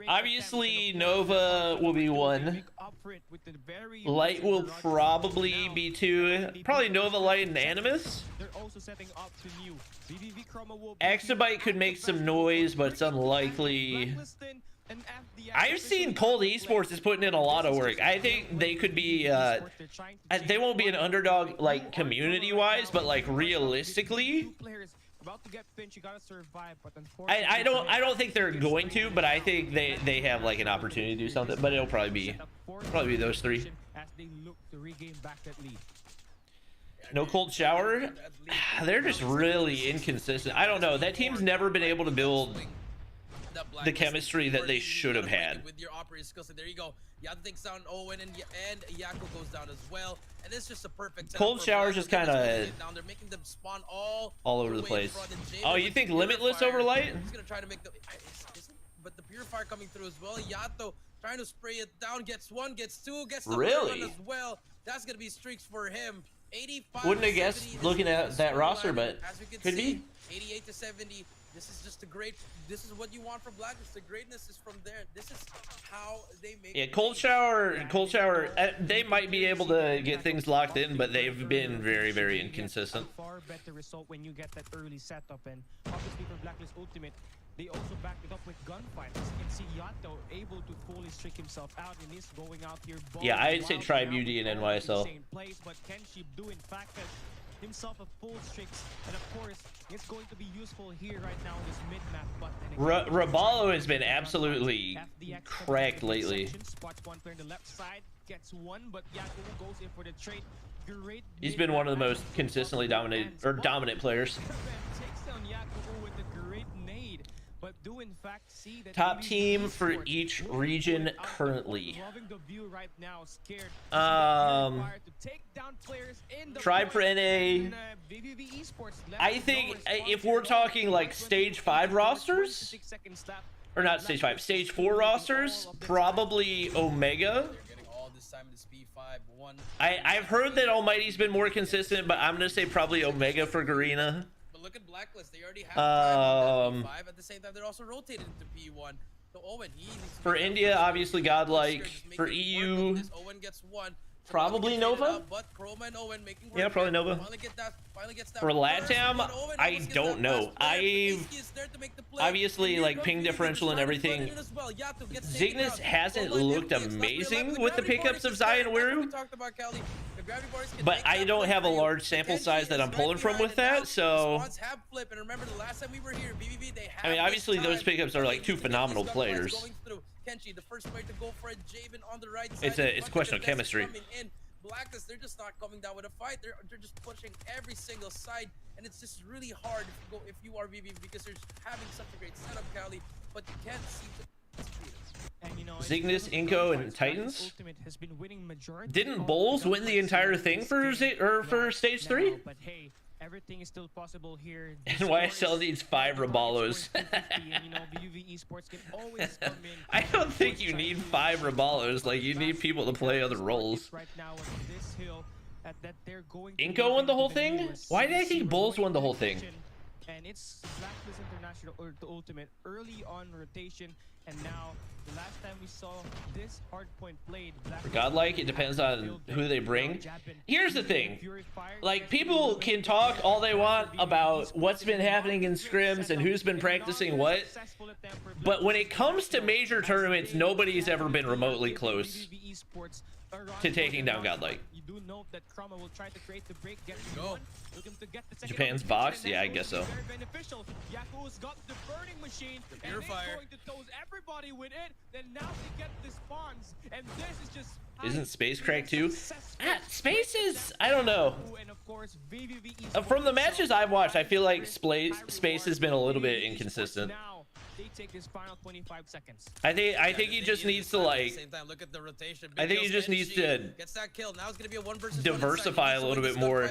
Obviously, Nova will be 1. Light will probably be 2. Probably Nova, Light, and Animus. They're also setting up to new. VVV Chroma will Exabyte could make some noise, but it's unlikely. I've seen COD Esports is putting in a lot of work. I think they could be, they won't be an underdog, like, community-wise, but, like, realistically. I don't think they're going to, but I think they have, like, an opportunity to do something, but it'll probably be those 3. No cold shower? They're just really inconsistent. I don't know. That team's never been able to build the chemistry that they should have had. With your operating skill set, there you go. Yato takes down Owen, and Yako goes down as well. And it's just a perfect cold shower's just kind of they're making them spawn all over the place. Oh, you think Limitless over Light? He's gonna try to make the but the Purifier coming through as well. Yato trying to spray it down, gets 1, gets 2, gets the 1 as well. That's gonna be streaks for him. 85. Wouldn't have guessed looking at that roster, but could be. 88 to 70. This is just a great. This is what you want from Blacklist. The greatness is from there. This is how they make. Yeah, cold shower. They might be able to get things locked in, but they've been very, very inconsistent. Far better result when you get that early setup, and obviously for Blacklist Ultimate, they also backed it up with gunfights. You can see Yato able to fully streak himself out, and he's going out here. Yeah, I'd say Tribe, UD, and NYSL. Plays, but Kenshi do in fact himself a full strix, and of course, it's going to be useful here right now in this mid-map button. Raballo has been absolutely cracked lately. Spots one player on the left side, gets one, but Yaku goes in for the trade. Great. He's been one of the most consistently dominant players. Takes down Yaku with a great nade, but do in fact see that top team for each region currently. Loving the view right now, scared. To take down players in the Tribe for NA. I think if we're talking like stage 5 rosters, or not stage 5, stage 4 rosters, probably Omega. I've heard that Almighty's been more consistent, but I'm gonna say probably Omega for Garena. But look at Blacklist, they already have P5 at the same time. They're also rotated into P1. So Owen, for India, obviously Godlike. For EU, Owen gets one. probably Nova. Yeah, probably Nova. For LATAM, I don't know. I've obviously like ping differential and everything. Zygnus hasn't looked amazing with the pickups of Zai and Weru, but I don't have a large sample size that I'm pulling from with that, so I mean, obviously those pickups are like two phenomenal players. Kenshi, the first player to go for a Javen on the right side. It's a question of chemistry. Blacklist, they're just not coming down with a fight. They're just pushing every single side, and it's just really hard if you are VV because they're having such a great setup, Cali, but you can't seem to beat it. And, you know, Zygnus, Inko, and Titans. Didn't Bulls win the entire thing for stage 3? But hey, everything is still possible here. And YSL needs 5 Raballos. I don't think you need 5 Raballos. Like, you need people to play other roles. Inko won the whole thing? Why did I think Bulls won the whole thing? And it's Blacklist International or the ultimate early on rotation, and now the last time we saw this hardpoint played, for Godlike, it depends on who they bring. Here's the thing, like, people can talk all they want about what's been happening in scrims and who's been practicing what, but when it comes to major tournaments, nobody's ever been remotely close to taking down Godlike. Japan's box? Yeah, I guess so. Isn't Space cracked too? Space is, I don't know. From the matches I've watched, I feel like Space has been a little bit inconsistent. Take his final 25 seconds. I think he just needs to like. Look at the rotation. I think he just needs to diversify a little bit more,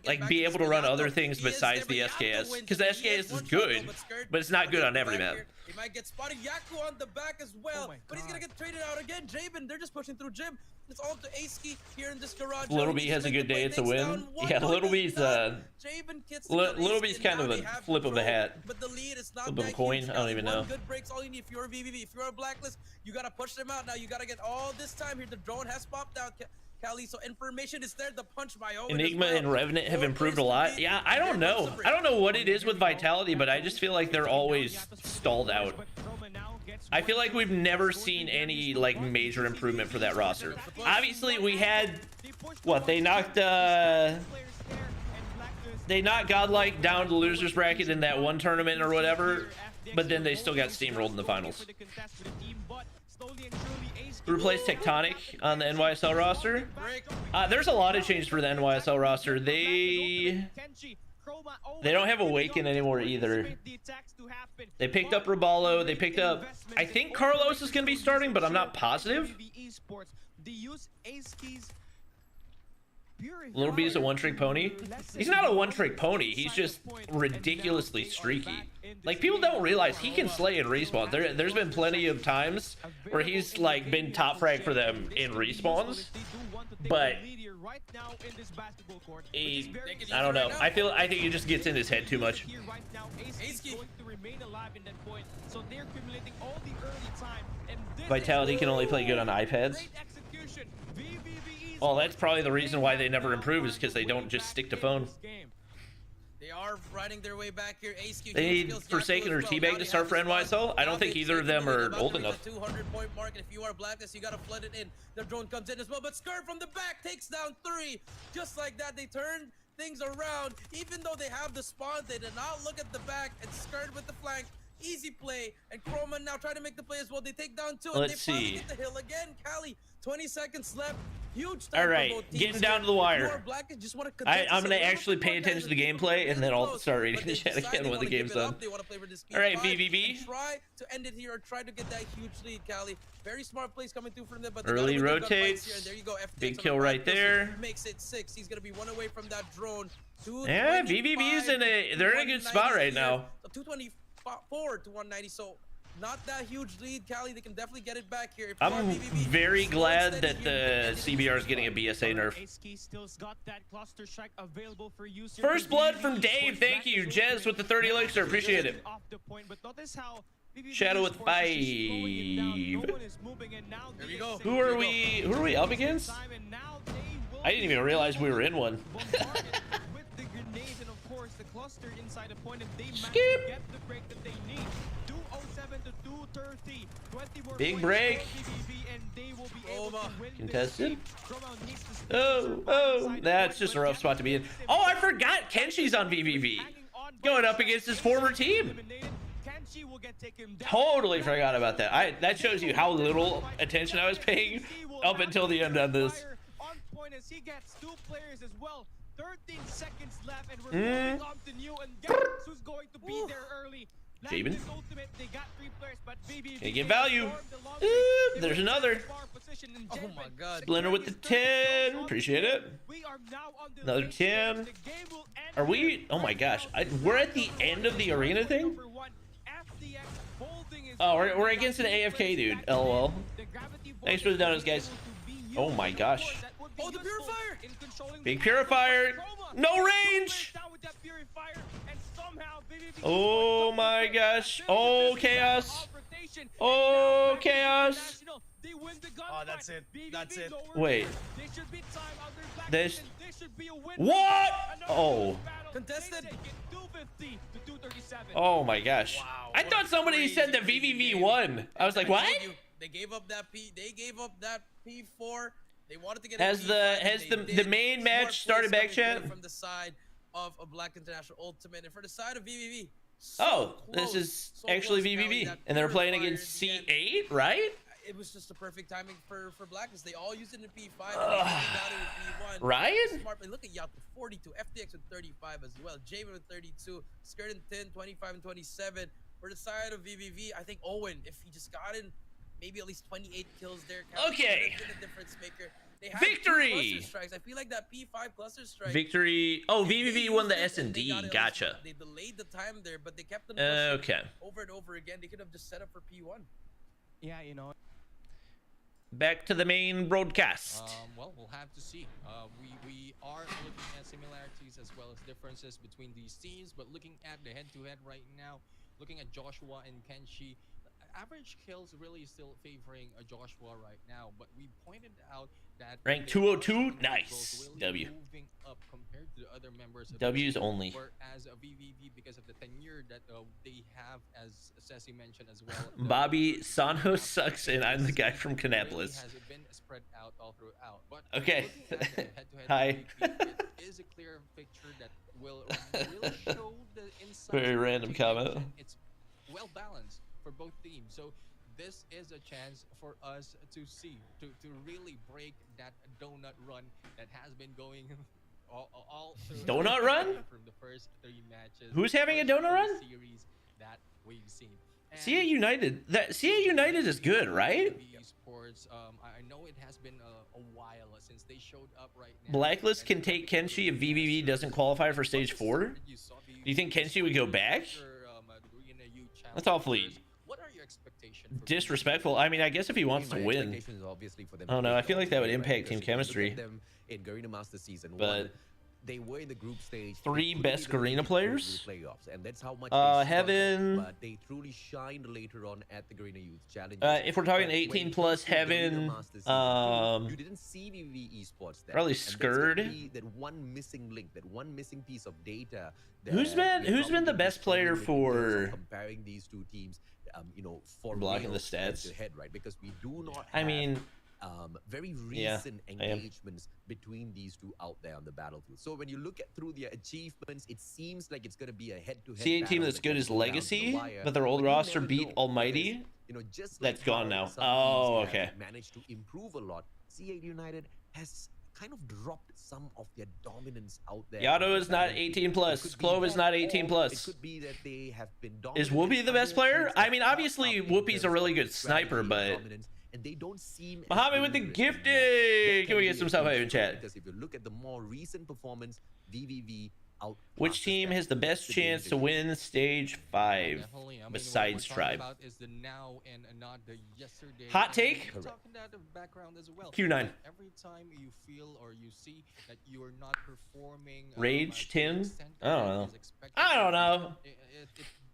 like be able to run other things besides the SKS, because the SKS is good, but it's not good on every map. He might get spotted. Yaku on the back as well, but he's gonna get traded out again. Javen, they're just pushing through Jim. It's all to Aski here in this garage. Little B has a good day. It's a win. Yeah, Little B's Little B's kind of a flip of a hat. But the lead is not flip of a coin. I don't even know. Good breaks all you need. If you're a VVV, if you're a Blacklist, you gotta push them out. Now you gotta get all this time here. The drone has popped out, Cali, so information is there. The punch by Owen Enigma and Revenant have improved a lot. Yeah, I don't know. I don't know what it is with Vitality, but I just feel like they're always stalled out. I feel like we've never seen any like major improvement for that roster. Obviously, we had what they knocked Godlike down to losers bracket in that one tournament or whatever, but then they still got steamrolled in the finals. We replaced Tectonic on the NYSL roster. There's a lot of change for the NYSL roster. They don't have Awaken anymore either. They picked up Raballo. They picked up, I think Carlos is going to be starting, but I'm not positive. Little B is a one-trick pony. He's not a one-trick pony. He's just ridiculously streaky. Like, people don't realize he can slay in respawns. There's been plenty of times where he's like been top frag for them in respawns, but I don't know. I think he just gets in his head too much. Vitality can only play good on iPads. Well, that's probably the reason why they never improve, is because they don't just stick to phone. They are riding their way back here. They need Forsaken or Teabag to start for NYSL. I don't think either of them are old enough. 200-point mark, and if you are Blacklist, you gotta flood it in. The drone comes in as well, but Scar from the back takes down 3. Just like that, they turn things around. Even though they have the spawn, they did not look at the back and skirt with the flank. Easy play, and Chroma now trying to make the play as well. They take down 2, and Let's they finally see. get the hill again. Cali, 20 seconds left. Huge All time right, for both teams getting here. down to the If you wire. are Black and just want to contest I'm this gonna a little actually bit pay more, guys, attention to the keep it gameplay, really and then I'll close. start reading But the they chat decide again they when the wanna give game's it done. up. They want to play for this All right, P5 VVV. and try to end it here or try to get that huge lead, Cali. Very smart plays coming through from them, but Early they gotta win the gunfights rotates. here, and there you go. FTX Big on kill the right 5 kills, there. makes it 6. He's gonna be 1 away from that drone. Yeah, VVV's in a they're in a good spot right now. So 224 to 190. So not that huge lead, Cali. They can definitely get it back here. If you are I'm VVV, very slow glad and steady that here, the and then CBR is getting a BSA nerf. Ace-Key still's got that cluster strike available for use here. First blood from Dave. Thank you, Jez, with the 30 elixir. Appreciate it. Off the point, but notice how VVV Shadow with Sports is just slowing it down. No 5. one is moving, and now There they we go. say Who are we up against? time, and now they will I didn't even realize we were in one. bombarded with the grenades, and of course the cluster inside the point, and they managed Skip. to get the break that they need. 207 to 230. 20 more Big points break. for VVV, and they will be able to win Contested. this game. Chroma needs to Oh, that's just a rough spot to be in. Oh, I forgot Kenshi's on VVV. Going up against his former team. Kenshi will get taken down. Totally forgot about that. That shows you how little attention I was paying up until the end of this. On point as he gets 2 players as well. 13 seconds left, and we're Mm. moving on to new, and guess who's going to be there early. Jabin. Landis ultimate, they got 3 players, but VVV Gonna get value. stormed the long way. Ooh, They there's were another. far positioned, and Oh Jabin my God. Splinter with the 10. Appreciate it. We are now on the Another late 10. stage. The game will end Are we? here. Oh my gosh. We're at the end of the arena thing? Number 1, FTX holding his Oh, own. we're They against got an 2 AFK players dude. back LOL. in. The gravity Thanks for the donuts, guys. Oh my gosh. Oh, the purifier! Big purifier. No range. Oh my gosh. Oh, chaos. Oh, chaos. Oh, that's it. That's it. Wait. This. What? Oh. Contested. Oh my gosh. I thought somebody said that VVV won. I was like, what? They gave up that P4. They wanted to get Has a the P5, has and they the did. main Smart match plays started back coming through chat? from the side of a Black International Ultimate, and for the side of VVV. Oh, this is actually VVV, and they're playing against C8, right? It was just the perfect timing for Blackness. They all used it in P5. And they got it with P1. Ryan? Smart play. Look at Yacht with 42, FTX with 35 as well, Jamin with 32, Skirt in 10, 25 and 27. For the side of VVV, I think Owen, if he just got in maybe at least 28 kills there, Okay. been a difference maker. They had Victory! 2 cluster strikes. I feel like that P5 cluster strike. Victory. Oh, if they VVV used won the it and S&D. they got it, Gotcha. They delayed the time there, but they kept them pushing Okay. over and over again. They could have just set up for P1. Yeah, you know. Back to the main broadcast. Well, we'll have to see. We are looking at similarities as well as differences between these teams, but looking at the head-to-head right now, looking at Joshua and Kenshi, average kills really still favoring Joshua right now, but we pointed out that Rank they are 202. seeing Nice. really W. moving up compared to the other members of the W's team, only. whereas VVV, because of the tenure that they have, as Ceci mentioned as well, the- Bobby Sanjo sucks, and I'm the guy from really Canapolis. has been spread out all throughout. But Okay. looking at the head-to-head Hi. PvP, it is a clear picture that will show the insights. Very of the random two teams, comment. and it's well balanced for both teams. So this is a chance for us to see, to really break that donut run that has been going all through Donut run? from the first 3 matches. Who's having a first donut 3 run? series that we've seen. CA United. That CA United is good, right? Sports, I know it has been a while since they showed up right now. Blacklist can take Kenshi if VVV doesn't qualify for stage 4. Do you think Kenshi would go back? That's awfully What are your expectations? disrespectful. I mean, I guess if he wants to My win. expectation is obviously for them I don't to know, take I feel like that would the impact team because if you look at chemistry. them in Garena Masters season But 1, they were in the group stage. three They couldn't best even make Garena it through players? the playoffs, and that's how much Heaven. but they truly shined later on at the Garena Youth Challenge. If we're talking But 18 when it plus comes to Garena Heaven, Masters season 2, you didn't see VV Esports there. probably And that's Skurd. gonna be that one missing link, that one missing piece of data. Who's that been- we're who's been the probably best player struggling with in terms of for- comparing these two teams, you know, for blocking real the stats? head-to-head, right? Because we do not. I have mean, very recent engagements between these two out there on the battlefield. So when you look at through their achievements, it seems like it's going to be a head-to-head C8 team that's good as Legacy, but their old roster beat Almighty. Just that's gone now. some Oh, teams have okay. managed to improve a lot. C8 United has kind of dropped some of their dominance out there. Yato is not 18 plus. Clove is not 18 plus. It could be that they have been Is Whoopi the best player? I mean, obviously Whoopi's a really good sniper, but and they don't seem Muhammad with the gifted. Can we get some stuff in chat? Because if you look at the more recent performance, VVV out. Which team has the best chance to win stage 5 Definitely. I mean, besides what we're talking Tribe? about is the now and not the yesterday. Hot take? We're talking about the background as well. Q9. Every time you feel or you see that you are not performing Rage to the 10? extent I don't that know. is expected, I don't know.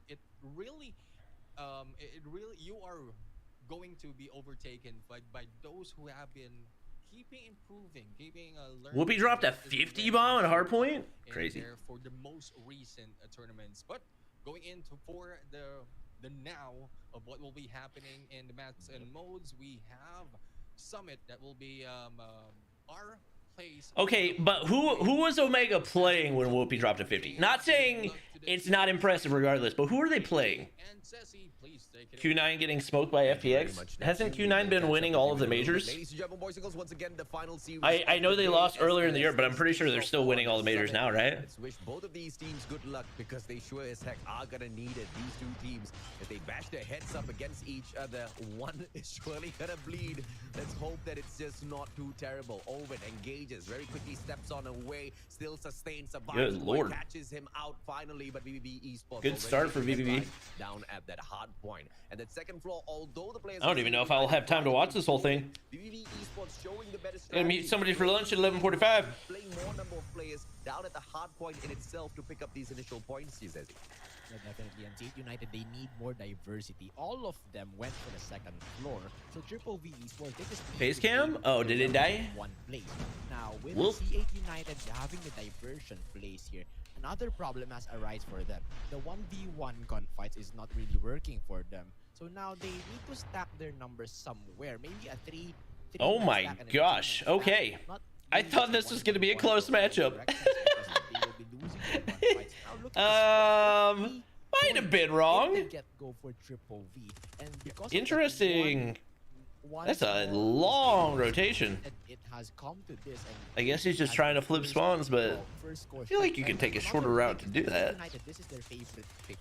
It really, you are going to be overtaken by those who have been keeping improving, keeping learning. Whoopi dropped a 50 bomb at hardpoint? Crazy. For the most recent tournaments, but going into for the now of what will be happening in the maps and modes, we have Summit that will be our place. Okay, but who was Omega playing when Whoopi dropped a 50? Not saying it's not impressive regardless, but who are they playing? And Ceci, please take it Q9 getting smoked by FPX? Hasn't Q9 been winning all of the majors? Ladies and gentlemen, boys and girls, once again, the final series. I know they lost earlier in the year, but I'm pretty sure they're still winning all the majors now, right? Let's wish both of these teams good luck because they sure as heck are gonna need it. These two teams, if they bash their heads up against each other, one is surely gonna bleed. Let's hope that it's just not too terrible. Owen engages, very quickly steps on away, still sustains, survives. Good lord. Catches him out finally, but VVV Esports. Good start for VVV. Down at that hard point. And that second floor, although the players... I don't even know if I'll have time to watch this whole thing. VVV Esports showing the better Gonna meet somebody for lunch at 11:45. Playing more number of players down at the hard point in itself to pick up these initial points, you says. Yeah, definitely. And C8 United, they need more diversity. All of them went for the second floor. So Triple V Esports, they just need Face to cam? be Oh, did it die? One place. Now, with Whoop. C8 United having the diversion place here, another problem has arisen for them. The 1v1 gunfights is not really working for them. So now they need to stack their numbers somewhere. Maybe a 3. Oh my gosh. Okay. I thought this was gonna be a close matchup. Might have been wrong. Interesting. That's a long rotation. It has come to this. I guess he's just trying to flip spawns, but I feel like you can take a shorter route to do that. This is their favorite pick.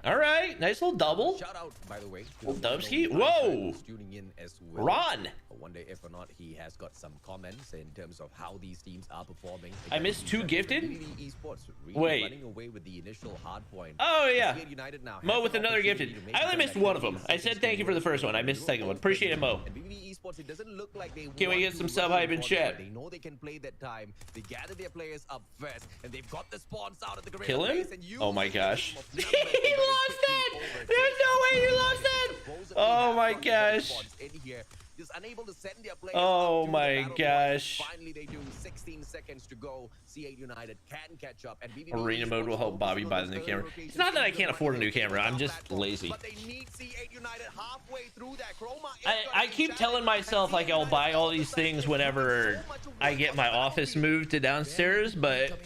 All right, nice little double. Shout out, by the way. Dubsky. Whoa. Tuning in as well. Ron. I wonder if or not he has got some comments in terms of how these teams are performing. I missed 2 gifted. Esports really Wait. running away with the initial hard point. Oh yeah. United now Mo has with an another opportunity gifted. to make I only a missed comeback one of them. I said thank you for the first one. I missed the second one. Appreciate it, Mo. And VVV Esports, it doesn't look like they Can we want get to some rush sub hype in forward, chat? but they know they can play that time. They gather their players up first, and they've got the spawns out of the GARENA Kill him? base and use Oh my the gosh. game of He numbers to lost very it! quickly There's no way he lost it! Supposedly Oh have my got the gosh. spawns in here. Just unable to send their players Oh up to the my battle point. gosh. Finally they do. 16 seconds to go. C8 United can catch up, and VVV Arena mode will help Esports Bobby focusing buy on the new those camera. early rotations. It's not that I can't afford a new camera. I'm just Platform, lazy. But they need C8 United halfway through that. Chroma is I gonna keep be telling myself like I'll buy all these things whenever I get my office moved to downstairs, but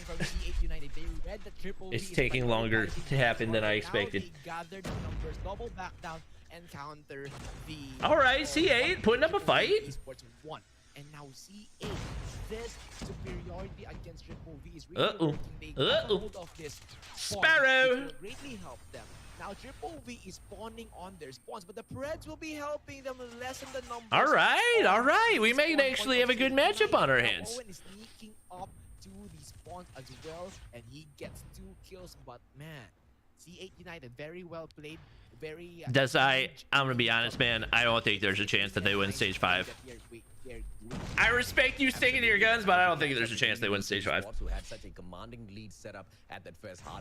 it's taking longer to happen than I expected. All right, C8 putting up a fight. Esports won. And now C8, this superiority against Triple V is really working. They got hold of this spawn, Sparrow. which will greatly help them. Now Triple V is spawning on their spawns, but the Preds will be helping them lessen the numbers. All right. We may actually have a good matchup on our hands. Owen is sneaking up to the spawns as well, and he gets 2 kills. But man, C8 United very well played. Very. I'm gonna be honest, man. I don't think there's a chance that they win stage 5. they're I respect you sticking to your guns, but I don't think there's a chance they win stage 5.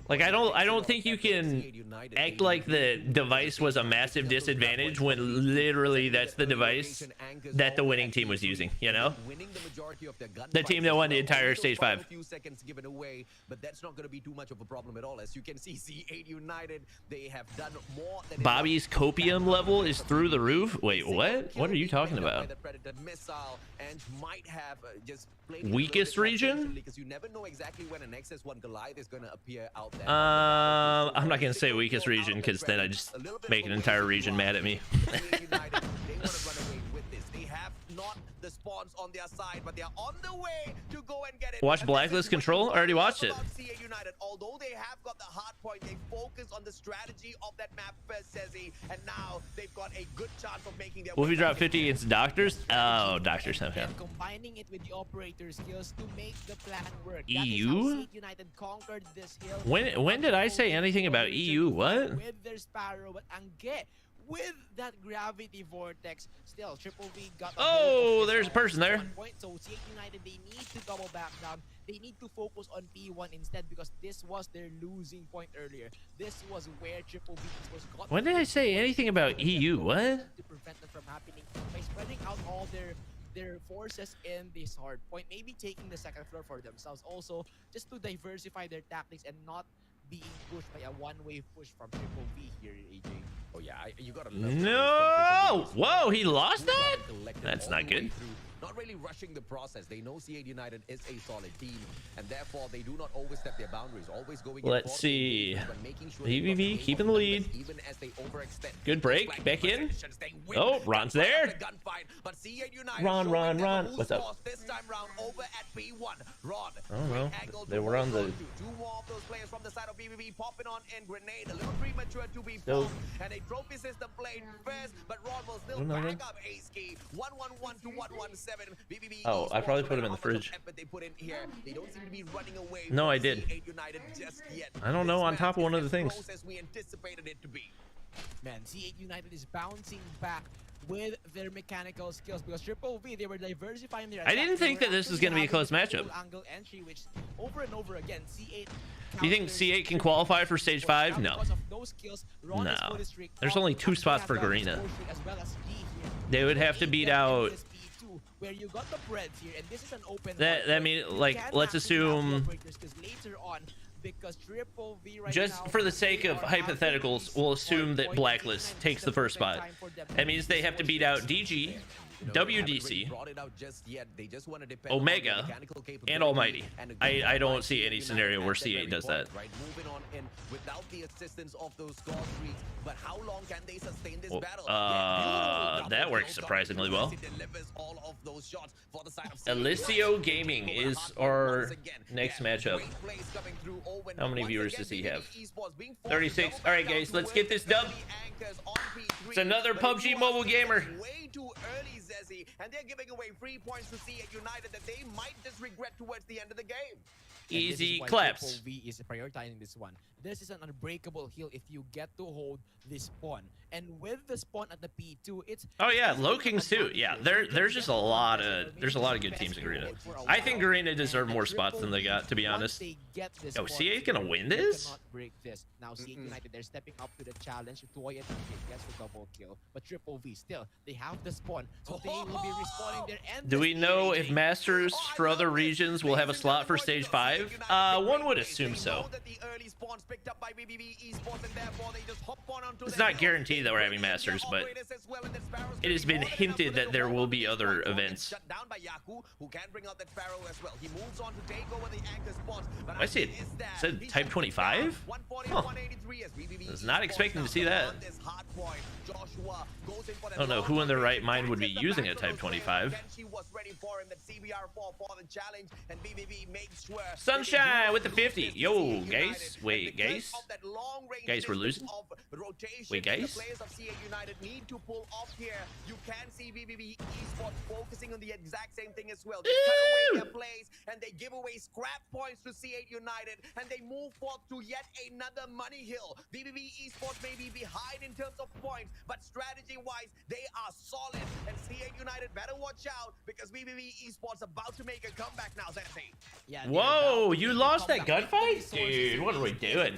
Like I don't think you can act like the device was a massive disadvantage when literally that's the device that the winning team was using, you know? The team that won the entire stage 5. Few seconds given away, but that's not going to be too much of a problem at all. As you can see, C8 United, they have done more than Bobby's copium level is through the roof. Wait, what? What are you talking about? Weakest region? Because you never know exactly when an XS1 Goliath is going to appear out there. I'm not gonna say weakest region because then I just make an entire region mad at me. Not the spawns on their side, but they are on the way to go and get it. Watch Blacklist Control. I already watched it. C8 United, although they have got the hard point, they focus on the strategy of that map first, Sezi, and now they've got a good chance of making their. Will we drop 50 against Doctors? Oh, Doctors. Okay. And combining it with the operator skills to make the plan work. EU? C8 United conquered this hill. When did I say anything about EU? What? With their Sparrow, but Angge, with that gravity vortex, still Triple V got. Oh, there's a person there. So C8 United, they need to double back down. They need to focus on P1 instead because this was their losing point earlier. This was where Triple V was got. When did I say anything about EU? What? To prevent them from happening by spreading out all their forces in this hard point, maybe taking the second floor for themselves. Also, just to diversify their tactics and not being pushed by a one-way push from Triple V here, AJ. Oh yeah, you gotta No! Whoa, he lost that? That's not good. Not really rushing the process. They know C8 United is a solid team, and therefore they do not overstep their boundaries. Always going. Let's see. VVV keeping the lead. Even as they overextend. Good break. Back in. Oh, Ron's there. Ron. What's up? This time round over at P1. Ron. I don't know. They were on the. Two more of those players from the side of VVV popping on in grenade. A little premature to be formed, and a trophy system played first, but Ron will still back up ace key. 111 to 117. Oh, I probably put him in the fridge. No, I did. I don't know, on top of one of the things. Man, C8 United is bouncing back with their mechanical skills because Triple V, they were diversifying their. I didn't think that this was going to be a close matchup. Angle entry, which over and over again, C8. You think C8 can qualify for stage 5? No. No. There's only 2 spots for Garena. They would have to beat out. Where you got the breads here, and this is an open. That mean, like, let's assume. Later on, because Triple V right just now, for the sake of hypotheticals, we'll assume that Blacklist takes the first spot. That means they have to beat out DG, WDC, Omega, and Almighty. I don't see any scenario where C8 does that. Moving on in without the assistance of those score streaks, but how long can they sustain this battle? That works surprisingly well. Alicio Gaming is our next matchup. How many viewers does he have? 36. All right, guys, let's get this dub. It's another PUBG Mobile gamer. Way too early, Zezzy, and they're giving away 3 points to C8 United that they might just regret towards the end of the game. Easy claps. Triple V is prioritizing this one. This is an unbreakable hill if you get to hold this spawn. And with the spawn at the P2, it's. Oh yeah, Low Kings too. Yeah, there's just a lot of good teams in Garena. I think Garena deserve more spots than they got, to be honest. Oh, C8 gonna win this? Now C8 United, they're stepping up to the challenge. Toy and gets the double kill, but Triple V still, they have the spawn, so they will be respawning their end. Do we know if Masters for other regions will have a slot for stage 5? One would assume so. It's not guaranteed that we're having Masters, but it has been hinted that there will be other events. I see it said type 25? Huh. I was not expecting to see that. I don't know who in their right mind would be using a type 25. Sunshine with the 50. Yo, guys. Wait, guys. Guys, we're losing. Wait, guys. Need to pull off here. You can see VVV Esports focusing on the exact same thing as well. They cut away their plays and they give away scrap points to C8 United and they move forth to yet another money hill. VVV Esports may be behind in terms of points, but strategy-wise, they are solid. And C8 United better watch out because BBB Esports about to make a comeback now, Zesty. Yeah, Whoa, you lost that gunfight? Dude, what are we doing?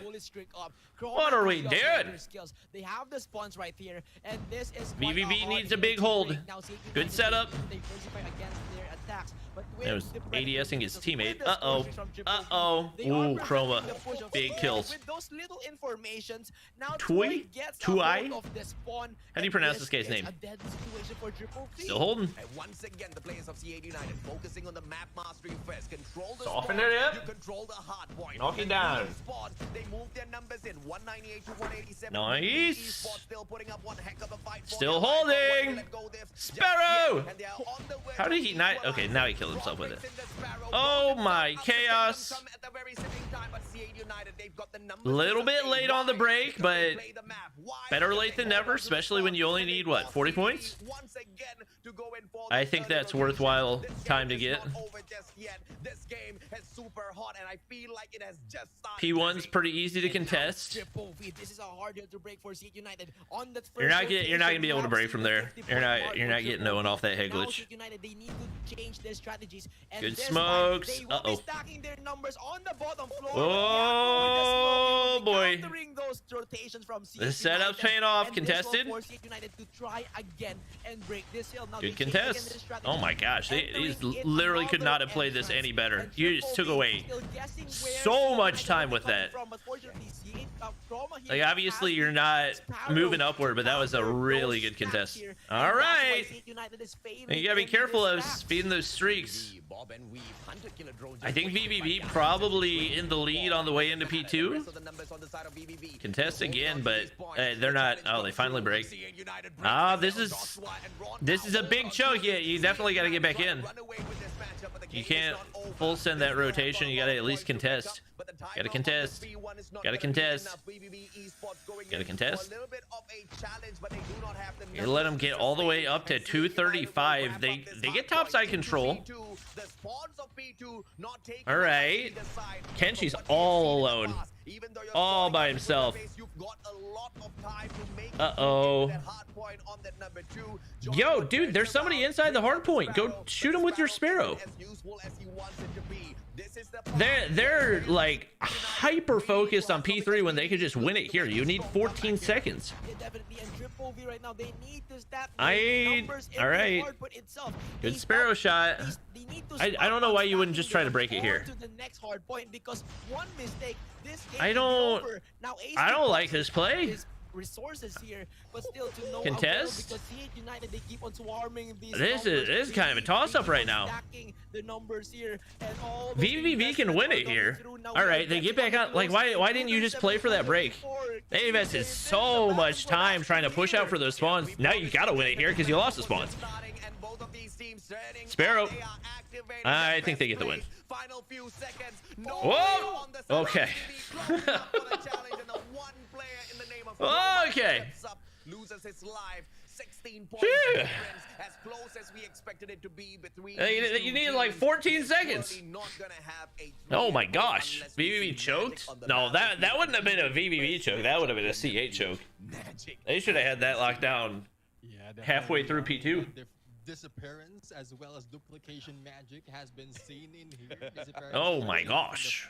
What are we doing? They have the spawns right here, and this is BBB needs a big hold. Good setup. It was ADSing his teammate. Uh-oh. Uh-oh. Ooh, Chroma. Big kills. With those little informations, now Tui? Tui? of the spawn. How do you pronounce this guy's name? A deadly situation for Triple P. Still holding. And once again, the players of C8 United focusing on the map mastery first. Control the Soften spot, it up. you control the hard point. Knock it down. Spot, they move their numbers in 198 to 187. Nice. Still putting up one heck of a fight. Still holding. Sparrow. How did he not? Okay, now he killed himself with it. Oh my chaos. Little bit late on the break, but better late than never, especially when you only need, what, 40 points? I think that's worthwhile time to get. P1's pretty easy to contest. You're not gonna be able to break from there. You're not getting no one off that head glitch. Good smokes. Uh-oh. Oh boy. The setup's paying off. Contested. Good contest. Oh my gosh. They literally could not have played this any better. You just took away so much time with that. Like, obviously you're not moving upward, but that was a really good contest. All right. And you gotta be careful of speeding those streaks. I think VBB probably in the lead on the way into P2. Contest again, but they're not. Oh, they finally break. Ah, this is a big choke. Yeah, you definitely got to get back in. You can't full send that rotation. You got to at least contest. Got to contest. Got to contest. Got to contest. You let them get all the way up to 235. They get topside control. All right. Kenshi's all alone. All by himself. Uh-oh. Yo, dude, there's somebody inside the hard point. Go shoot him with your Sparrow. They're like hyper focused on P3 when they could just win it here. You need 14 seconds. All right. Good Sparrow shot. I don't know why you wouldn't just try to break it here. I don't like this play. Resources here, but still to no contest. United, they keep on swarming these this is kind of a toss-up right now. The numbers here and all VVV can win it here. All right, they get back on. Like, why didn't you just play for that break? They invested so much time trying to push out for those spawns. Now you gotta win it here because you lost the spawns. Sparrow. I think they get the win. Whoa. Okay. Okay. Loses his life. 16 points. As close as we expected it to be between you need like 14 seconds. Oh my gosh. VVV choked? No, that wouldn't have been a VVV choke. That would have been a C8 choke. They should have had that locked down halfway through P2. Disappearance as well as duplication magic has been seen in here. Oh my gosh.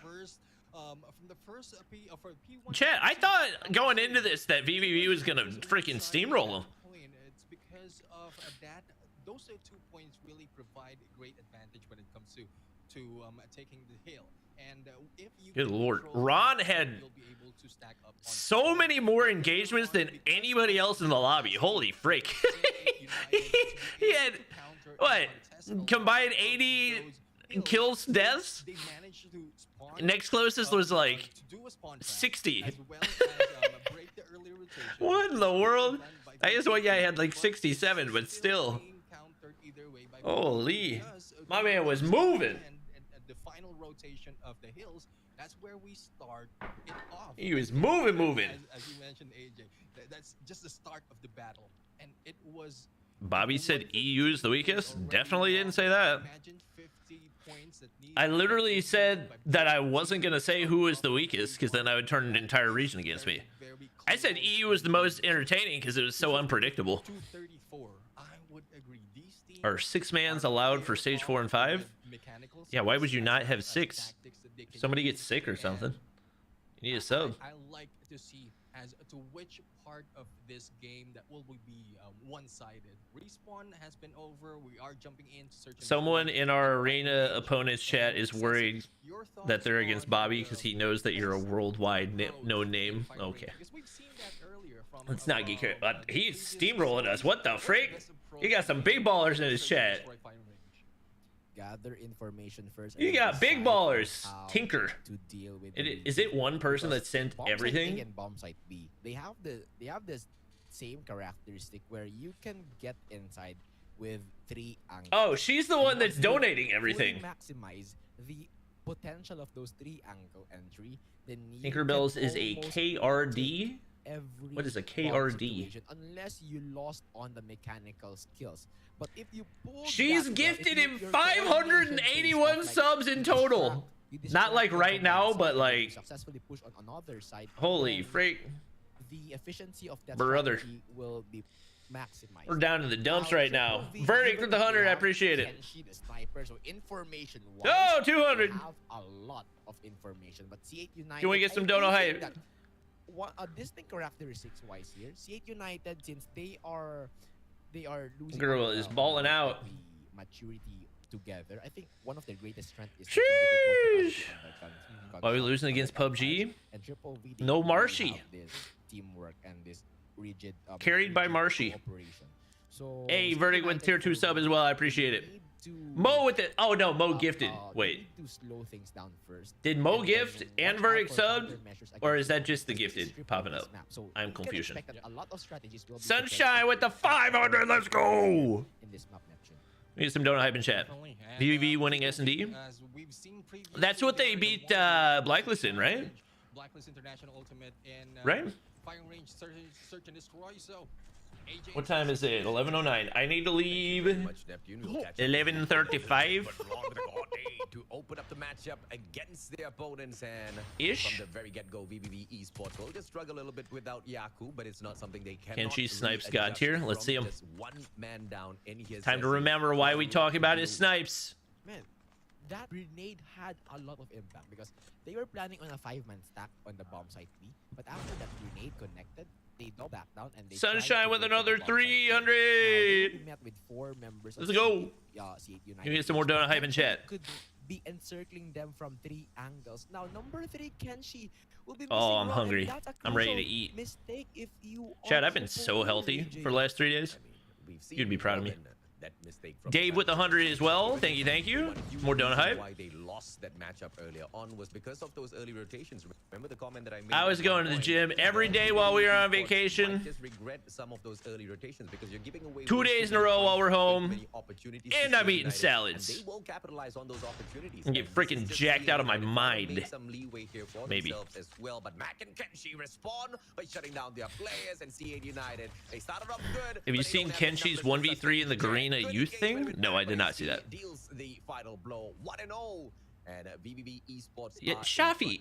From the first P1. Chat, I thought going into this that VVV was gonna freaking steamroll them. It's because of that. Those 2 points really provide a great advantage when it comes to taking the hill. And if you good lord, Ron had so many more engagements than anybody else in the lobby. Holy frick. He had what, combined 80 kills, deaths. Next closest was like 60. What in the world? I guess one guy had like 67, but still. Holy, my man was moving. The final rotation of the hills, that's where we start it off. He was moving. As you mentioned, AJ, that's just the start of the battle, and it was Bobby said EU is the weakest. Definitely didn't say that. Imagine 50 points that need I to literally be said by that I wasn't going to say who is the weakest because then I would turn an entire region against me. very I said close EU was the most entertaining because it was so unpredictable. 234. I would agree. These teams Are 6 mans allowed for stage 4 and 5? mechanical Yeah, why would skills you as not well have as 6? tactics that they can Somebody gets use. sick or And something. You need a sub. I like to see as to which part of this game that will be one-sided. Respawn has been over. We are jumping in to search. and Someone destroy. in our arena opponent's chat is worried Your that thoughts they're against on Bobby the because he knows that you're a best worldwide road no in name. Fire Okay. Range? Because we've seen that earlier from, Let's not get carried. the He's previous steamrolling us. What the What's freak? best approach You got some to big ballers in his search and chat. destroy Fire Range? Gather information first. You and got big decide on ballers. how Tinker. To deal with Is it one person that sent Bomb Site A everything? and Bomb Site B, they have this same characteristic where you can get inside with 3 angles. Oh, she's the And one that's once you donating fully everything. Maximize the potential of those 3 angle entry, then you Tinkerbell's can is a almost KRD. every What is a bomb KRD? situation unless you lost on the mechanical skills. But if you pull She's that well, if gifted you- him your coordination 581 pays off, subs in you total. distract Not like them right from now, one but side and you like- successfully push on another side. Holy then freak. the efficiency of that Brother. strategy will be maximized. We're down in the dumps right now. Triple V, Verdict even with the if they 100. I have appreciate it. Kenshi the sniper, so information Oh, 200. have a lot of information, but C8 United. Can we get some I dono do hype? think that a distinct characteristics wise here, C8 United, since they are losing. Girl on the- is balling on out. The maturity together. I think one of their greatest strengths is Sheesh. Are we losing against PUBG? And Triple V, they No really Marshy. have this teamwork and this rigid Carried by rigid Marshy. cooperation. So Hey, C8 Verdict with United tier 2 for sub me, as well. I they appreciate it. need to, Mo with it. Oh no, Mo gifted. they Wait, need to slow things down first. did Mo and gift then and watch Verdict out for subbed? countermeasures Or against is that the just the opponents gifted stripping popping this up? map. So I'm you can confusion. expect that a lot of strategies will be Sunshine with the protected 500. Let's go. in this map, Neptune. We need some donut hype in chat. Definitely. And, VVV winning S&D. as we've seen previously, That's what they are the beat, ones that Blacklist in, right? Blacklist International Ultimate in Right? Firing Range search and destroy. So AJ What time is it? 11:09. I need to leave. Much Neptune. We'll catch up 11:35. but long with the God day to open up the matchup against their opponents, and Ish. from the very get-go, VVV Esports will just struggle a little bit without Yaku, but it's not something they can. Kenshi snipes God tier. Let's see him. Just one man down in his Time to remember why we talk about his snipes. Man, that grenade had a lot of impact because they were planning on a 5-man stack on the bomb site B, but after that grenade connected, they doubled back down and they tried Sunshine to with go to another the bomb site B. 300. Now, they will be met with 4 members of Let's go. C8 United. Can we get some more donut hype in chat? Could be encircling them from 3 angles. Now, number 3, Kenshi will be Oh, missing I'm Ron, hungry. and that's a I'm ready to crucial eat. mistake if you Chad, are I've been triple so V, healthy AJ. for the last 3 days. We've seen You'd be proud of me. more than that mistake from Dave with the 100 as well. Thank you, thank you. One huge More donut reason hype. Why they lost that matchup earlier on was because of those early rotations. Remember the comment that I made? I was at going one to the point? gym every day while we were on Esports might vacation. just regret some of those early rotations because you're giving away 2 way days too in a many row while points, we're way too home. many opportunities And to I'm see eating United, salads. And they will capitalize on those opportunities. And get And freaking this is just jacked out of my C8 United trying to mind. make some leeway here for Maybe. themselves as well. But Mac and Kenshi respond by shutting down their players, and C8 United, they started off good. Have you but they seen don't have the Kenshi's numbers to 1v3 in the sustain. Garena Good youth engagement thing? with No, Mac, I did but not see he that. deals the final blow. 1-0. And VVV Esports Yeah, are in Shafi, front.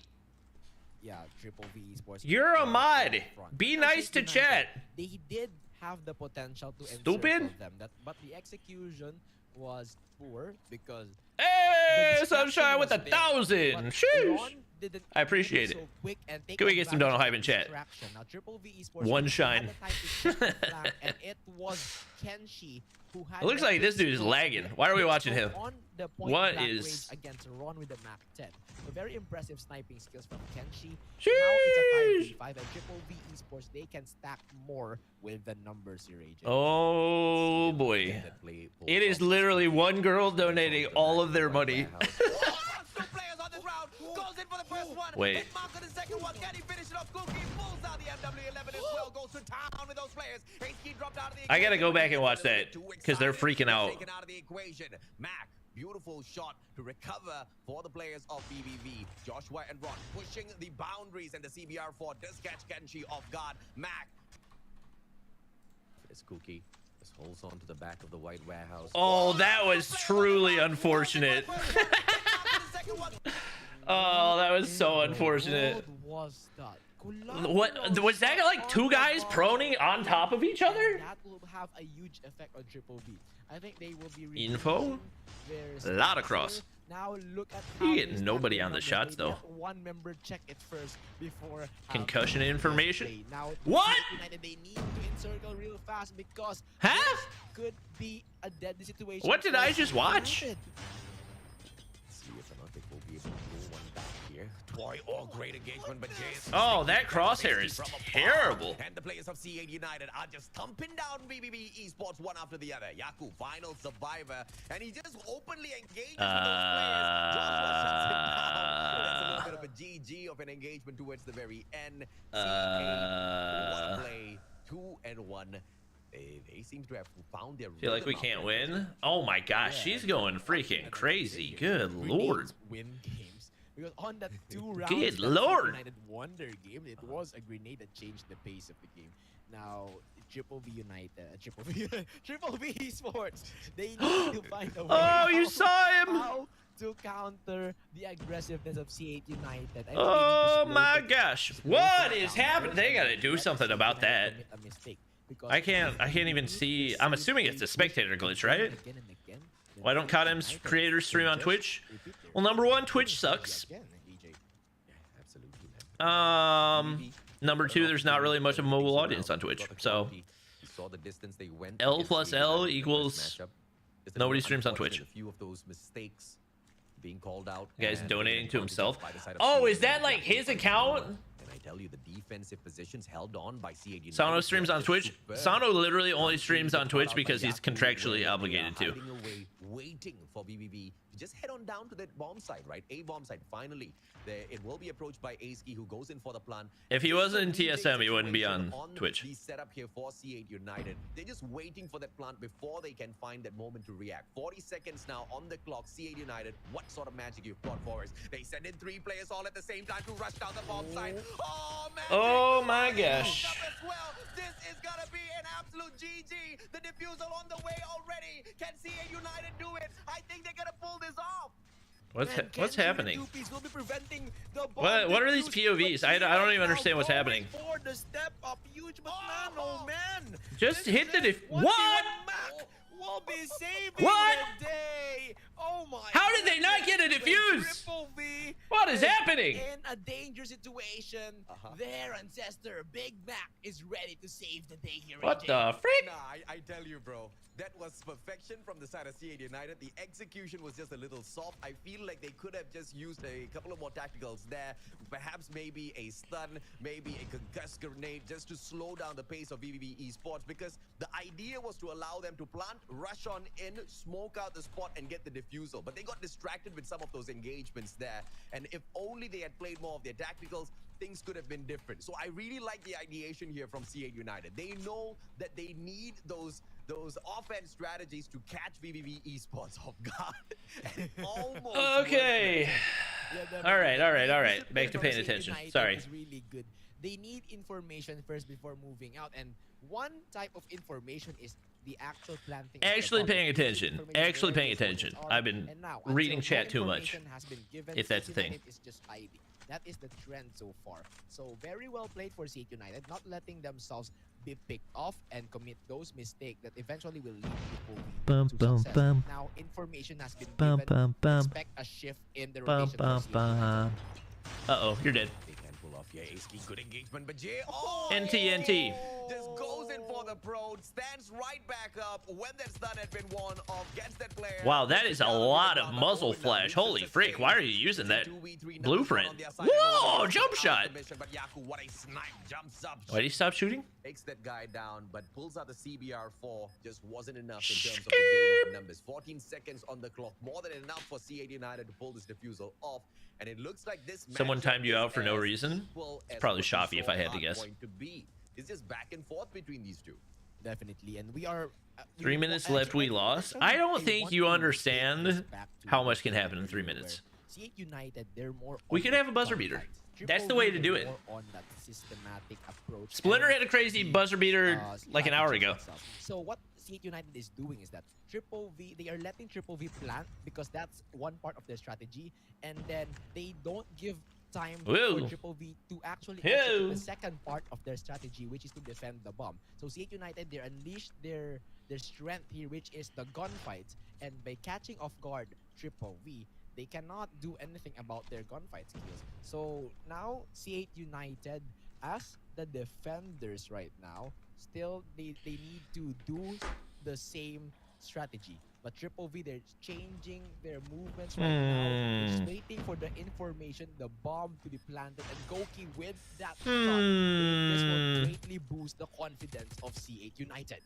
Yeah, Triple V Esports. you're a are mod. in front. Be And nice to C8 United, chat. They did have the potential to Stupid. encircle them, but the execution was poor because Hey, the distraction Sunshine with was a there, 1,000. but Sheesh. Ron didn't I appreciate do it. so quick and take Can we get some advantage donut of hype the in chat? distraction. Now, Triple V Esports One had shine. the time to check the flank, and it was Kenshi who had It looks the like this dude is quick lagging. spot. Why are we So watching him? on the point What blank is- range against Ron with the Mac 10. So very impressive sniping skills from Kenshi. Sheesh. Now it's a 5v5 and Triple V Esports, they can stack more with the numbers here, AJ. Oh boy. That play pulled It is off. literally one girl donating all of their money. Two players on this round. Goes in for the first one. Wait. Hit mark on the second one. Can he finish it off? Cookie pulls out the MW11 as well. Goes to town with those players. Hasty dropped out of the I gotta go equation. back and watch that, Too 'cause they're excited. freaking out. Taken out of the equation. Mac, beautiful shot to recover for the players of BBV. Joshua and Ron pushing the boundaries, and the CBR4 does catch Kenshi off guard. Mac. It's Cookie. Just holds on to the back of the white warehouse. Oh, that was truly unfortunate. Oh, that was so unfortunate. What was that? What was that? Like two guys proning on top of each other? That will have a huge effect on Triple B. I think they will be Info? A lot of cross. Now look at You get nobody on the shots though. One member check it first before concussion information. Now what? United, they need to encircle real fast because huh? This could be a deadly situation. What did I just watch? See if Fnatic will be able to pull one back here. Great engagement, but oh, that crosshair is terrible. And the players of C8 United are just thumping down BBB Esports one after the other. Yaku, final survivor, and he just openly engages with those players. Joshua shuts him down. That's a little bit of a GG of an engagement towards the very end. C8, one play, 2-1. They seem to have found their. Feel like we can't win. Oh my gosh, she's going freaking crazy. Good lord. Win games. Because on that 2 rounds, good lord, United won their game. It was a grenade that changed the pace of the game. Now, Triple V United, Triple V Esports, they need to find a way. Oh, you saw him! How to counter the aggressiveness of C8 United. Oh my gosh, what is happening? They gotta do something about that. I can't even see. I'm assuming it's a spectator glitch, right? Why don't CODM's creators stream on Twitch? Well, number one, Twitch sucks. Number two, there's not really much of a mobile audience on Twitch. So L plus L equals nobody streams on Twitch. Guy's donating to himself. Oh, is that like his account? Tell you, the defensive positions held on by C8 United. Sano streams on Twitch. Sano literally only streams on Twitch because he's contractually obligated to. Waiting for BBB to just head on down to that bomb site, right? A bomb site. Finally, it will be approached by Aski, who goes in for the plant. If he wasn't in TSM, he wouldn't be on Twitch. The setup here for C8 United. They're just waiting for that plant before they can find that moment to react. 40 seconds now on the clock. C8 United, what sort of magic you've got for us? They send in 3 players all at the same time to rush down the bomb site. Oh, man. Oh my gosh. This is gonna be an absolute GG. The defusal on the way already. Can C8 United do it? I think they're gonna pull this off. What's happening? What are these POVs? I don't even understand what's happening. Just hit the what? Will be saving what? the day. Oh my! How did they not get a defuse? What is happening? In a dangerous situation, their ancestor Big Mac is ready to save the day here. What the frick? Nah, I tell you, bro. That was perfection from the side of C8 United. The execution was just a little soft. I feel like they could have just used a couple of more tacticals there. Perhaps maybe a stun, maybe a concussed grenade, just to slow down the pace of BBB Esports, because the idea was to allow them to plant, rush on in, smoke out the spot, and get the defusal. But they got distracted with some of those engagements there. And if only they had played more of their tacticals, things could have been different. So I really like the ideation here from C8 United. They know that they need those offense strategies to catch BBB Esports off guard. Almost okay. All right. Back to paying attention. Sorry. Is really good. They need information first before moving out, and one type of information is the actual planting. Actually paying attention. Actually paying attention. I've been reading chat too much. If that's the thing. It's just ID. That is the trend so far. So very well played for C8 United, not letting themselves be picked off and commit those mistakes that eventually will lead to success. Now information has been given. Expect a shift in the rotation. Uh-oh, you're dead. Yeah, Aski, good engagement, but Jay, NT. Just goes in for the pro, stands right back up when that stun had been won off, gets that player. Wow, that is a lot of muzzle flash. Holy freak, why are you using that blueprint? Whoa, jump shot. Why did he stop shooting? Takes that guy down, but pulls out the CBR4. Just wasn't enough in terms of the game of numbers. 14 seconds on the clock, more than enough for C8 United to pull this defusal off. And it looks like this someone timed you out for no reason. It's probably Shoppy if I had to guess. It's just back and forth between these two. Definitely, and we are 3 minutes left. We lost. I don't think you understand how much can happen in 3 minutes. C8 United, they're more. We could have a buzzer beater. That's the way to do it. Splinter had a crazy buzzer beater like an hour ago. So what C8 United is doing is that Triple V, they are letting Triple V plant because that's one part of their strategy, and then they don't give time Whoa. for Triple V to actually execute the second part of their strategy, which is to defend the bomb. So C8 United, they unleashed their strength here, which is the gunfights, and by catching off guard Triple V, they cannot do anything about their gunfight skills. So now C8 United, as the defenders right now, still they need to do the same strategy. But Triple V, they're changing their movements right now. They're just waiting for the information, the bomb to be planted, and Goki with that shot. This will greatly boost the confidence of C8 United.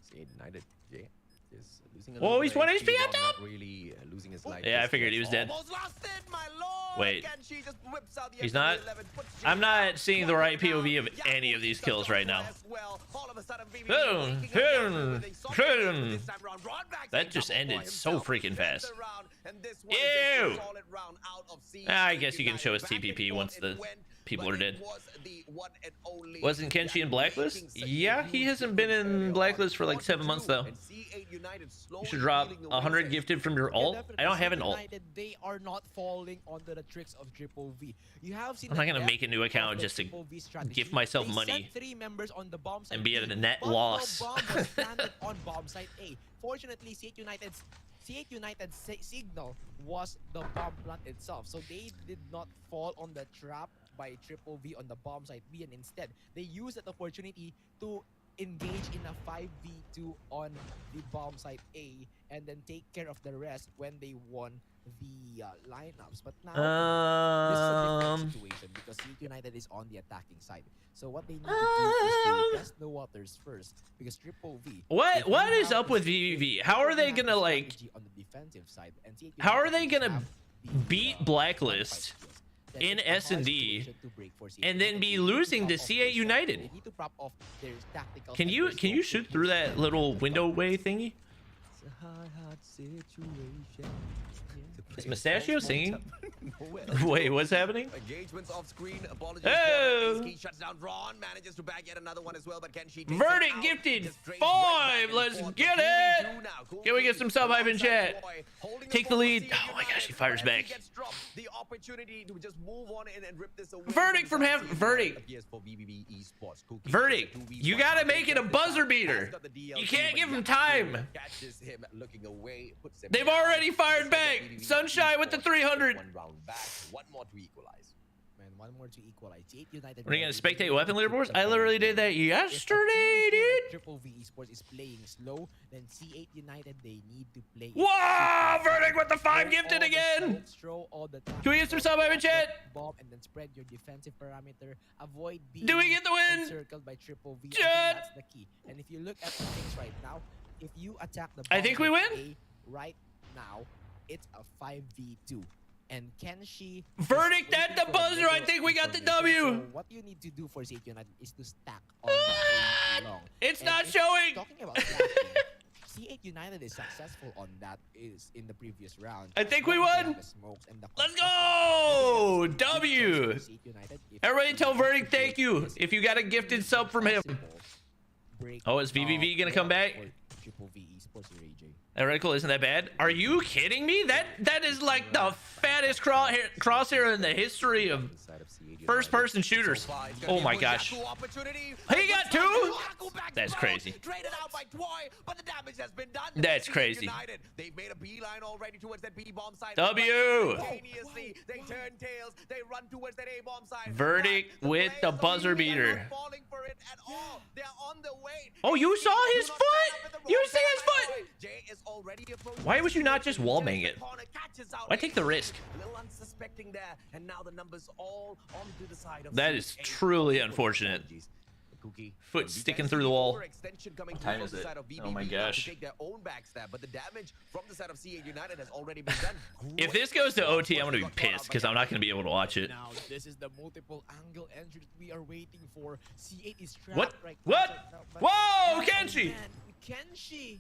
C8 United, Jay, is losing a Oh, little he's bit 1 of HP up not top. really losing his life. Yeah, I figured he was dead. Almost lost it, my lord. Wait. Kenshi just whips out the He's not. M11, puts I'm Jay not down. seeing the right POV of any of these kills right now. Well, all of a sudden, VVV Boom, making a boom, run with a solid boom. lead this time round. Rodback's That in just double ended for so himself. freaking fast. Ends the round, and this one is just Ew. a solid round out of C8 I guess you can United. show us Back and TPP forth once it the went, people but are dead. it was the one and only Wasn't Kenshi in Blacklist? making such a Yeah, he huge hasn't been difference in early on. Blacklist for like 7 months though. And C8 United slowly You should drop peeling away 100 there. gifted from your Yeah, ult. definitely. I don't have an C8 ult. United, they are not falling under the tricks of Triple V. You have seen I'm not the gonna depth make a new of account the just to Triple V strategy. give myself They money sent 3 members on the bomb side and be at B, a net but loss. the bomb was planted on bomb side A. Fortunately, C8 United's signal was the bomb plant itself, so they did not fall on the trap by Triple V on the bomb side B, and instead they used that opportunity to engage in a 5v2 on the bomb side A and then take care of the rest when they won the lineups. But now this is a different situation because C8 United is on the attacking side. So what they need to do is to test the waters first because Triple V. What is up with VVV? How are they gonna like? On the defensive side, and C8 How are United they gonna have beat Blacklist in S&D and then be losing to C8 United? They need to prop off their tactical. Can you shoot through that little window way thingy? It's a hard situation. Is Mustachio singing? No, Wait, what's happening? engagements off screen. Apologies. Oh. He shuts down Ron, manages to bag yet another one as well, but can she? Verdict gifted 5. Let's get it. Can we get some sub hype in chat? Take the lead. Oh my gosh, he fires back. The opportunity to just move on in and rip this away. Verdict from half. Verdict. Verdict. You gotta make it a buzzer beater. You can't give him time. They've already fired back. Sunshine with the 300. One round back, one more to equalize. Man, one more to equalize. C8 United. Are you gonna spectate weapon leaderboards? I literally did that yesterday, dude. Triple V Esports is playing slow, then C8 United, they need to play. Wow! Verdict with the 5 gifted again. Can we get some sub hype in chat? Bomb and then spread your defensive parameter. Avoid being Do we get the win? encircled by Triple V. I Chat. think that's the key. And if you look at the things right now, if you attack the I think we bomb win. A right now, it's a 5v2. And Kenshi Verdict at the buzzer. I think we got the W. So what you need to do for C8 United is to stack on the A long. It's And not if- showing. Talking about stacking, C8 United is successful on that is in the previous round. I think we Once they won. have the smokes and the Let's contested, go. I think that's W. for C8 United. If Everybody they tell want to Verdict break thank you this if you got a gifted sub from him. possible break Oh, is VVV gonna come back? for Triple V Esports or AJ. That reticle isn't that bad. Are you kidding me? That is like the fattest crosshair in the history of first-person shooters. Oh my gosh. He got 2? That's crazy. That's crazy. They've made a beeline already towards that B bomb side. W. They turn tails. They run towards that A bomb side. Verdict with the buzzer beater. Falling for it at all. They're on the way. Oh, you saw his foot? You see his foot? Jay is already approaching. Why would you not just wallbang it? Why take the risk? A little unsuspecting there, and now the numbers all onto the side of That is C8. truly unfortunate. Cookie. Foot sticking through the wall. What time is it? Oh my gosh. To take their own backstab, but the damage from the side of C8 United has already been done. If this goes to OT, I'm gonna be pissed because I'm not gonna be able to watch it. Now this is the multiple angle entry that we are waiting for. C8 is trapped What? right What? now, but- Whoa, Oh, Kenshi! man, Kenshi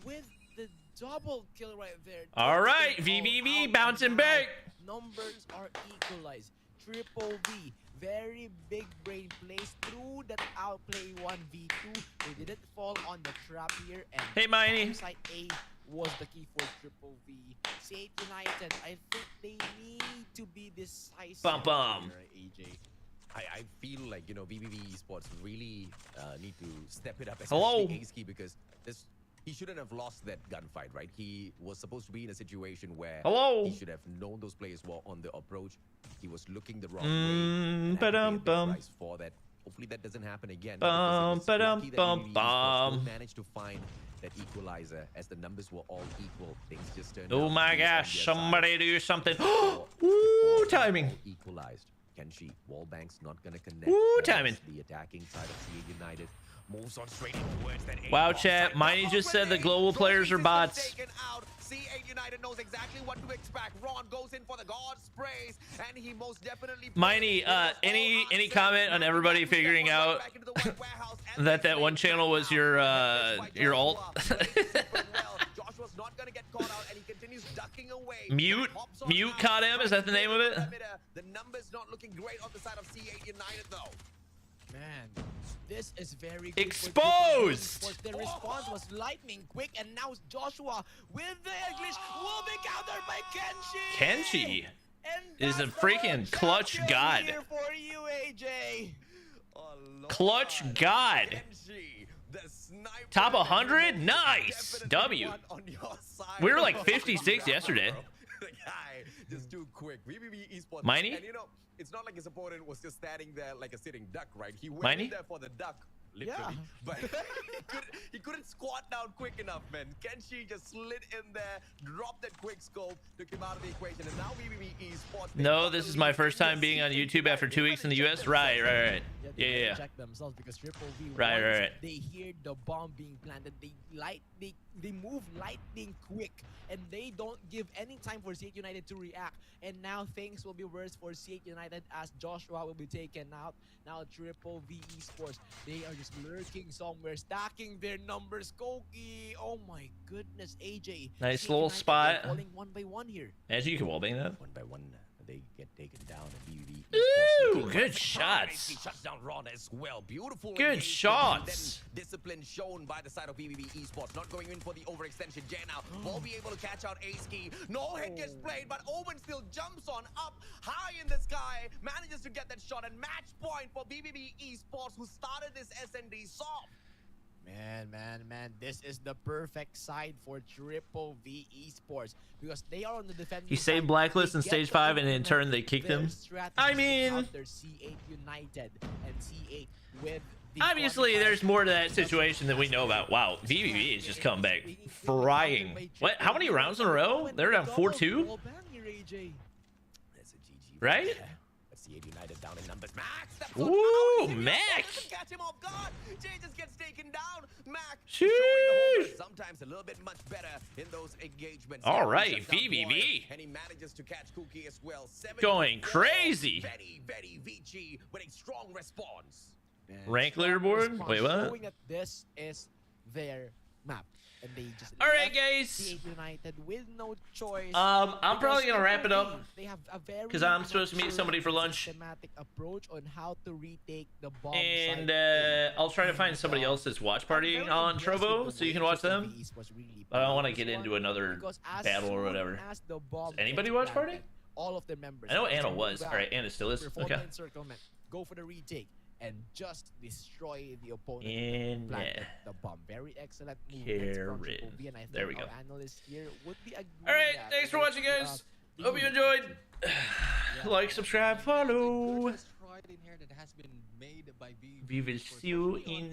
with the double kill right there. All right, Takes them all VVV out, bouncing and back. now numbers are equalized. Triple V. Very big brain plays through that outplay 1v2. They didn't fall on the trap here. And Hey, Miney. side A was the key for Triple V. C8 United, I think they need to be decisive. Bum bum. Here, AJ. I feel like, you know, BBB Esports really need to step it up, Hello? especially Ace Key, because he shouldn't have lost that gunfight, right? He was supposed to be in a situation where Hello? he should have known those players were on the approach. He was looking the wrong way. And had to pay a big Ba-dum-bum. price for that. Hopefully that doesn't happen again. Bum, because it was lucky that ba-dum, BBB bum, Esports bum. still managed to find that equalizer as the numbers were all equal. Things just turned Oh out my to be on gosh, their side. somebody do something. Before Ooh, they timing. all equalized. Kenshi, Wallbank's not gonna connect. Ooh, as timing. The attacking side of CA United moves on straight towards that Wow, A-ball chat, side. Miney The just said the opening. global players are Trophy bots. system taken out. CA United knows exactly what to expect. Ron goes in for the God sprays, and he most definitely. Miney, any comment on everybody figuring out that one channel was your alt? Joshua's not gonna get caught out, and he continues ducking away. Mute COD M, is that the name of it? The numbers not looking great on the side of CA United though. Man, this is very good for Exposed! Triple V Esports. The response was lightning quick, and now Joshua with the English will be countered by Kenshi. Kenshi And is a that's the freaking world clutch champion god. here for you, AJ. Oh, Lord. Clutch god. Kenshi, the sniper Top that 100? you Nice. definitely W. want on your side. We were like 56 yesterday. The guy just too quick. BBB Esports. Miney? And you know, it's not like his opponent was just standing there like a sitting duck, right? He went Miney? in there for the duck, literally. Yeah. But he couldn't squat down quick enough, man. Kenshi just slid in there, dropped that quick scope, took him out of the equation, and now BBB Esports. they No, got this the is my lead first in time the being on season. YouTube after 2 weeks in the US. Right. They Yeah. better check themselves because Triple V. Right, once right. They hear the bomb being planted. They move lightning quick, and they don't give any time for C8 United to react. And now things will be worse for C8 United as Joshua will be taken out. Now Triple V Esports, they are just lurking somewhere, stacking their numbers. Koki, oh my goodness, AJ. Nice C8 little United, spot. they're falling one by one here. As you can wallbang that. One by one, they get taken down, and BBB Ooh, Esports looking good like surprise. shots. He shuts down Ron as well. Beautiful Good engagement, shots. and then discipline shown by the side of BBB Esports, not going in for the overextension. Jenna will be able to catch out Ace Key. No hit gets played, but Omen still jumps on up high in the sky, manages to get that shot, and match point for BBB Esports, who started this SND soft. Man, this is the perfect side for Triple V Esports because they are on the defending He saved side. Blacklist They in get stage to 5 and in implement turn they kicked their him. strategies I to mean, counter C8 United and C8 with the obviously qualifier. there's more to that situation than we know about. Wow, VVV has just come back frying. What? How many rounds in a row? They're down 4-2? Wall bang here, AJ. That's a GG. Right? Let's see United down in numbers. Max steps Ooh, on out. Mac. Doesn't catch him off guard. Jay just gets taken down. Mac Sheesh. showing the holders sometimes a little bit much better in those engagements. All Yeah, right, shuts down VVV. Boy, and he manages to catch Cookie as well. 70 Going crazy. Very Vici with a strong response. Man, Rank strong leaderboard? response, Wait, what? showing that this is their map. And they just All right, left guys. C8 United with no choice. I'm probably because gonna wrap it up they have a very 'cause I'm supposed to meet mature, somebody for lunch. systematic approach on how to retake the bomb And site. I'll try to find somebody else that's watch partying on Trovo so you can watch them. But I don't want to get into another battle or whatever. Does anybody watch party? All of their members. I know have to Anna move was. out, All right, Anna still is. perform Okay. the encirclement, go for the retake, and just destroy the opponent. And Planted yeah. the bomb. Very excellent movements from Karen. Triple V, and I think There we go. our analyst here would be All right, thanks for watching, guys. Hope you enjoyed. Like, subscribe, follow. Stride in here that has been made by We will see you in